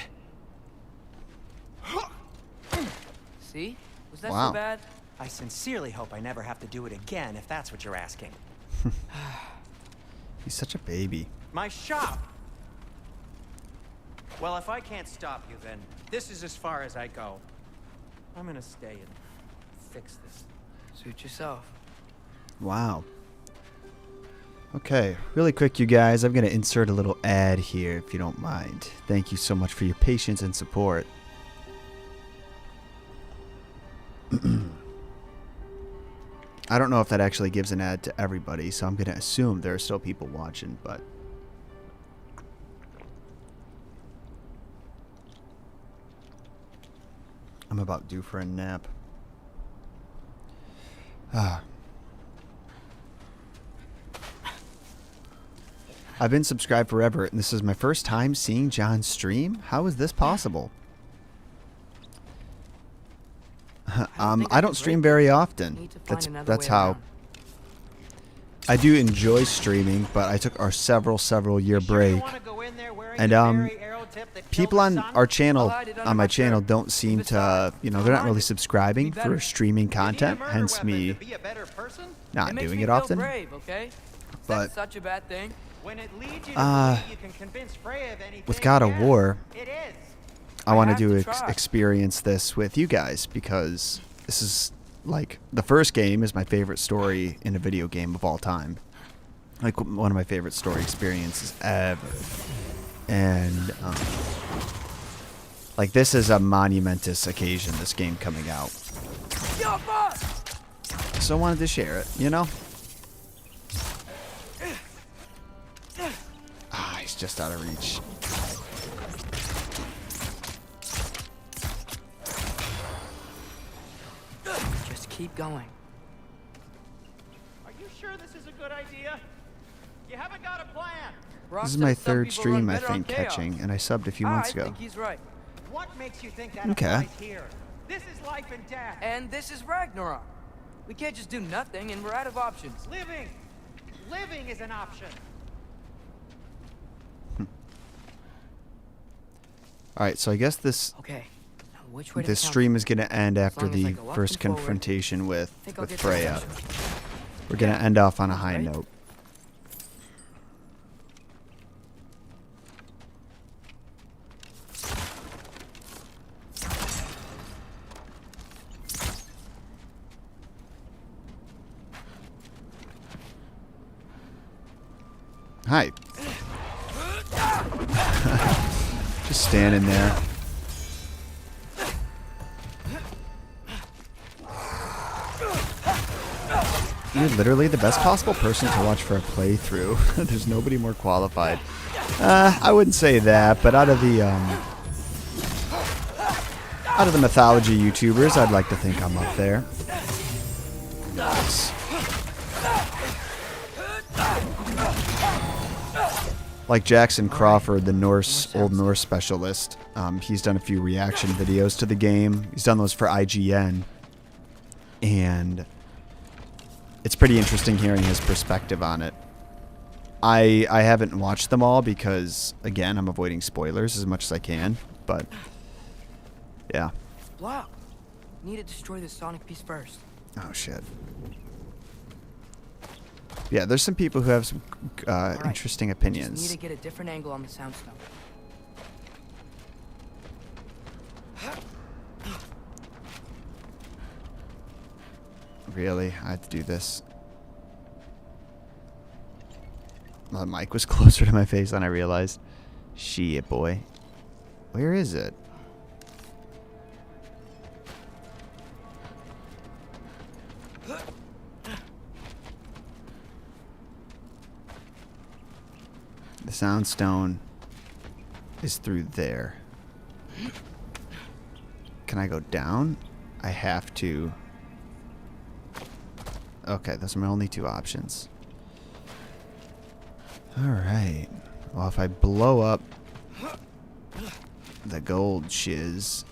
E: See? Was that
A: Wow.
E: so bad?
G: I sincerely hope I never have to do it again, if that's what you're asking.
A: He's such a baby.
G: My shop! Well, if I can't stop you, then this is as far as I go. I'm gonna stay and fix this.
E: Suit yourself.
A: Wow. Okay, really quick, you guys. I'm going to insert a little ad here, if you don't mind. Thank you so much for your patience and support. I don't know if that actually gives an ad to everybody, so I'm going to assume there are still people watching, but... I'm about due for a nap. I've been subscribed forever, and this is my first time seeing John stream? How is this possible? I don't stream very often. That's how. I do enjoy streaming, but I took our several year break. And people on our channel, on my channel, don't seem to, you know, they're not really subscribing for streaming content, hence me not doing it often. But
E: such a bad thing.
A: With God of War, I want to experience this with you guys, because this is like the first game is my favorite story in a video game of all time, like one of my favorite story experiences ever, and like this is a monumentous occasion, this game coming out, so I wanted to share it, you know. He's just out of reach.
E: Just keep going.
H: Are you sure this is a good idea? You haven't got a plan.
A: This is my third stream, I think, catching, and I subbed a few months ago.
E: I think he's right.
H: What makes you think that
A: Okay.
H: applies here? This is life and death.
E: And this is Ragnarok. We can't just do nothing, and we're out of options.
H: Living is an option.
A: Alright, so I guess this
E: Okay. Now which way to
A: this
E: count?
A: stream is going to end after
E: long as I
A: the
E: go up
A: first
E: and forward,
A: confrontation with
E: think I'll get
A: Freya.
E: that potion.
A: We're going to end off on a high
E: Right?
A: note. Hi. Just standing there. You're literally the best possible person to watch for a playthrough. There's nobody more qualified. I wouldn't say that, but out of the mythology YouTubers, I'd like to think I'm up there. Nice. Like Jackson Crawford, the Old Norse specialist, he's done a few reaction videos to the game. He's done those for IGN. And it's pretty interesting hearing his perspective on it. I haven't watched them all because, again, I'm avoiding spoilers as much as I can. But, yeah.
E: Block. Need to destroy this sonic piece first.
A: Oh, shit. Yeah, there's some people who have some interesting opinions.
E: Just need to get a different angle on the soundstone.
A: Really? I have to do this. The mic was closer to my face than I realized. Shit, boy. Where is it? The soundstone is through there. Can I go down? I have to. Okay, those are my only two options. Alright. Well, if I blow up the gold shiz.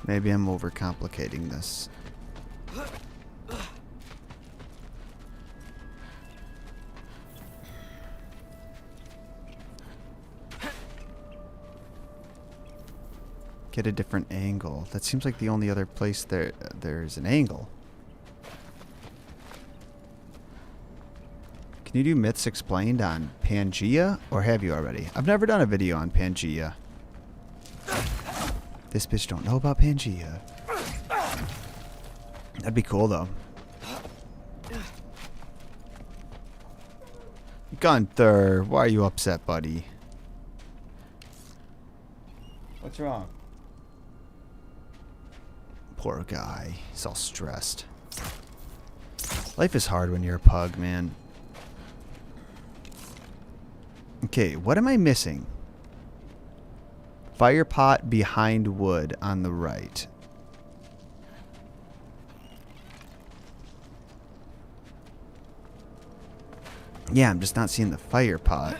A: Maybe I'm overcomplicating this. Get a different angle. That seems like the only other place there's an angle. Can you do Myths Explained on Pangea? Or have you already? I've never done a video on Pangea. This bitch don't know about Pangea. That'd be cool, though. Gunther, why are you upset, buddy? What's wrong? Poor guy. He's all stressed. Life is hard when you're a pug, man. Okay, what am I missing? Fire pot behind wood on the right. Yeah, I'm just not seeing the fire pot.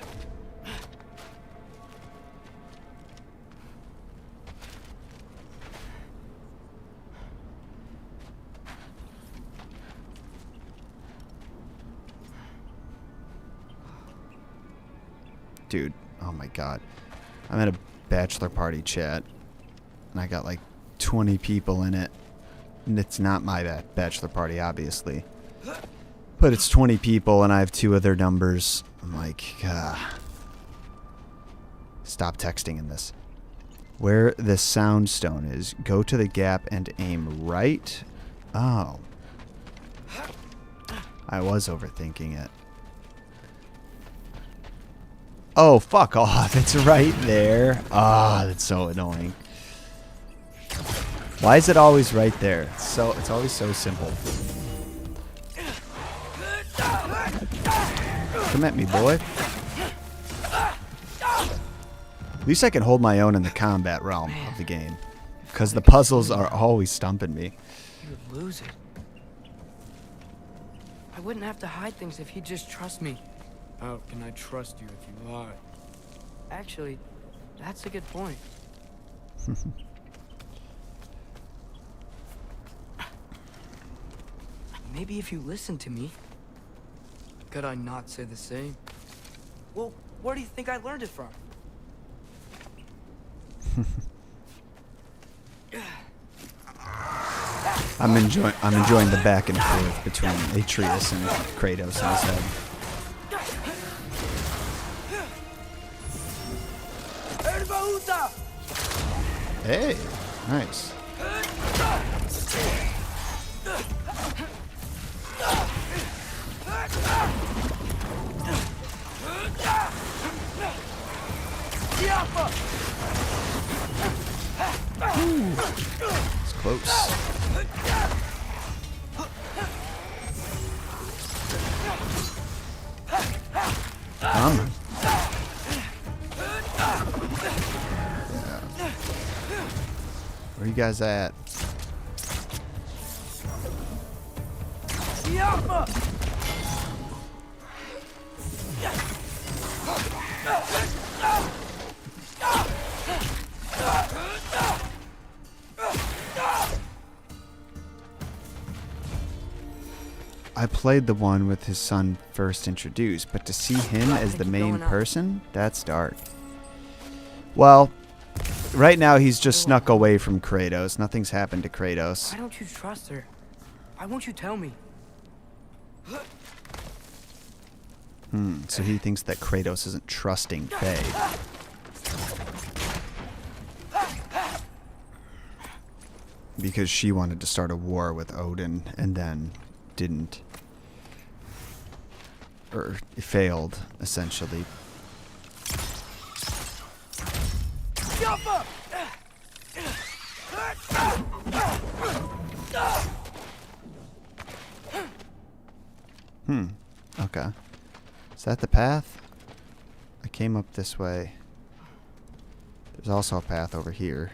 A: Dude, oh my god. I'm at a bachelor party chat, and I got like 20 people in it. And it's not my bachelor party, obviously. But it's 20 people, and I have 2 other numbers. I'm like, stop texting in this. Where the soundstone is, go to the gap and aim right. Oh. I was overthinking it. Oh, fuck off. It's right there. Ah, that's so annoying. Why is it always right there? It's always so simple. Come at me, boy. At least I can hold my own in the combat realm of the game. Because the puzzles are always stumping me.
E: You would lose it. I wouldn't have to hide things if he'd just trust me.
L: How can I trust you if you lie?
E: Actually, that's a good point. Maybe if you listen to me.
L: Could I not say the same?
E: Well, where do you think I learned it from?
A: I'm enjoying the back and forth between Atreus and Kratos in his head. Hey, nice. Ooh, it's close. Yeah. Where you guys at? I played the one with his son first introduced, but to see him as the main person, that's dark. Well, right now he's just snuck away from Kratos. Nothing's happened to Kratos.
E: Why don't you trust her? Why won't you tell me?
A: So he thinks that Kratos isn't trusting Faye. Because she wanted to start a war with Odin and then didn't. Or failed, essentially. Okay. Is that the path? I came up this way. There's also a path over here.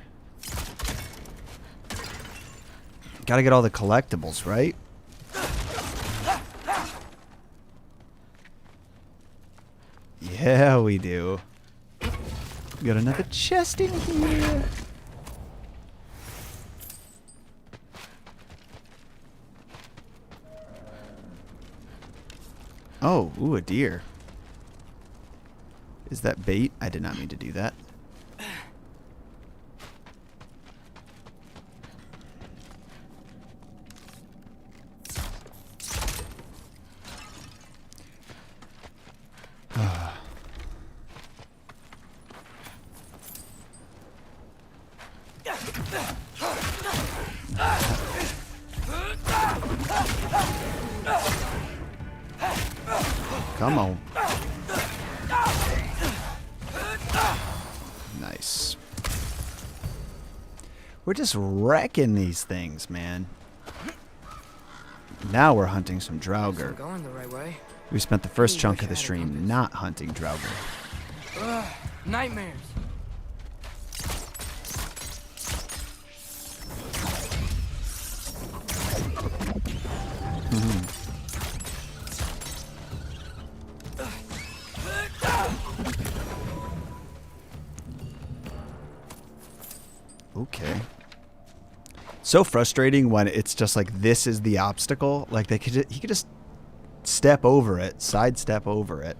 A: Gotta get all the collectibles, right? Yeah, we do. We got another chest in here. Oh, ooh, a deer. Is that bait? I did not mean to do that. Come on. Nice. We're just wrecking these things, man. Now we're hunting some Draugr.
E: I'm going the right way.
A: We spent the first chunk of the stream not hunting Draugr.
E: Nightmares.
A: Okay. So frustrating when it's just like this is the obstacle. Like he could just step over it, sidestep over it.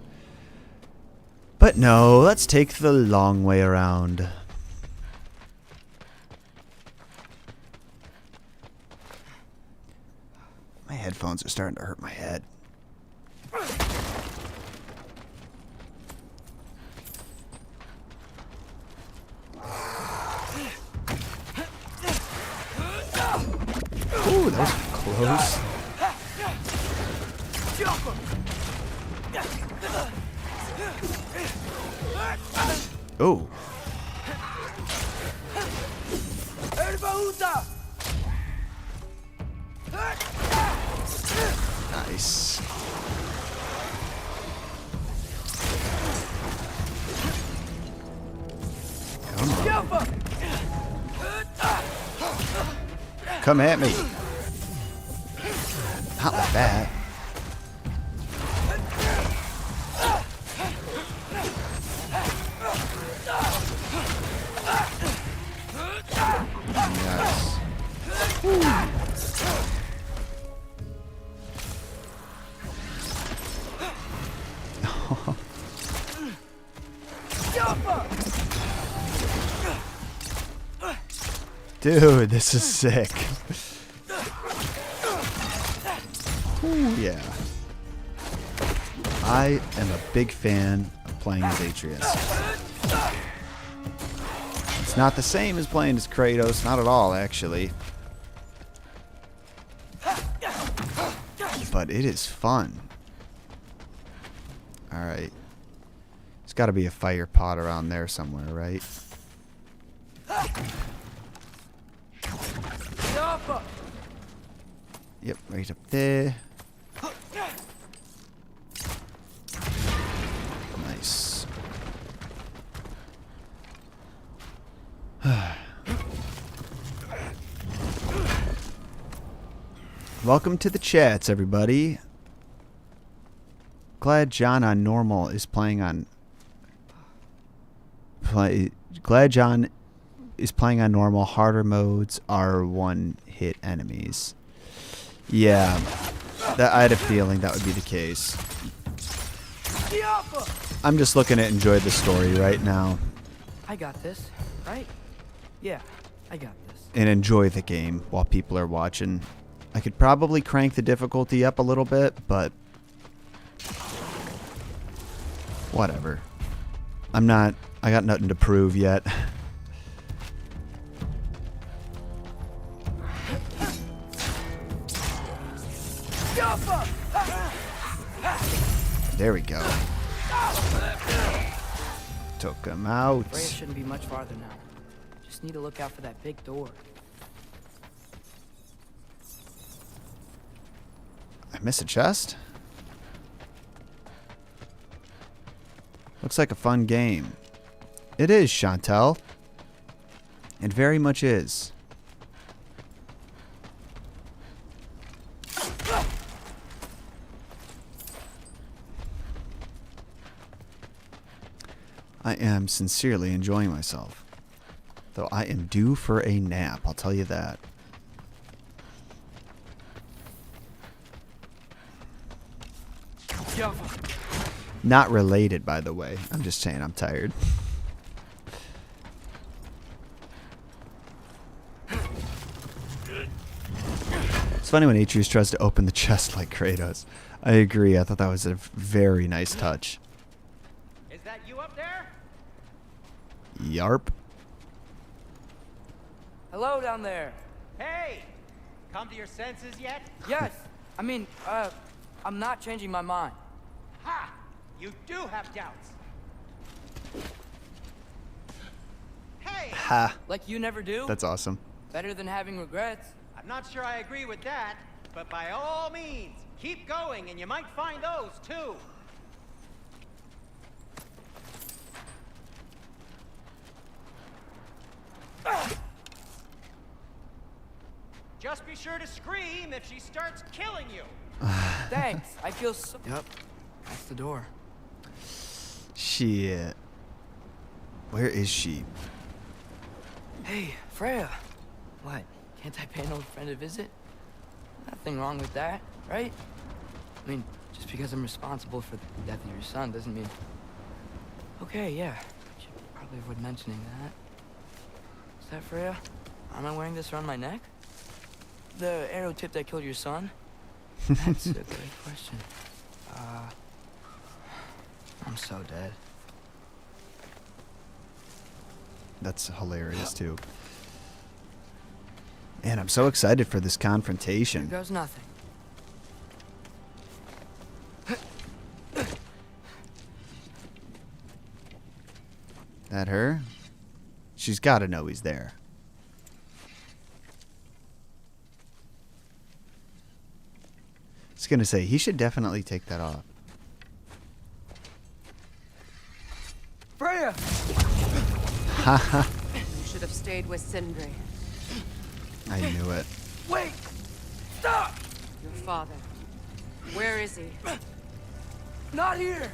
A: But no, let's take the long way around. My headphones are starting to hurt my head. Ooh, that was close. Oh. Nice. Come on. Come at me. Not like that. Yes. Dude, this is sick. Ooh, yeah. I am a big fan of playing as Atreus. It's not the same as playing as Kratos, not at all, actually. But it is fun. Alright. There's got to be a fire pot around there somewhere, right? Yep, right up there. Nice. Welcome to the chats, everybody. Glad John on normal is playing on... Glad John is playing on normal. Harder modes are one-hit enemies. Yeah, I had a feeling that would be the case. I'm just looking to enjoy the story right now.
E: I got this, right? Yeah, I got this.
A: And enjoy the game while people are watching. I could probably crank the difficulty up a little bit, but whatever. I got nothing to prove yet. There we go. Took him out.
E: Freya shouldn't be much farther now. Just need to look out for that big door.
A: I miss a chest? Looks like a fun game. It is, Chantel. It very much is. I am sincerely enjoying myself. Though I am due for a nap, I'll tell you that. Not related, by the way. I'm just saying I'm tired. It's funny when Atreus tries to open the chest like Kratos. I agree. I thought that was a very nice touch.
H: Is that you up there?
A: Yarp.
E: Hello down there.
H: Hey! Come to your senses yet?
E: Yes. I mean, I'm not changing my mind.
H: Ha! You do have doubts. Hey!
A: Ha.
E: Like you never do?
A: That's awesome.
E: Better than having regrets.
H: I'm not sure I agree with that, but by all means, keep going and you might find those too. Just be sure to scream if she starts killing you.
E: Thanks. I feel so... Yep. That's the door.
A: Shit. Where is she?
E: Hey, Freya. What? Can't I pay an old friend a visit? Nothing wrong with that, right? I mean, just because I'm responsible for the death of your son doesn't mean... Okay, yeah. Should probably avoid mentioning that. Is that Freya? Am I wearing this around my neck? The arrow tip that killed your son? That's a great question. I'm so dead.
A: That's hilarious, too. Man, I'm so excited for this confrontation.
E: Here goes nothing.
A: That her? She's got to know he's there. I was going to say, he should definitely take that off.
E: Freya!
A: Haha.
M: You should have stayed with Sindri.
A: I knew it.
E: Wait! Stop!
M: Your father. Where is he?
E: Not here!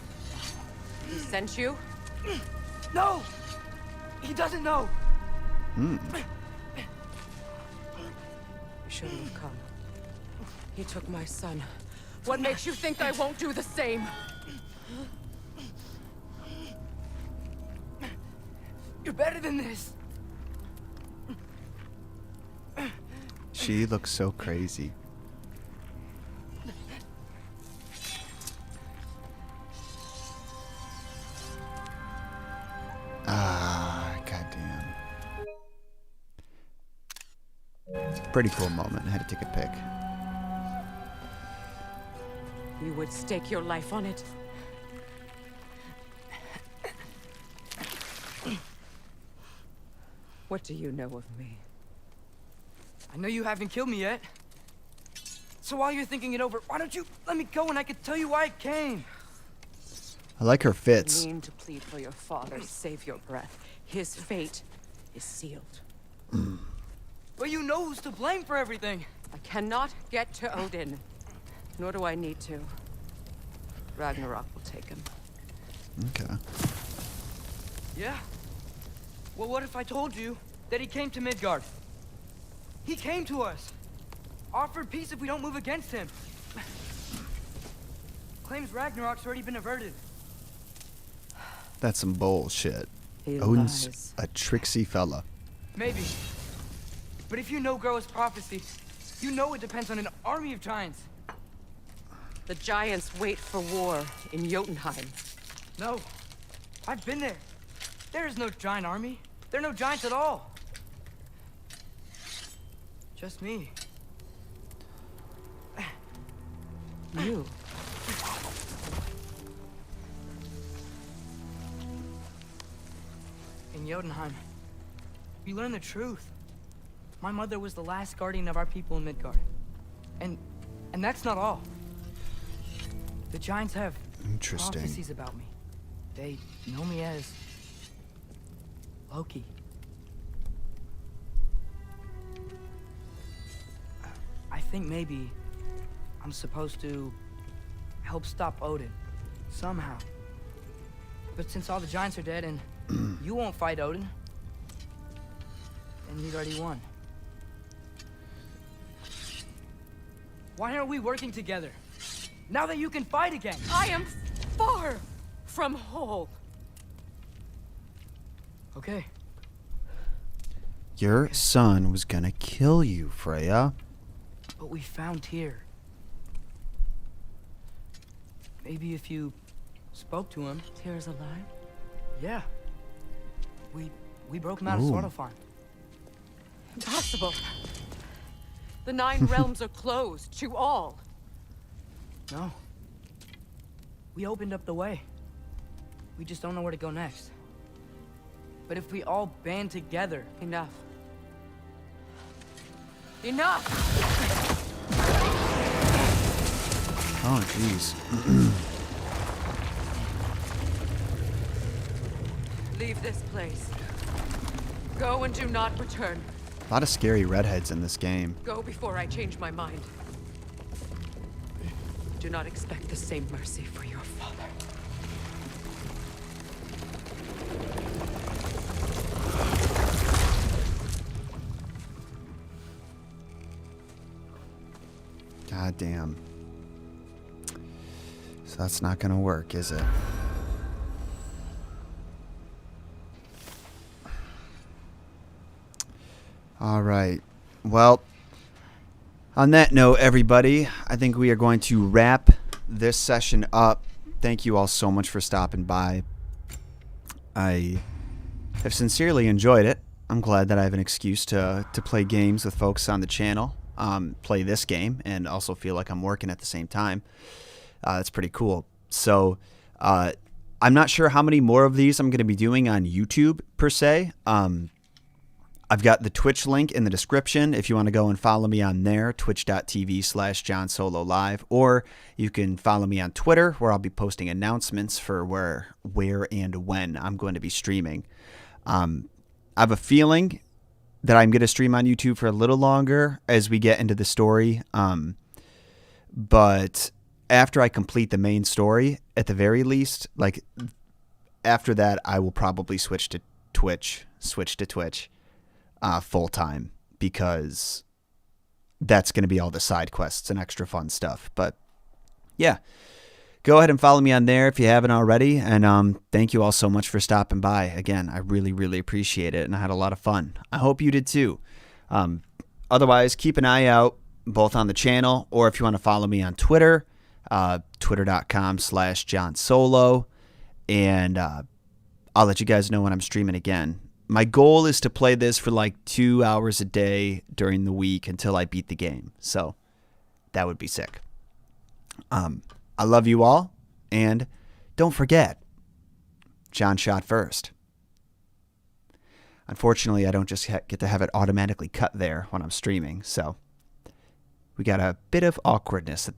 M: He sent you?
E: No! He doesn't know!
A: Hmm.
M: You shouldn't have come. He took my son. What makes you think I won't do the same?
E: You're better than this!
A: She looks so crazy. Ah, goddamn. Pretty cool moment. I had to take a pic.
M: You would stake your life on it? What do you know of me?
E: I know you haven't killed me yet. So while you're thinking it over, why don't you let me go and I can tell you why I came?
A: I like her fits.
M: You mean to plead for your father, save your breath. His fate is sealed.
E: But you know who's to blame for everything.
M: I cannot get to Odin. Nor do I need to. Ragnarok will take him.
A: Okay.
L: Yeah? Well, what if I told you that he came to Midgard? He came to us. Offered peace if we don't move against him. Claims Ragnarok's already been averted.
A: That's some bullshit.
M: He
A: Odin's
M: lies.
A: a tricksy fella.
L: Maybe. But if you know Groa's prophecy, you know it depends on an army of giants.
M: The giants wait for war in Jotunheim.
L: No. I've been there. There is no giant army. There are no giants at all. Just me.
M: You.
L: In Jotunheim, we learn the truth. My mother was the last guardian of our people in Midgard. And that's not all. The giants have
A: Interesting.
L: prophecies about me. They know me as Loki. I think maybe I'm supposed to help stop Odin somehow. But since all the giants are dead and you won't fight Odin, and he's already won. Why aren't we working together? Now that you can fight again!
M: I am far from whole.
L: Okay.
A: Your son was gonna kill you, Freya.
L: But we found Tyr. Maybe if you spoke to him.
M: Tyr's alive?
L: Yeah. We broke him out of
A: Ooh.
L: Svartalfheim.
M: Impossible. The 9 realms are closed to all.
L: No. We opened up the way. We just don't know where to go next. But if we all band together...
M: Enough. Enough!
A: Oh, jeez.
M: Leave this place. Go and do not return.
A: A lot of scary redheads in this game.
M: Go before I change my mind. Do not expect the same mercy for your father.
A: God damn. So that's not gonna work, is it? All right. Well, on that note, everybody, I think we are going to wrap this session up. Thank you all so much for stopping by. I have sincerely enjoyed it. I'm glad that I have an excuse to play games with folks on the channel, play this game, and also feel like I'm working at the same time. That's pretty cool. So I'm not sure how many more of these I'm going to be doing on YouTube, per se. I've got the Twitch link in the description if you want to go and follow me on there, twitch.tv/JohnSoloLive, or you can follow me on Twitter, where I'll be posting announcements for where and when I'm going to be streaming. I have a feeling that I'm going to stream on YouTube for a little longer as we get into the story, but after I complete the main story, at the very least, like after that, I will probably switch to Twitch full time, because that's going to be all the side quests and extra fun stuff. But yeah, go ahead and follow me on there if you haven't already. And thank you all so much for stopping by. Again, I really, really appreciate it, and I had a lot of fun. I hope you did too. Otherwise, keep an eye out both on the channel, or if you want to follow me on Twitter, twitter.com/JohnSolo, and I'll let you guys know when I'm streaming again. My goal is to play this for like 2 hours a day during the week until I beat the game. So that would be sick. I love you all. And don't forget, John shot first. Unfortunately, I don't just get to have it automatically cut there when I'm streaming. So we got a bit of awkwardness